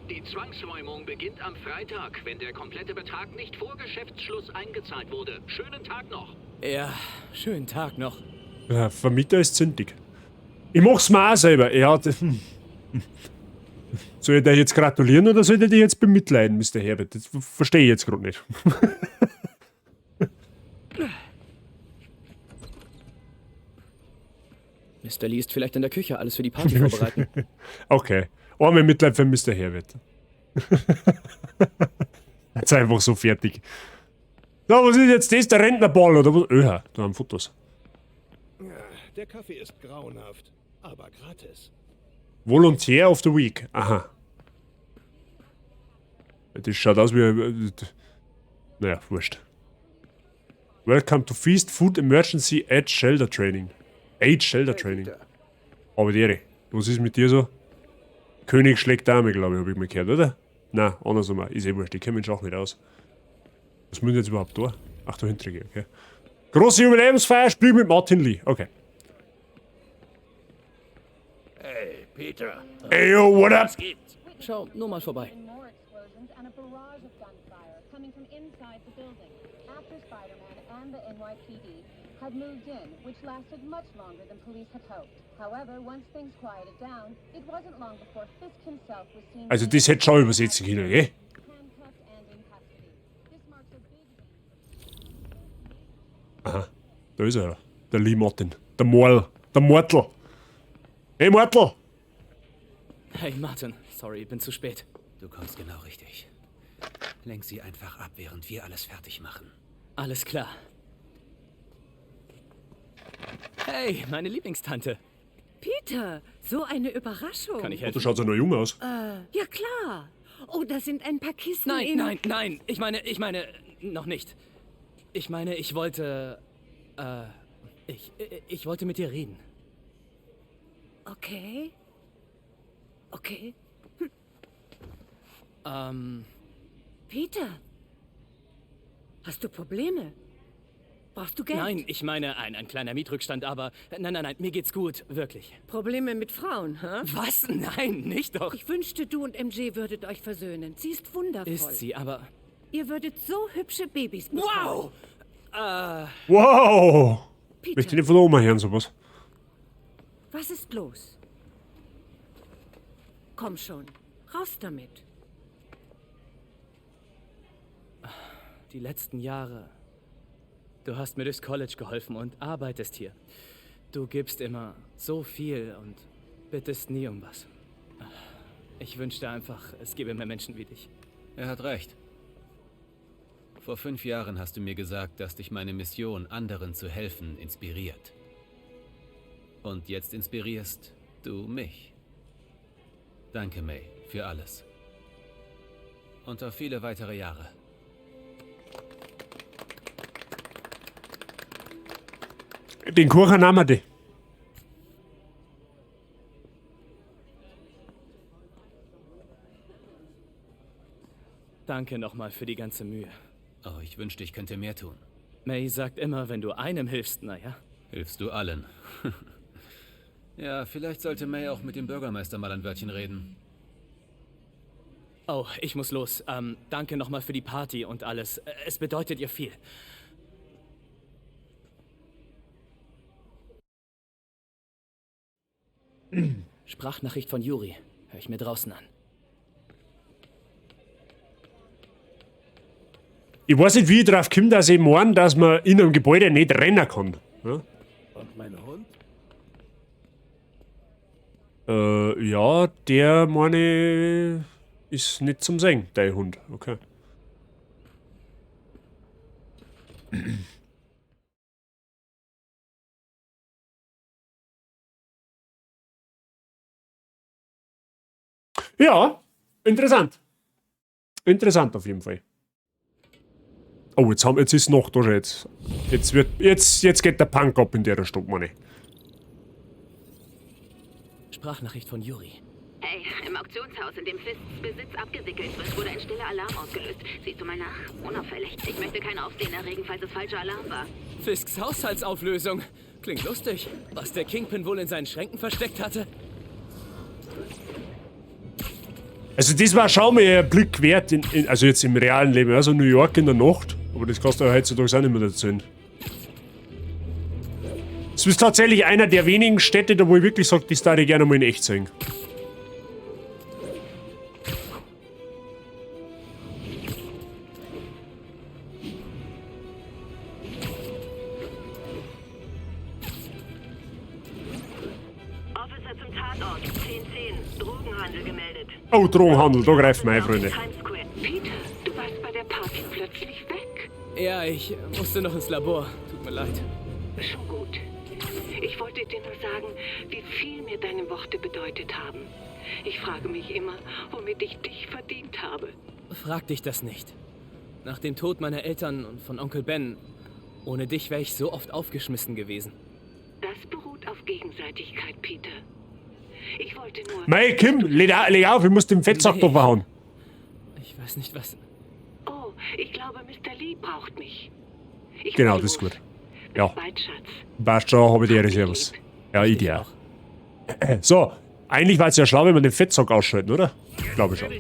Die Zwangsräumung beginnt am Freitag, wenn der komplette Betrag nicht vor Geschäftsschluss eingezahlt wurde. Schönen Tag noch. Ja, schönen Tag noch. Ja, Vermieter ist zündig. Ich mach's mir auch selber. Ja, soll ich dir jetzt gratulieren oder soll ich dir jetzt bemitleiden, Mr. Herbert? Das verstehe ich jetzt gerade nicht. Mr. Lee ist vielleicht in der Küche, alles für die Party vorbereiten. Okay. Arme Mitleid für Mr. Herbert. Jetzt einfach so fertig. So, was ist jetzt das? Der Rentnerball oder was? Öha, da haben Fotos. Der Kaffee ist grauenhaft, aber gratis. Volontär of the Week. Aha. Das schaut aus wie... Naja, wurscht. Welcome to Feast Food Emergency Age Shelter Training. Age Shelter Training. Aber die Ehre. Was ist mit dir so? König schlägt Dame, glaube ich, habe ich mal gehört, oder? Nein, andersrum. Ist eh wurscht, ich kenne mich auch nicht aus. Was muss ich jetzt überhaupt da? Ach, da hinten gehen, okay. Große Jubiläumsfeier, Spiel mit Martin Lee. Okay. Hey, Peter. Hey, yo, what up? Schau, nur mal vorbei. Had moved in, which lasted much longer than police had hoped. However, once things quieted down, it wasn't long before Fisk himself was seen. Also das hätte schon übersetzen können, gell? Aha, da ist er. Der Lee Martin. Der Morl. Der Mortel. Hey Mortel! Hey Martin, sorry, ich bin zu spät. Du kommst genau richtig. Lenk sie einfach ab, während wir alles fertig machen. Alles klar. Hey, meine Lieblingstante. Peter, so eine Überraschung. Kann ich Oh, helfen? du schaust ja noch jung aus. Ja klar. Oh, da sind ein paar Kisten Nein, nein, nein. Ich meine, noch nicht. Ich meine, ich wollte, ich wollte mit dir reden. Okay. Okay. Peter, hast du Probleme? Brauchst du Geld? Nein, ich meine, ein kleiner Mietrückstand, aber nein, mir geht's gut, wirklich. Probleme mit Frauen, hä? Was? Nein, nicht doch. Ich wünschte, du und MJ würdet euch versöhnen. Sie ist wundervoll. Ist sie, aber... Ihr würdet so hübsche Babys bekommen. Wow! Wow! Peter. Möchte nicht von der Oma hören, sowas. Was ist los? Komm schon, raus damit. Die letzten Jahre... Du hast mir durchs College geholfen und arbeitest hier. Du gibst immer so viel und bittest nie um was. Ich wünschte einfach, es gäbe mehr Menschen wie dich. Er hat recht. Vor 5 Jahren hast du mir gesagt, dass dich meine Mission, anderen zu helfen, inspiriert. Und jetzt inspirierst du mich. Danke, May, für alles. Und auf viele weitere Jahre. Den Kuchen haben wir die. Danke nochmal für die ganze Mühe. Oh, ich wünschte, ich könnte mehr tun. May sagt immer, wenn du einem hilfst, naja. Hilfst du allen. Ja, vielleicht sollte May auch mit dem Bürgermeister mal ein Wörtchen reden. Oh, ich muss los. Danke nochmal für die Party und alles. Es bedeutet ihr viel. Sprachnachricht von Yuri. Hör ich mir draußen an. Ich weiß nicht, wie ich drauf komme, dass ich meine, dass man in einem Gebäude nicht rennen kann. Ja, Und mein Hund? Ja, der, meine, ist nicht zum Sehen, der Hund. Okay. Ja, interessant. Interessant auf jeden Fall. Oh, jetzt ist noch da schon jetzt geht der Punk ab in der Stunde, meine. Sprachnachricht von Yuri. Hey, im Auktionshaus, in dem Fisks Besitz abgewickelt wird, wurde ein stiller Alarm ausgelöst. Siehst du mal nach? Unauffällig. Ich möchte kein Aufsehen erregen, falls es falscher Alarm war. Fisks Haushaltsauflösung. Klingt lustig. Was der Kingpin wohl in seinen Schränken versteckt hatte? Also das war schon mal ein Blick wert, also jetzt im realen Leben, also New York in der Nacht, aber das kannst du ja heutzutage auch nicht mehr erzählen. Es ist tatsächlich einer der wenigen Städte, da wo ich wirklich sage, die darf ich gerne mal in echt sehen. Oh, Drogenhandel, da greifen wir ein, Freunde. Peter, du warst bei der Party plötzlich weg. Ja, ich musste noch ins Labor. Tut mir leid. Schon gut. Ich wollte dir nur sagen, wie viel mir deine Worte bedeutet haben. Ich frage mich immer, womit ich dich verdient habe. Frag dich das nicht. Nach dem Tod meiner Eltern und von Onkel Ben, ohne dich wäre ich so oft aufgeschmissen gewesen. Das beruht auf Gegenseitigkeit, Peter. Ich wollte nur... Mei, Kim, leg auf, ich muss den Fettsack doch verhauen. Ich weiß nicht, was... Oh, ich glaube, Mr. Lee braucht mich. Genau, das ist gut. Ja. Bald, Schatz. Passt schon, habe ich dir Servus. Ja, ideal. So, eigentlich war es ja schlau, wenn man den Fettsack ausschalten, oder? Glaube ich schon.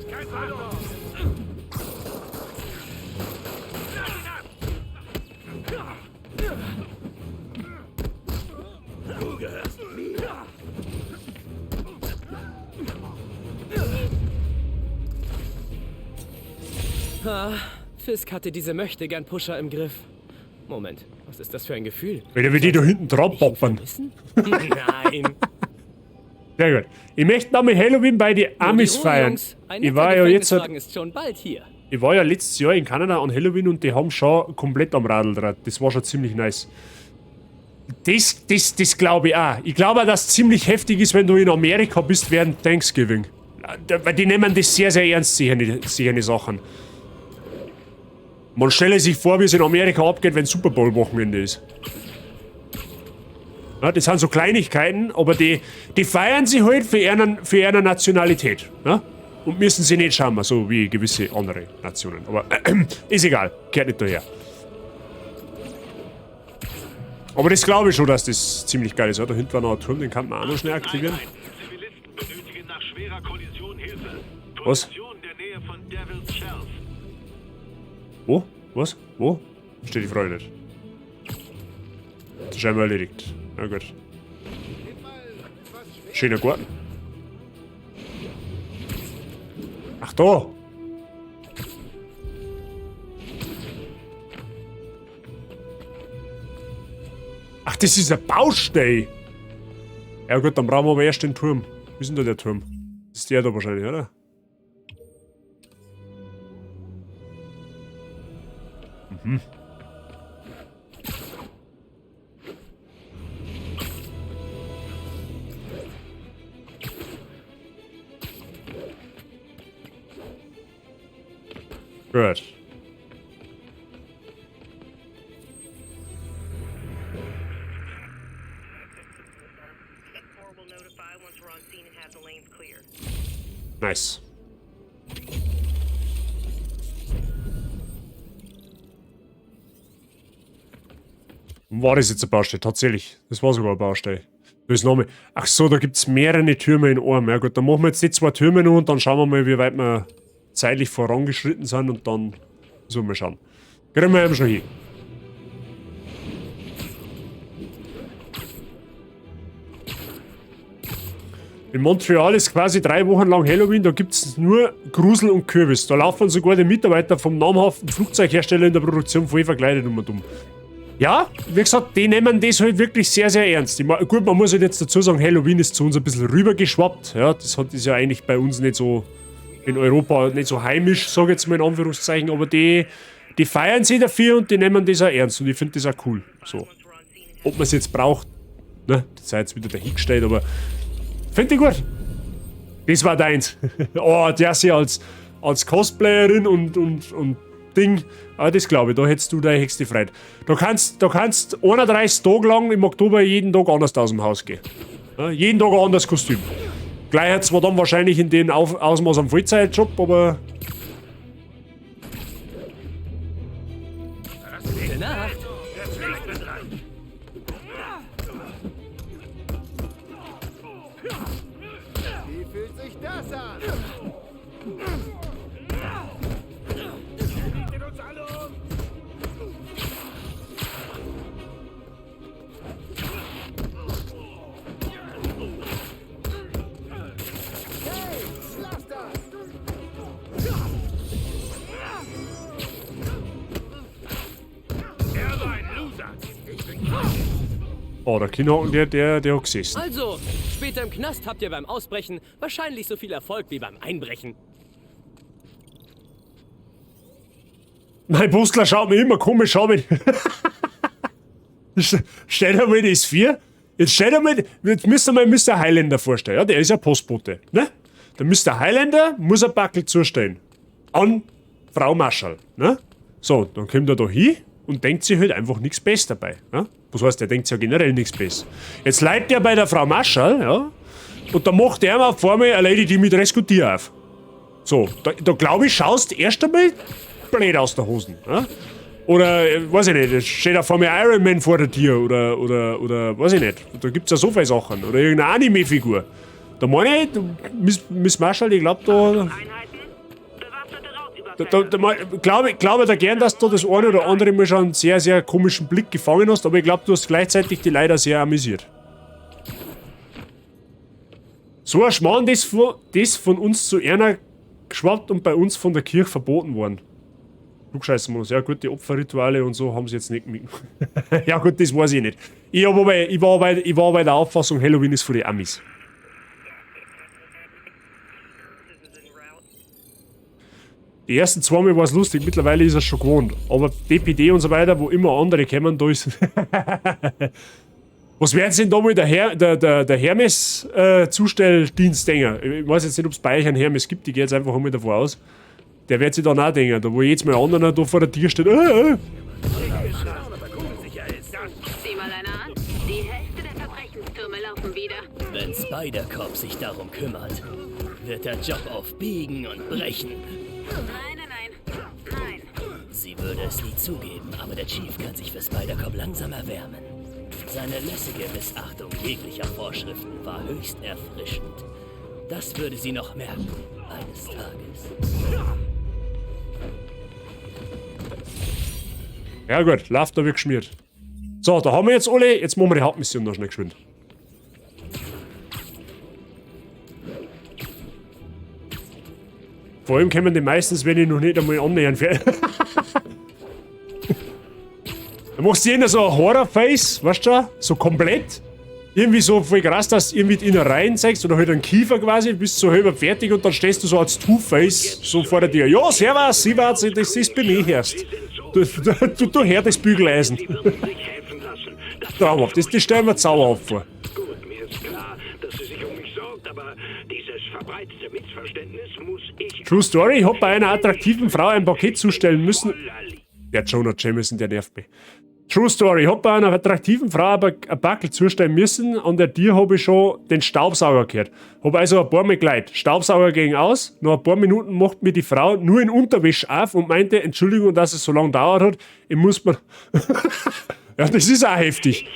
Ah, Fisk hatte diese Möchtegern-Pusher im Griff. Moment, was ist das für ein Gefühl? Wenn wir die da hinten dran poppern. Nein. Sehr gut. Ich möchte noch mal Halloween bei den Amis feiern. Ich war ja jetzt... ist schon bald hier. Ich war ja letztes Jahr in Kanada an Halloween und die haben schon komplett am Radl dran. Das war schon ziemlich nice. Das glaube ich auch. Ich glaube auch, dass es ziemlich heftig ist, wenn du in Amerika bist während Thanksgiving. Weil die nehmen das sehr, sehr ernst, solche Sachen. Man stelle sich vor, wie es in Amerika abgeht, wenn Super Bowl-Wochenende ist. Ja, das sind so Kleinigkeiten, aber die feiern sie halt für ihre Nationalität. Ja? Und müssen sie nicht schauen, so wie gewisse andere Nationen. Aber ist egal, gehört nicht daher. Aber das glaube ich schon, dass das ziemlich geil ist. Ja, da hinten war noch ein Turm, den kann man auch noch schnell aktivieren. Was? Wo? Was? Wo? Steht die Frage nicht. Das ist scheinbar erledigt. Na gut. Schöner Garten. Ach da! Ach, das ist ein Baustein! Ja gut, dann brauchen wir aber erst den Turm. Wie ist denn da der Turm? Das ist der da wahrscheinlich, oder? Mhm. Gut. Nice. War das jetzt ein Baustein? Tatsächlich. Das war sogar ein Baustein. Da ist Name. Ach so, da gibt es mehrere Türme in einem. Ja gut, dann machen wir jetzt die 2 Türme noch und dann schauen wir mal, wie weit wir zeitlich vorangeschritten sind und dann sollen wir schauen. Kriegen wir eben schon hin. In Montreal ist quasi 3 Wochen lang Halloween, da gibt es nur Grusel und Kürbis. Da laufen sogar die Mitarbeiter vom namhaften Flugzeughersteller in der Produktion voll verkleidet um und um. Ja, wie gesagt, die nehmen das halt wirklich sehr, sehr ernst. Ich mein, gut, man muss halt jetzt dazu sagen, Halloween ist zu uns ein bisschen rübergeschwappt. Ja, das ist ja eigentlich bei uns nicht so, in Europa nicht so heimisch, sage ich jetzt mal in Anführungszeichen, aber die feiern sich dafür und die nehmen das auch ernst und ich finde das auch cool. So. Ob man es jetzt braucht, ne, das sei jetzt wieder dahingestellt, aber finde ich gut. Das war deins. Oh, der ist ja als Cosplayerin und Ding. Aber das glaube ich, da hättest du deine höchste Freude. Du kannst 31 Tage lang im Oktober jeden Tag anders aus dem Haus gehen. Ja, jeden Tag ein anderes Kostüm. Gleich hat zwar dann wahrscheinlich in dem Ausmaß einen Vollzeitjob, aber... Gute Nacht. Wie fühlt sich das an? Oh, der Kinnhaken, der hat gesessen. Also, später im Knast habt ihr beim Ausbrechen wahrscheinlich so viel Erfolg wie beim Einbrechen. Mein Bustler schaut mir immer komisch an. Stell dir mal das vor. Jetzt stell dir mal, jetzt müsst ihr mal Mr. Highlander vorstellen. Ja, der ist ja Postbote. Ne? Der Mr. Highlander muss ein Backel zustellen. An Frau Marschall. Ne? So, dann kommt er da hin und denkt sich halt einfach nichts Besseres dabei. Ja? Was heißt, er denkt sich ja generell nichts Besseres. Jetzt leitet er bei der Frau Marschall, ja, und da macht er mal vor mir eine Lady, die mit Reskutier auf. So, da glaube ich, schaust erst einmal blöd aus der Hosen. Ja? Oder, weiß ich nicht, steht da vor mir Iron Man vor der Tür oder weiß ich nicht. Da gibt's ja so viele Sachen. Oder irgendeine Anime-Figur. Da meine ich, Miss Marshall, ich glaube glaube da gern, dass du das eine oder andere mal schon einen sehr, sehr komischen Blick gefangen hast, aber ich glaube, du hast gleichzeitig die Leider sehr amüsiert. So ein Schmarrn, das von uns zu einer geschwappt und bei uns von der Kirche verboten worden. Klugscheißen wir uns. Ja gut, die Opferrituale und so haben sie jetzt nicht mitgemacht. Ja gut, das weiß ich nicht. Ich war bei der Auffassung, Halloween ist für die Amis. Die ersten 2 Mal war es lustig, mittlerweile ist es schon gewohnt. Aber DPD und so weiter, wo immer andere kommen, da ist... Was wäre jetzt denn da mal der Hermes-Zustelldienst denken? Ich weiß jetzt nicht, ob es bei euch einen Hermes gibt, ich gehe jetzt einfach einmal davon aus. Der wird sich dann auch denken, da wo jetzt mal anderer da vor der Tür steht. Sieh mal einer an. Die Hälfte der Verbrechenstürme laufen wieder. Wenn Spider-Cop sich darum kümmert, wird der Job auf Biegen und Brechen. Nein. Sie würde es nie zugeben, aber der Chief kann sich für Spider-Cop langsam erwärmen. Seine lässige Missachtung jeglicher Vorschriften war höchst erfrischend. Das würde sie noch merken, eines Tages. Ja gut, läuft da wie geschmiert. So, da haben wir jetzt alle. Jetzt machen wir die Hauptmission noch schnell geschwind. Vor allem kommen die meistens, wenn ich noch nicht einmal annähern will. Da machst du immer so ein Horror-Face, weißt du? So komplett. Irgendwie so voll krass, dass du irgendwie die Innereien zeigst oder halt einen Kiefer quasi, bist so halb fertig und dann stehst du so als Two-Face so vor der Tür. Ja, servus, ich weiß, das bin ich erst. Du hör das Bügeleisen. Traumhaft, das stellen wir zauberhaft vor. Gut, mir ist klar, dass sie sich um mich sorgt, aber dieses verbreitete Missverständnis muss ich... True Story, ich hab bei einer attraktiven Frau ein Paket zustellen müssen. Der Jonah Jameson, der nervt mich. True Story, ich hab bei einer attraktiven Frau aber ein Backel zustellen müssen. An der Tür habe ich schon den Staubsauger gehört. Hab also ein paar Mal geleitet. Staubsauger ging aus. Nach ein paar Minuten macht mir die Frau nur in Unterwäsche auf und meinte, Entschuldigung, dass es so lange gedauert hat. Ich muss mir... Ja, das ist auch heftig.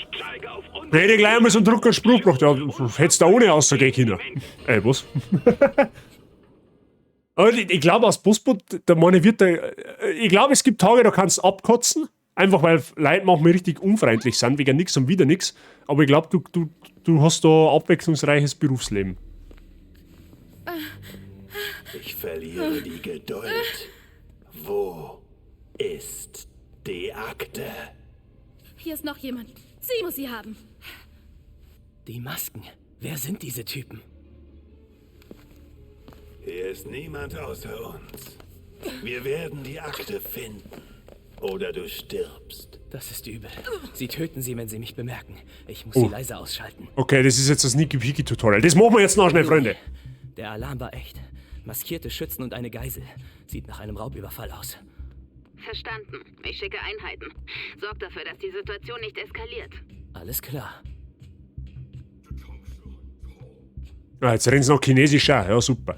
Da hätte ich gleich einmal so einen Drucker Spruch gebracht. Ja, hättest du da ohne rausgehen können. Was? Aber ich glaube, als Postbote, da meine wird ich glaube, es gibt Tage, da kannst du abkotzen. Einfach weil Leute manchmal richtig unfreundlich sind, wegen nix und wieder nix. Aber ich glaube, du hast da abwechslungsreiches Berufsleben. Ich verliere die Geduld. Wo ist die Akte? Hier ist noch jemand. Sie muss sie haben. Die Masken. Wer sind diese Typen? Hier ist niemand außer uns. Wir werden die Akte finden. Oder du stirbst. Das ist übel. Sie töten sie, wenn sie mich bemerken. Ich muss sie leise ausschalten. Okay, das ist jetzt das Sneaky-Peaky-Tutorial. Das machen wir jetzt noch schnell, Freunde. Der Alarm war echt. Maskierte Schützen und eine Geisel. Sieht nach einem Raubüberfall aus. Verstanden. Ich schicke Einheiten. Sorg dafür, dass die Situation nicht eskaliert. Alles klar. Ja, jetzt rennen sie noch Chinesisch auch. Ja, super.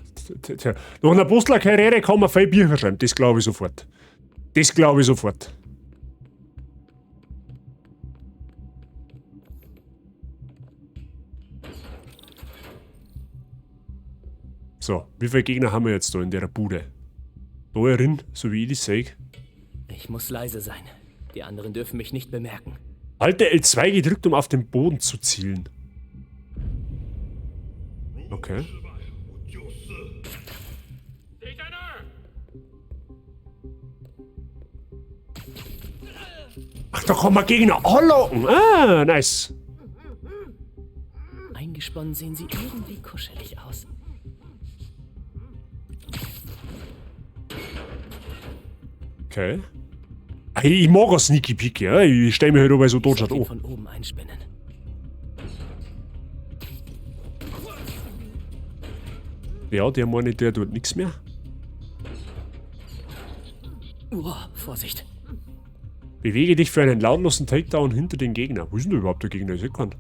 Nach einer Postlerkarriere kann man viel Bücher schreiben. Das glaube ich sofort. Das glaube ich sofort. So, wie viele Gegner haben wir jetzt da in der Bude? Da herin, so wie ich das sehe. Ich muss leise sein. Die anderen dürfen mich nicht bemerken. Halte L2 gedrückt, um auf den Boden zu zielen. Okay. Ach, da kann man Gegner anlocken. Ah, nice. eingesponnen sehen sie irgendwie kuschelig aus. Okay. Hey, ich mag auch Sneaky Peek, ja. Ich stell mich halt dabei so tot an. Von oben einspinnen. Ja, der meine, der tut nichts mehr. Vorsicht. Bewege dich für einen lautlosen Takedown hinter den Gegner. Wo ist denn da überhaupt der Gegner? Ich sehe keinen.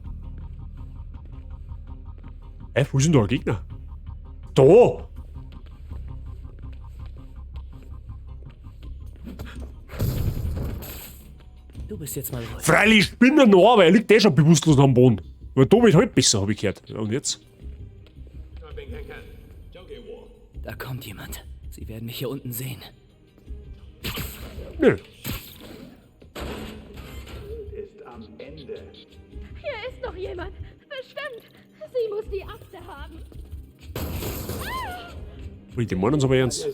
Wo ist denn da der Gegner? Da! Du bist jetzt mal ruhig. Freilich, ich bin noch, aber er liegt eh schon bewusstlos am Boden. Aber da wird halt besser, habe ich gehört. Ja, und jetzt? Da kommt jemand. Sie werden mich hier unten sehen. Nö. Ist am Ende. Hier ist noch jemand. Bestimmt. Sie muss die Akte haben. Ui, die meinen uns aber ernst.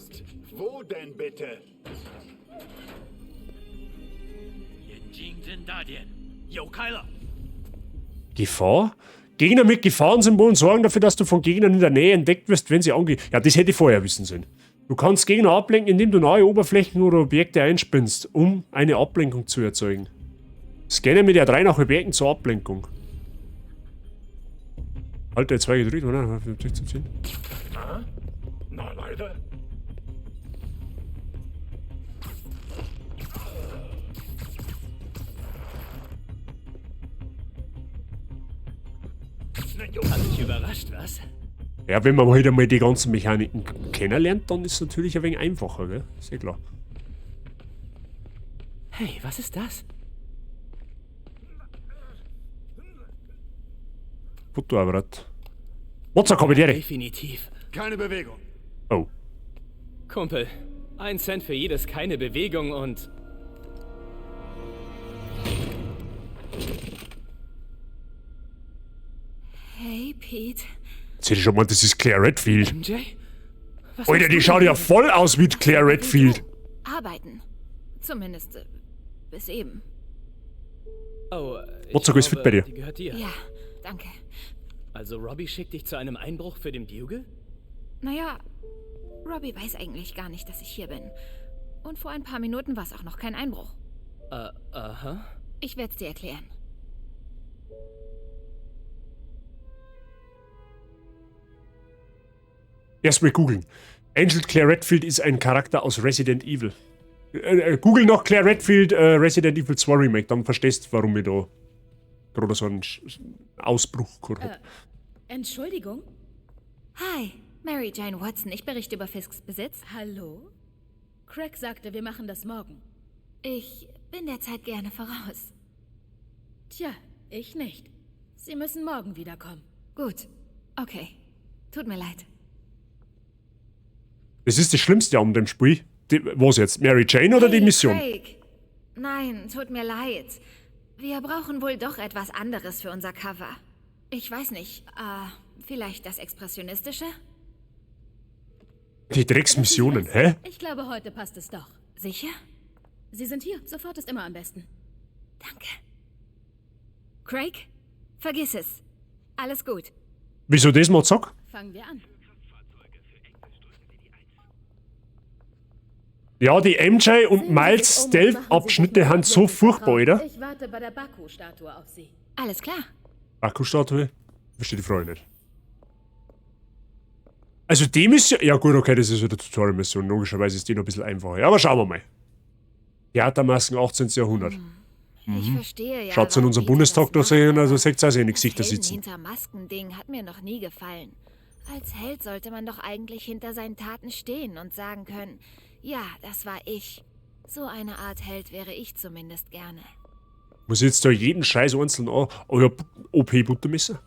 Wo denn bitte? Gefahr? Gegner mit Gefahrensymbolen sorgen dafür, dass du von Gegnern in der Nähe entdeckt wirst, wenn sie angehen. Ja, das hätte ich vorher wissen sollen. Du kannst Gegner ablenken, indem du neue Oberflächen oder Objekte einspinnst, um eine Ablenkung zu erzeugen. Scanne mit R3 nach Objekten zur Ablenkung. Halt, R2 gedrückt, oder? Na, leider. Hat dich überrascht, was? Ja, wenn man halt einmal die ganzen Mechaniken kennenlernt, dann ist es natürlich ein wenig einfacher, gell? Ist ja klar. Hey, was ist das? Fotoapparat. What's Kommentare? Definitiv. Keine Bewegung. Oh. Kumpel, 1 Cent für jedes keine Bewegung und... Hey, Pete. Seht ihr schon mal, das ist Claire Redfield. MJ? Alter, die schaut ja voll aus wie Claire Redfield. Arbeiten. Zumindest bis eben. Oh, What's ist fit bei dir? Die gehört dir. Ja, danke. Also Robbie schickt dich zu einem Einbruch für den Bugle? Naja, Robbie weiß eigentlich gar nicht, dass ich hier bin. Und vor ein paar Minuten war es auch noch kein Einbruch. Aha. Ich werde es dir erklären. Erstmal googeln. Angel Claire Redfield ist ein Charakter aus Resident Evil. Google noch Claire Redfield Resident Evil 2 Remake, dann verstehst du, warum ich da gerade so einen Ausbruch gehabt habe. Entschuldigung? Hi, Mary Jane Watson. Ich berichte über Fisks Besitz. Hallo? Craig sagte, wir machen das morgen. Ich bin der Zeit gerne voraus. Tja, ich nicht. Sie müssen morgen wiederkommen. Gut. Okay. Tut mir leid. Das ist das Schlimmste an dem Spiel. Was jetzt? Mary Jane oder die Mission? Craig. Nein, tut mir leid. Wir brauchen wohl doch etwas anderes für unser Cover. Ich weiß nicht. Vielleicht das Expressionistische? Die Drecksmissionen, hä? Ich glaube, heute passt es doch. Sicher? Sie sind hier. Sofort ist immer am besten. Danke. Craig? Vergiss es. Alles gut. Wieso das mal zack? Fangen wir an. Ja, die MJ und Miles Stealth-Abschnitte haben so furchtbar, oder? Ich warte bei der Baku-Statue auf Sie. Alles klar. Akkustatue? Verstehe die Frage nicht. Also die Mission... Ja gut, okay, das ist ja eine Tutorial-Mission. Logischerweise ist die noch ein bisschen einfacher. Ja, aber schauen wir mal. Theatermasken 18. Jahrhundert. Ich verstehe ja. Schaut in unserem Bundestag da sehen, also seht ihr seine Gesichter Helden sitzen. hinter Maskending hat mir noch nie gefallen. Als Held sollte man doch eigentlich hinter seinen Taten stehen und sagen können, ja, das war ich. So eine Art Held wäre ich zumindest gerne. Muss ich jetzt da jeden Scheiß einzeln an euer OP-Buttermesser?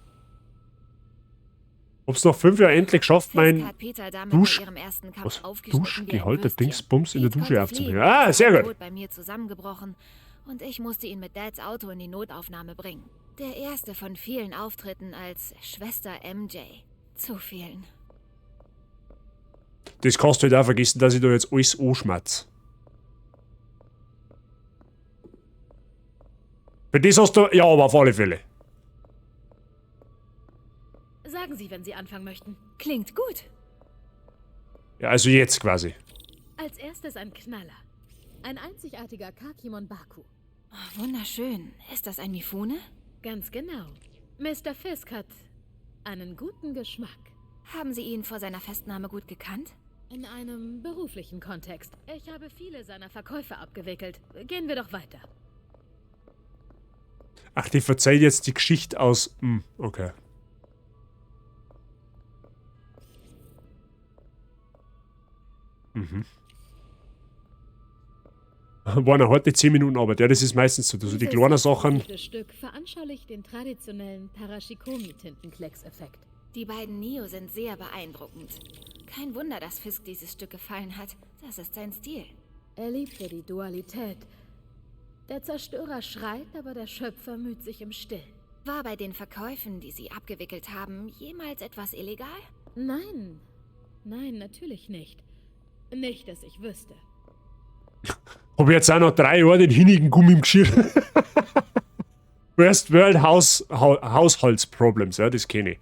Hab's nach 5 Jahren endlich geschafft, mein Duschgehalter-Dingsbums in der Dusche aufzubringen. Ah, sehr gut. Bei mir zusammengebrochen und ich musste ihn mit Dads Auto in die Notaufnahme bringen. Der erste von vielen Auftritten als Schwester MJ. Zu vielen. Das kannst du halt auch vergessen, dass ich da jetzt alles anschmatz. Für das hast du... Ja, aber auf alle Fälle. Sagen Sie, wenn Sie anfangen möchten. Klingt gut. Ja, also jetzt quasi. Als erstes ein Knaller. Ein einzigartiger Kakimon Baku. Oh, wunderschön. Ist das ein Mifune? Ganz genau. Mr. Fisk hat einen guten Geschmack. Haben Sie ihn vor seiner Festnahme gut gekannt? In einem beruflichen Kontext. Ich habe viele seiner Verkäufe abgewickelt. Gehen wir doch weiter. Ach, die verzeiht jetzt die Geschichte aus... okay. Waren heute 10 Minuten Arbeit. Ja, das ist meistens so. Also die kleinen Sachen... Das Stück veranschaulicht den traditionellen Tarashikomi-Tintenklecks-Effekt. Die beiden Neo sind sehr beeindruckend. Kein Wunder, dass Fisk dieses Stück gefallen hat. Das ist sein Stil. Er liebte die Dualität. Der Zerstörer schreit, aber der Schöpfer müht sich im Stillen. War bei den Verkäufen, die Sie abgewickelt haben, jemals etwas illegal? Nein. Nein, natürlich nicht. Nicht, dass ich wüsste. Hab jetzt auch noch 3 Jahre den hinnigen Gummi im Geschirr. First World Haushaltsproblems, ja, das kenne ich.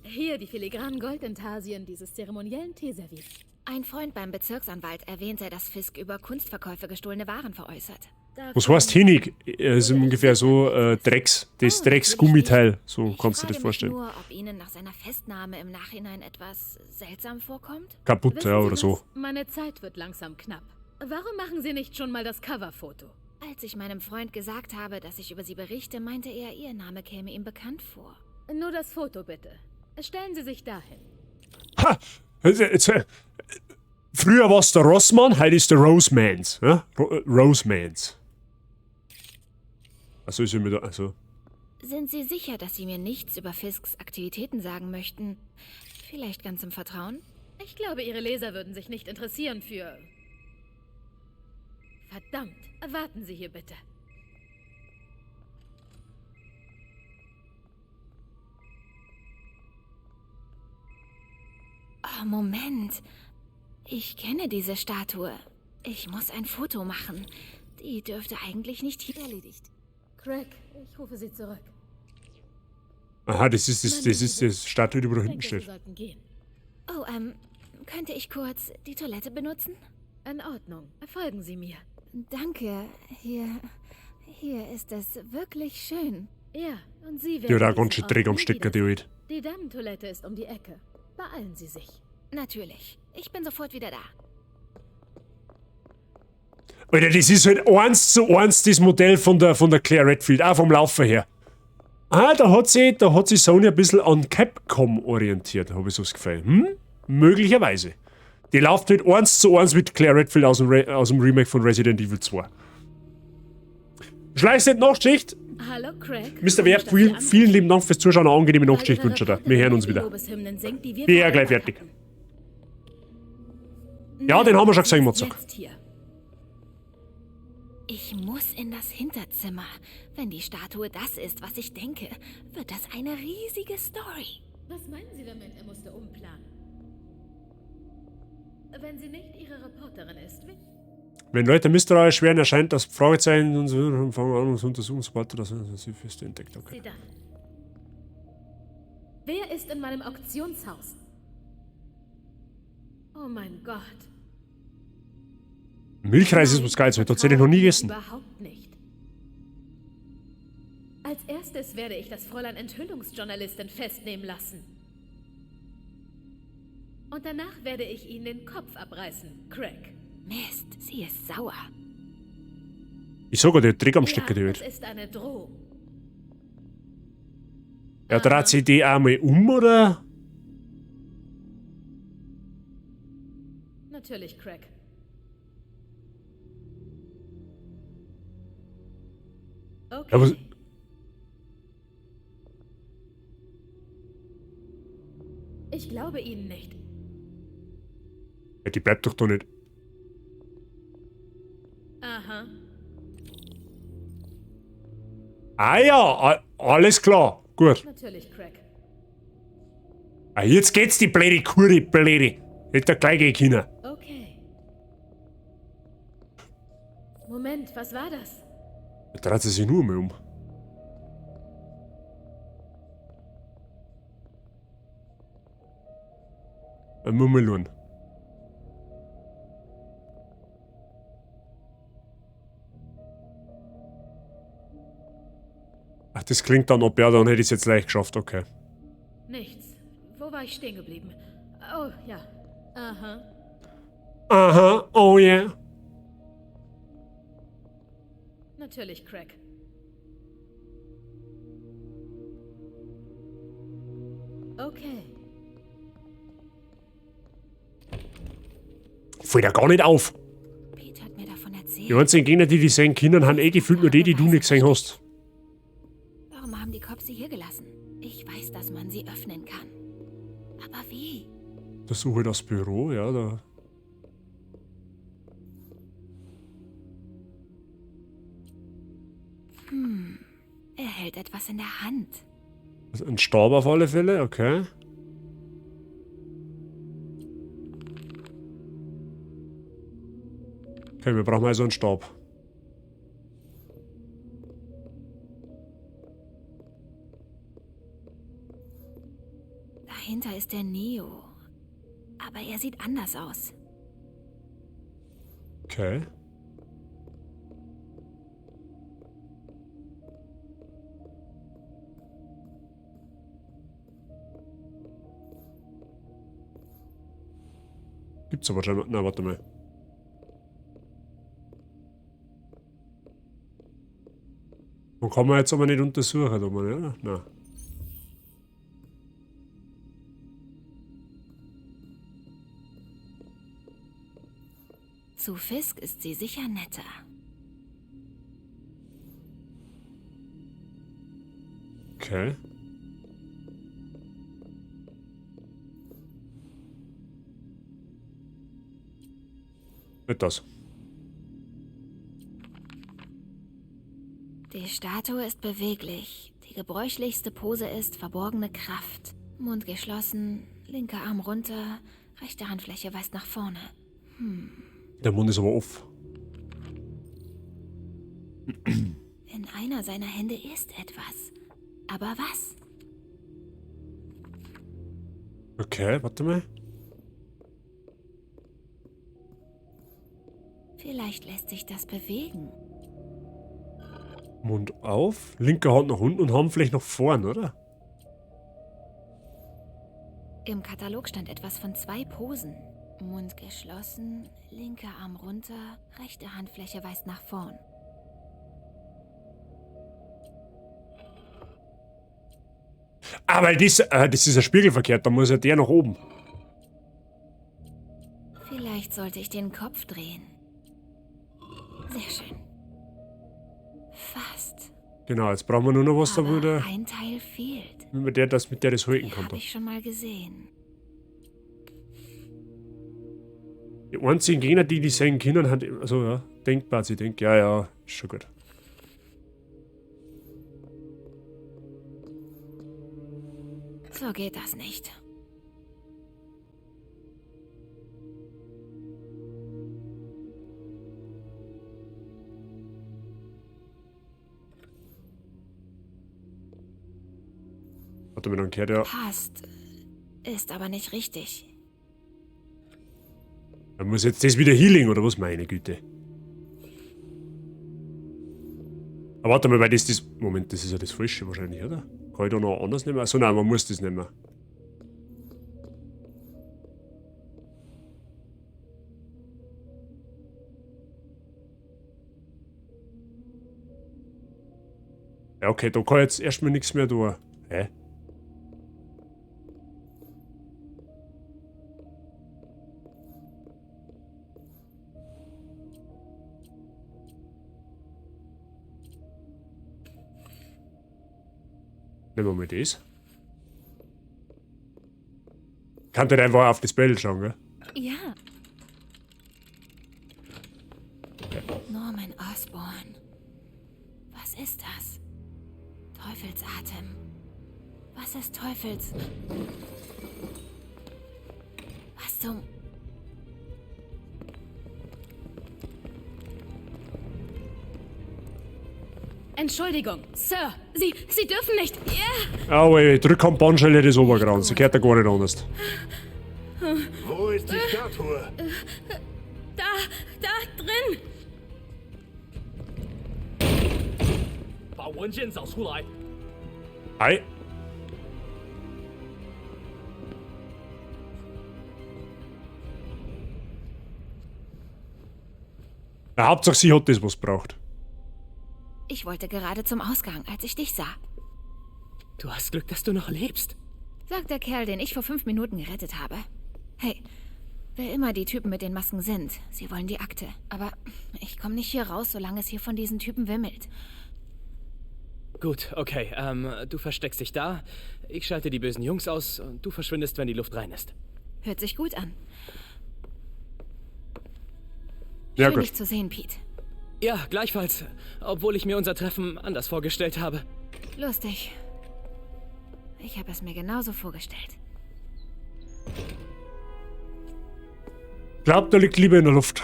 Hier die filigranen Goldintarsien dieses zeremoniellen Teeservice. Ein Freund beim Bezirksanwalt erwähnte, dass Fisk über Kunstverkäufe gestohlene Waren veräußert. Was heißt hinnig? Ist ungefähr so das Drecksgummiteil. So kannst du dir das vorstellen. Ich frage mich nur, ob Ihnen nach seiner Festnahme im Nachhinein etwas seltsam vorkommt? Kaputt, ja, oder so. Meine Zeit wird langsam knapp. Warum machen Sie nicht schon mal das Coverfoto? Als ich meinem Freund gesagt habe, dass ich über Sie berichte, meinte er, Ihr Name käme ihm bekannt vor. Nur das Foto bitte. Stellen Sie sich dahin. Ha! Früher war es der Rossmann, heute ist der Rosemans. Ja? Rosemans. Also ist er mir da. Also. Sind Sie sicher, dass Sie mir nichts über Fisks Aktivitäten sagen möchten? Vielleicht ganz im Vertrauen? Ich glaube, Ihre Leser würden sich nicht interessieren für... Verdammt, warten Sie hier bitte. Oh, Moment. Ich kenne diese Statue. Ich muss ein Foto machen. Die dürfte eigentlich nicht hier erledigt. Craig, ich rufe Sie zurück. Aha, das ist das Statue, die da hinten steht. Sie sollten gehen. Oh, könnte ich kurz die Toilette benutzen? In Ordnung. Folgen Sie mir. Danke. Hier ist es wirklich schön. Ja, und Sie werden... Die hat auch ganz schön Dreck am Stecker, die Welt. Die Damentoilette ist um die Ecke. Beeilen Sie sich. Natürlich. Ich bin sofort wieder da. Alter, das ist halt 1:1 das Modell von der Claire Redfield, auch vom Laufen her. Ah, da hat sich Sony ein bisschen an Capcom orientiert, habe ich so das Gefühl. Möglicherweise. Die läuft halt 1:1 mit Claire Redfield aus dem Remake von Resident Evil 2. Schleichend Nachtschicht. Hallo Craig. Mr. Werf, vielen lieben Dank fürs Zuschauen. Eine angenehme Nachtschicht wünsche ich dir. Wir hören uns wieder. Wir ja gleich fertig. Ja, den haben wir schon gesehen, Mozart. Ich muss in das Hinterzimmer. Wenn die Statue das ist, was ich denke, wird das eine riesige Story. Was meinen Sie damit, er musste umplanen? Wenn sie nicht Ihre Reporterin ist, wenn Leute misstrauisch werden, erscheint das Fragezeichen und so, dann fangen wir an, uns untersuchen, sobald das sie fest entdeckt. Okay. Sie dann. Wer ist in meinem Auktionshaus? Oh mein Gott. Milchreis ist was Geiles, habe ich tatsächlich noch nie gegessen. Überhaupt nicht. Als erstes werde ich das Fräulein Enthüllungsjournalistin festnehmen lassen. Und danach werde ich Ihnen den Kopf abreißen, Craig. Mist, sie ist sauer. Ich sag der Trick am Stecker, die Das ist eine Drohung. Ja, dreht sie die einmal um, oder? Natürlich, Craig. Okay. Aber ich glaube Ihnen nicht. ja, die bleibt doch da nicht. Aha. Ah ja, alles klar. Gut. Natürlich, Craig. Ah, jetzt geht's die blöde Kuri, blöde. Hätte gleich gehen können. Okay. Moment, was war das? Da dreht sie sich nur mal um. Ein Mummelun. Ach, das klingt dann, ob ja, dann hätte ich es jetzt leicht geschafft, okay. Nichts. Wo war ich stehen geblieben? Oh, ja. Aha. Aha, oh yeah. Natürlich, Craig. Okay. Fällt ja gar nicht auf. Pete hat mir davon erzählt. Die einzigen Gegner, die sehen können, haben eh gefühlt nur die du nicht gesehen hast. Warum haben die Cops sie hier gelassen? Ich weiß, dass man sie öffnen kann. Aber wie? Da suche ich das Büro, ja, da. Er hält etwas in der Hand. Ein Stab auf alle Fälle, okay. Okay, wir brauchen also einen Stab. Dahinter ist der Neo. Aber er sieht anders aus. Okay. Gibt's aber schon. Na, warte mal. Man kann man jetzt aber nicht untersuchen, oder? Nein. Zu Fisk ist sie sicher netter. Okay. Nicht das. Die Statue ist beweglich. Die gebräuchlichste Pose ist verborgene Kraft. Mund geschlossen, linker Arm runter, rechte Handfläche weist nach vorne. Der Mund ist aber off. In einer seiner Hände ist etwas. Aber was? Okay, warte mal. Vielleicht lässt sich das bewegen. Mund auf, linke Hand nach unten und Handfläche nach vorn, oder? Im Katalog stand etwas von 2 Posen. Mund geschlossen, linker Arm runter, rechte Handfläche weist nach vorn. Ah, weil das ist ja spiegelverkehrt, da muss ja der nach oben. Vielleicht sollte ich den Kopf drehen. Sehr schön. Fast. Genau, jetzt brauchen wir nur noch was, da würde. Ein Teil fehlt. Mit der das halten kann. Habe ich schon mal gesehen. Die einzigen Gegner, die sehen können, hat. Also ja, denkbar, sie denkt, ja, ist schon gut. So geht das nicht. Warte mal, dann kehrt er. Passt. Ist aber nicht richtig. Dann muss jetzt das wieder Healing, oder was? Meine Güte. Aber warte mal, weil das. Moment, das ist ja das Frische wahrscheinlich, oder? Kann ich da noch anders nehmen? Achso, nein, man muss das nehmen. Ja, okay, da kann jetzt erstmal nichts mehr tun. Hä? Nehmen wir mal das. Kann der einfach auf das Bild schauen, gell? Ja. Norman Osborn. Was ist das? Teufelsatem. Was ist Teufels... Was zum... Entschuldigung, Sir. Sie dürfen nicht. Ja. Oh, ey, drück am Bandschelle das Obergrauen. Sie gehört da gar nicht anders. Tour? Da drin! Hi. Ja, Hauptsache sie hat das, was braucht. Ich wollte gerade zum Ausgang, als ich dich sah. Du hast Glück, dass du noch lebst. Sagt der Kerl, den ich vor 5 Minuten gerettet habe. Hey, wer immer die Typen mit den Masken sind, sie wollen die Akte. Aber ich komme nicht hier raus, solange es hier von diesen Typen wimmelt. Gut, okay. Du versteckst dich da. Ich schalte die bösen Jungs aus und du verschwindest, wenn die Luft rein ist. Hört sich gut an. Ja, Schön, gut. dich zu sehen, Pete. Ja, gleichfalls. Obwohl ich mir unser Treffen anders vorgestellt habe. Lustig. Ich habe es mir genauso vorgestellt. Glaubt, da liegt Liebe in der Luft.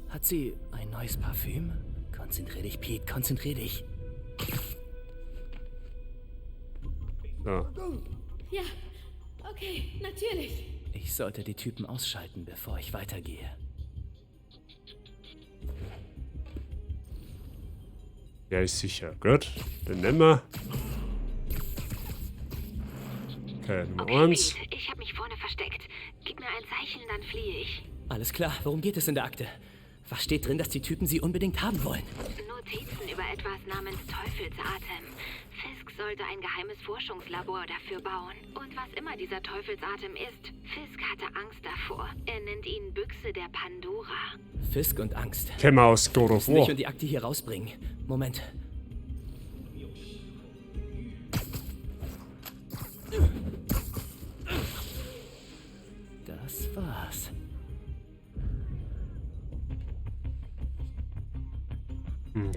Hat sie ein neues Parfüm? Konzentrier dich, Pete, konzentrier dich. Ja. Ja, okay, natürlich. Ich sollte die Typen ausschalten, bevor ich weitergehe. Ja, ist sicher. Gut, dann nehmen wir. Okay, Nummer 1. Pete, ich habe mich vorne versteckt. Gib mir ein Zeichen, dann fliehe ich. Alles klar, worum geht es in der Akte? Was steht drin, dass die Typen sie unbedingt haben wollen? Notizen über etwas namens Teufelsatem. Fisk sollte ein geheimes Forschungslabor dafür bauen. Und was immer dieser Teufelsatem ist, Fisk hatte Angst davor. Er nennt ihn Büchse der Pandora. Fisk und Angst. Kennen wir aus God of Müssen mich War. und die Akte hier rausbringen. Moment. Das war's.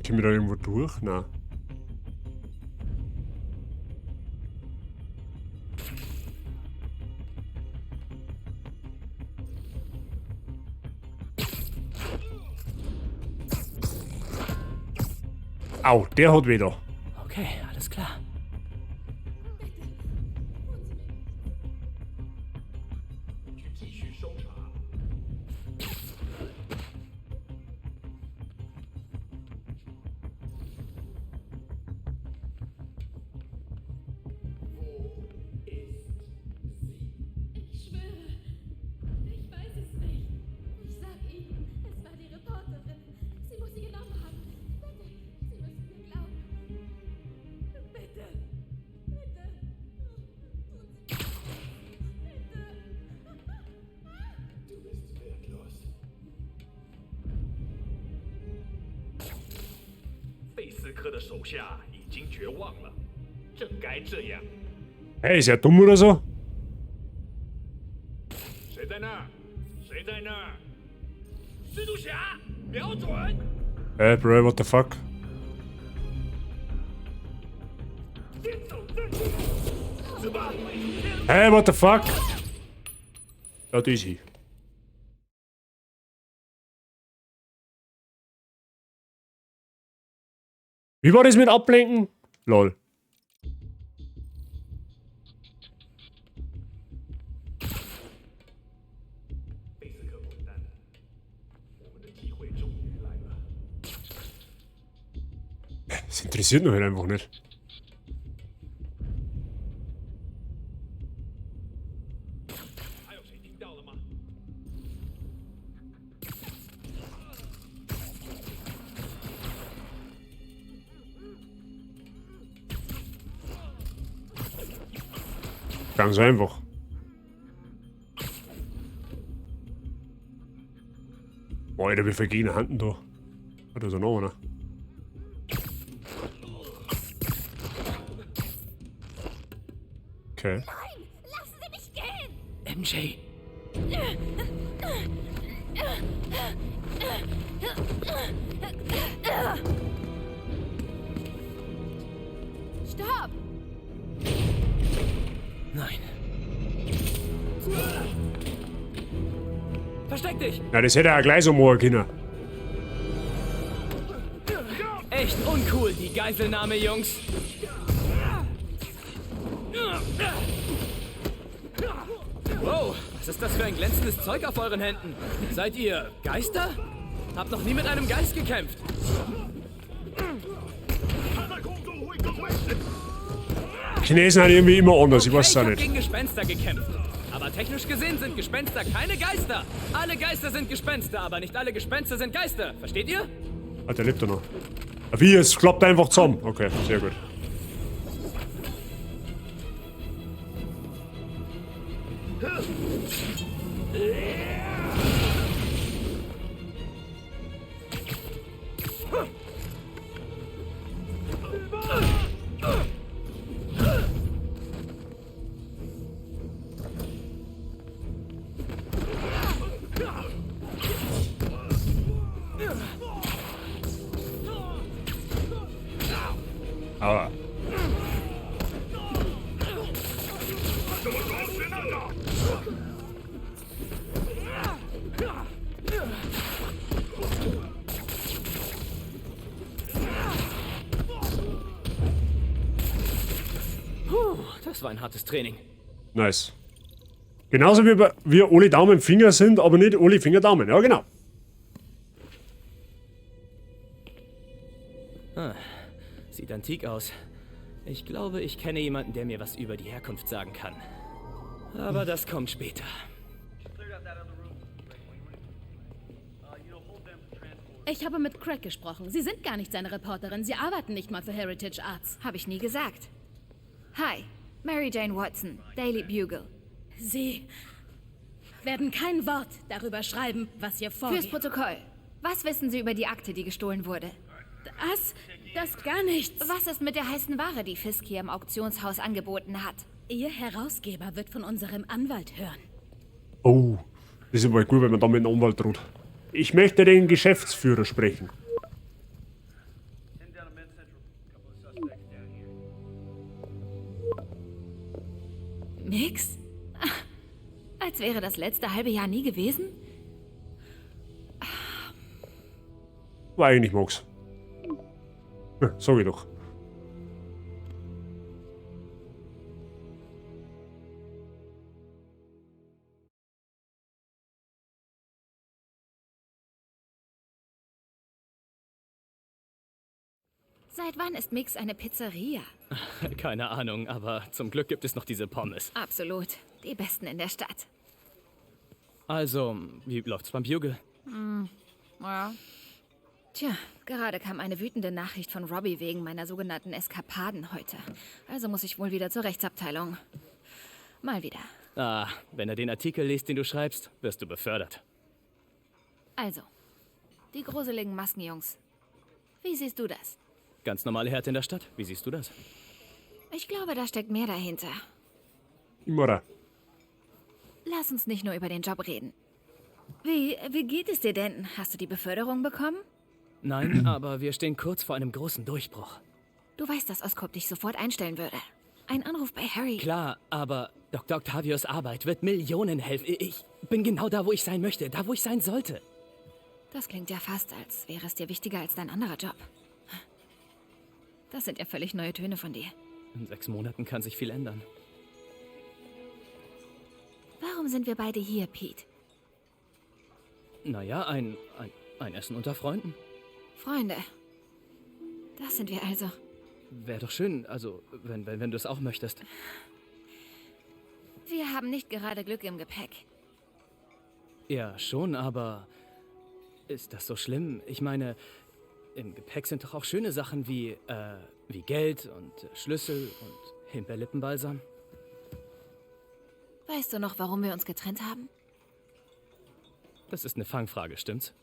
Können wir da irgendwo durch? Nein. Au, der hat wieder. Okay, alles klar. Hey, ist er dumm oder so? Hey, bro, what the fuck? Hey, what the fuck? Das ist sie. Wie war das mit Ablenken? Lol. Das interessiert mich halt einfach nicht. Ganz einfach. Boah, Alter, wie vergehen Handen da. Hat er so noch einer? Okay. Nein, lassen Sie mich gehen! MJ! Stopp! Nein. Versteck dich! Ja, das hätte er auch gleich so machen können. Echt uncool, die Geiselnahme, Jungs. Wow, was ist das für ein glänzendes Zeug auf euren Händen? Seid ihr Geister? Hab noch nie mit einem Geist gekämpft. Chinesen haben irgendwie immer anders, ich weiß es auch Ich hab nicht. gegen Gespenster gekämpft. Aber technisch gesehen sind Gespenster keine Geister. Alle Geister sind Gespenster, aber nicht alle Gespenster sind Geister. Versteht ihr? Ah, der lebt da noch. Ah, wie, es klappt einfach zusammen. Okay, sehr gut. Aber. Puh, das war ein hartes Training. Nice. Genauso wie wir alle Daumen Finger sind, aber nicht alle Finger Daumen. Ja, genau. Ah, sieht antik aus. Ich glaube, ich kenne jemanden, der mir was über die Herkunft sagen kann. Aber das kommt später. Ich habe mit Craig gesprochen. Sie sind gar nicht seine Reporterin. Sie arbeiten nicht mal für Heritage Arts. Habe ich nie gesagt. Hi, Mary Jane Watson, Daily Bugle. Sie werden kein Wort darüber schreiben, was hier vorgeht. Fürs Protokoll. Was wissen Sie über die Akte, die gestohlen wurde? Das gar nichts. Was ist mit der heißen Ware, die Fisk hier im Auktionshaus angeboten hat? Ihr Herausgeber wird von unserem Anwalt hören. Oh, das ist mal gut, wenn man da mit dem Anwalt droht. Ich möchte den Geschäftsführer sprechen. Nix? Als wäre das letzte halbe Jahr nie gewesen? War eigentlich mag's. Ja, sag ich doch. Seit wann ist Mix eine Pizzeria? Keine Ahnung, aber zum Glück gibt es noch diese Pommes. Absolut. Die besten in der Stadt. Also, wie läuft's beim Bugle? Ja. Tja, gerade kam eine wütende Nachricht von Robbie wegen meiner sogenannten Eskapaden heute. Also muss ich wohl wieder zur Rechtsabteilung. Mal wieder. Ah, wenn er den Artikel liest, den du schreibst, wirst du befördert. Also, die gruseligen Maskenjungs. Wie siehst du das? Ganz normale Härte in der Stadt. Wie siehst du das? Ich glaube, da steckt mehr dahinter. Immer. Lass uns nicht nur über den Job reden. Wie geht es dir denn? Hast du die Beförderung bekommen? Nein, aber wir stehen kurz vor einem großen Durchbruch. Du weißt, dass Oscorp dich sofort einstellen würde. Ein Anruf bei Harry. Klar, aber Dr. Octavius Arbeit wird Millionen helfen. Ich bin genau da, wo ich sein möchte, da, wo ich sein sollte. Das klingt ja fast, als wäre es dir wichtiger als dein anderer Job. Das sind ja völlig neue Töne von dir. In 6 Monaten kann sich viel ändern. Warum sind wir beide hier, Pete? Naja, ein Essen unter Freunden. Freunde. Das sind wir also. Wäre doch schön, also, wenn du es auch möchtest. Wir haben nicht gerade Glück im Gepäck. Ja, schon, aber ist das so schlimm? Ich meine, im Gepäck sind doch auch schöne Sachen wie Geld und Schlüssel und Himbeerlippenbalsam. Weißt du noch, warum wir uns getrennt haben? Das ist eine Fangfrage, stimmt's?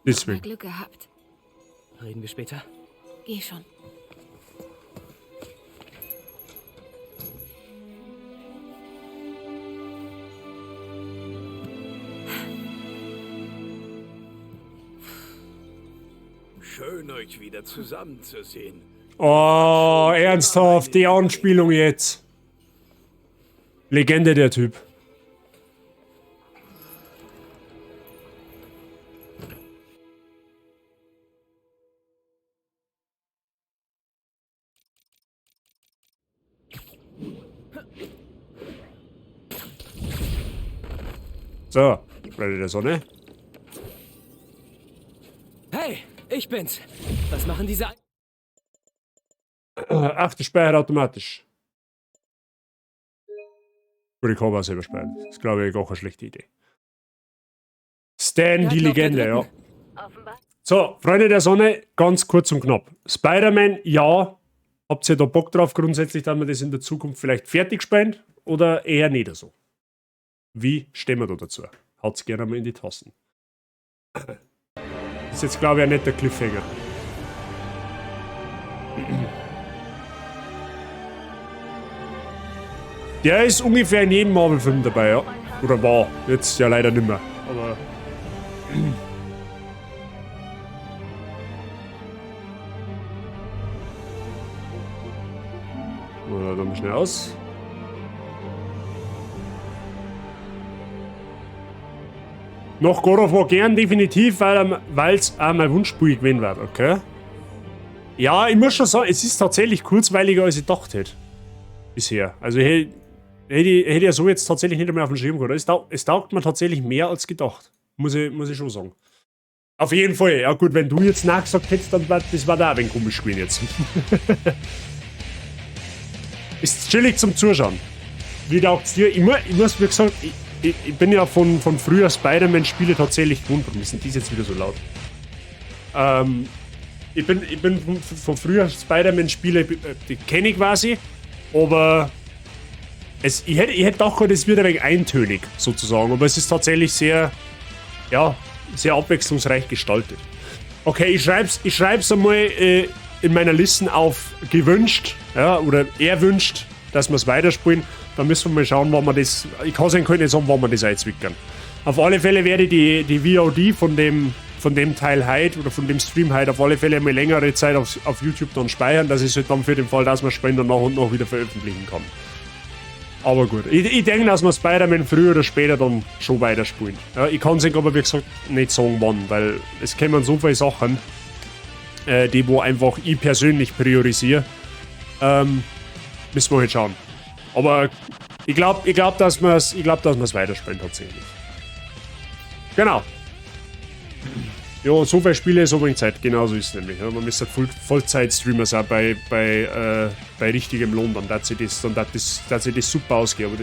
Deswegen. Mal Glück gehabt. Reden wir später? Geh schon. Schön, euch wieder zusammenzusehen. Oh, ernsthaft, die Anspielung jetzt. Legende, der Typ. So, Freunde der Sonne. Hey, ich bin's. Was machen diese... Ach, das speichert automatisch. Gut, ich kann auch selber speichern. Das ist, glaube ich, gar keine schlechte Idee. Stan, die Legende, ja. So, Freunde der Sonne, ganz kurz und knapp. Spider-Man, ja. Habt ihr da Bock drauf grundsätzlich, dass wir das in der Zukunft vielleicht fertig spielen? Oder eher nicht so? Wie stehen wir da dazu? Haut's gerne mal in die Tasten. Ist jetzt, glaube ich, ein netter Cliffhanger. Der ist ungefähr in jedem Marvel-Film dabei, ja. Oder war. Jetzt ja leider nicht mehr. Aber... Dann mal schnell aus. Noch God of War gern, definitiv, weil es auch mein Wunschspiel gewinnen wird, okay? Ja, ich muss schon sagen, es ist tatsächlich kurzweiliger, als ich gedacht hätte. Bisher. Also hätte ich ja so jetzt tatsächlich nicht mehr auf dem Schirm gehabt. Es taugt mir tatsächlich mehr als gedacht. Muss ich schon sagen. Auf jeden Fall. Ja gut, wenn du jetzt nachgesagt hättest, dann war das da auch ein wenig komisch gewesen jetzt. Ist chillig zum Zuschauen. Wie taugt's dir? Ich muss, wie gesagt, ich bin ja von früher Spider-Man-Spiele tatsächlich gewohnt. Warum sind die jetzt wieder so laut? Ich bin von früher Spider-Man-Spiele, die kenne ich quasi, aber ich hätte auch gedacht, es wird ein wenig eintönig, sozusagen, aber es ist tatsächlich sehr, ja, sehr abwechslungsreich gestaltet. Okay, ich schreib's einmal in meiner Liste auf gewünscht, ja, oder erwünscht, dass wir es weiterspielen. Dann müssen wir mal schauen, wann wir das, ich kann es Ihnen nicht sagen, wann wir das einzwickern. Auf alle Fälle werde ich die VOD von dem Teil heute oder von dem Stream heute auf alle Fälle mal längere Zeit auf YouTube dann speichern, dass ich es halt dann für den Fall, dass wir spielen, dann nach und nach wieder veröffentlichen kann. Aber gut, ich denke, dass wir Spider-Man früher oder später dann schon weiterspielen. Ja, ich kann es Ihnen aber, wie gesagt, nicht sagen, wann, weil es kommen so viele Sachen, die wo einfach ich persönlich priorisiere. Müssen wir halt schauen. Aber ich glaube, dass wir es weiterspielen tatsächlich. Genau. Ja, so viele Spiele, so wenig Zeit. Genau so ist es nämlich. Ja. Man müsste Vollzeit-Streamer sein bei richtigem Lohn, dann dass sie das super ausgeht. Aber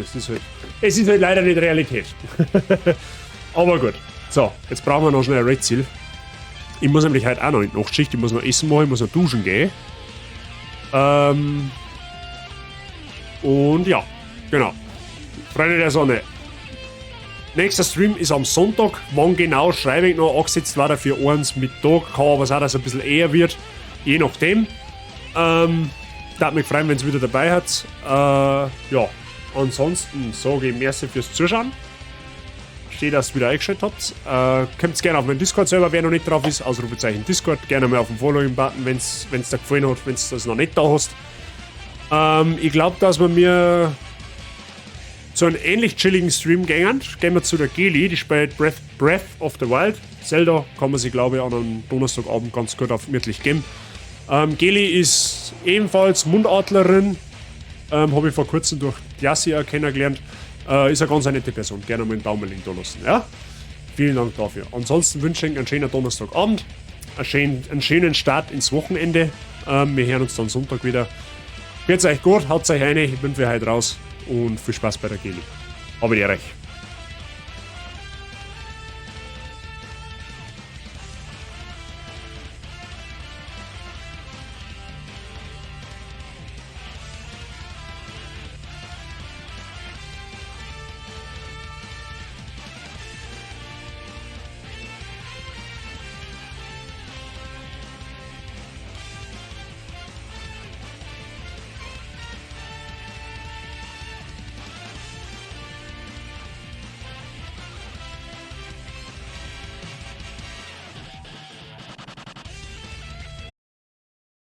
es ist halt leider nicht Realität. Aber gut. So, jetzt brauchen wir noch schnell ein Red-Ziel. Ich muss nämlich heute auch noch in die Nachtschicht. Ich muss noch essen machen, ich muss noch duschen gehen. Und ja, genau. Freunde der Sonne. Nächster Stream ist am Sonntag. Wann genau, schreibe ich noch. Angesetzt war er für eins Mittag. Kann aber sein, dass es ein bisschen eher wird. Je nachdem. Darf mich freuen, wenn es wieder dabei hat. Ja, ansonsten sage ich merci fürs Zuschauen. Steht, dass ihr wieder eingeschaltet habt. Kommt gerne auf meinen Discord-Server, wer noch nicht drauf ist. Ausrufezeichen Discord. Gerne mal auf den Following-Button, wenn es dir gefallen hat, wenn du das noch nicht da hast. Ich glaube, dass wir mir zu einem ähnlich chilligen Stream gehen wir zu der Geli, die spielt Breath of the Wild. Zelda kann man sich, glaube ich, an einem Donnerstagabend ganz gut auf gemütlich geben. Geli ist ebenfalls Mundartlerin. Habe ich vor kurzem durch Jassi kennengelernt. Ist eine ganz nette Person. Gerne mal einen Daumen da lassen. Ja? Vielen Dank dafür. Ansonsten wünsche ich einen schönen Donnerstagabend. Einen schönen Start ins Wochenende. Wir hören uns dann Sonntag wieder. Geht's euch gut, haut's euch rein. Ich bin für heute raus. Und viel Spaß bei der Geli. Aber die recht.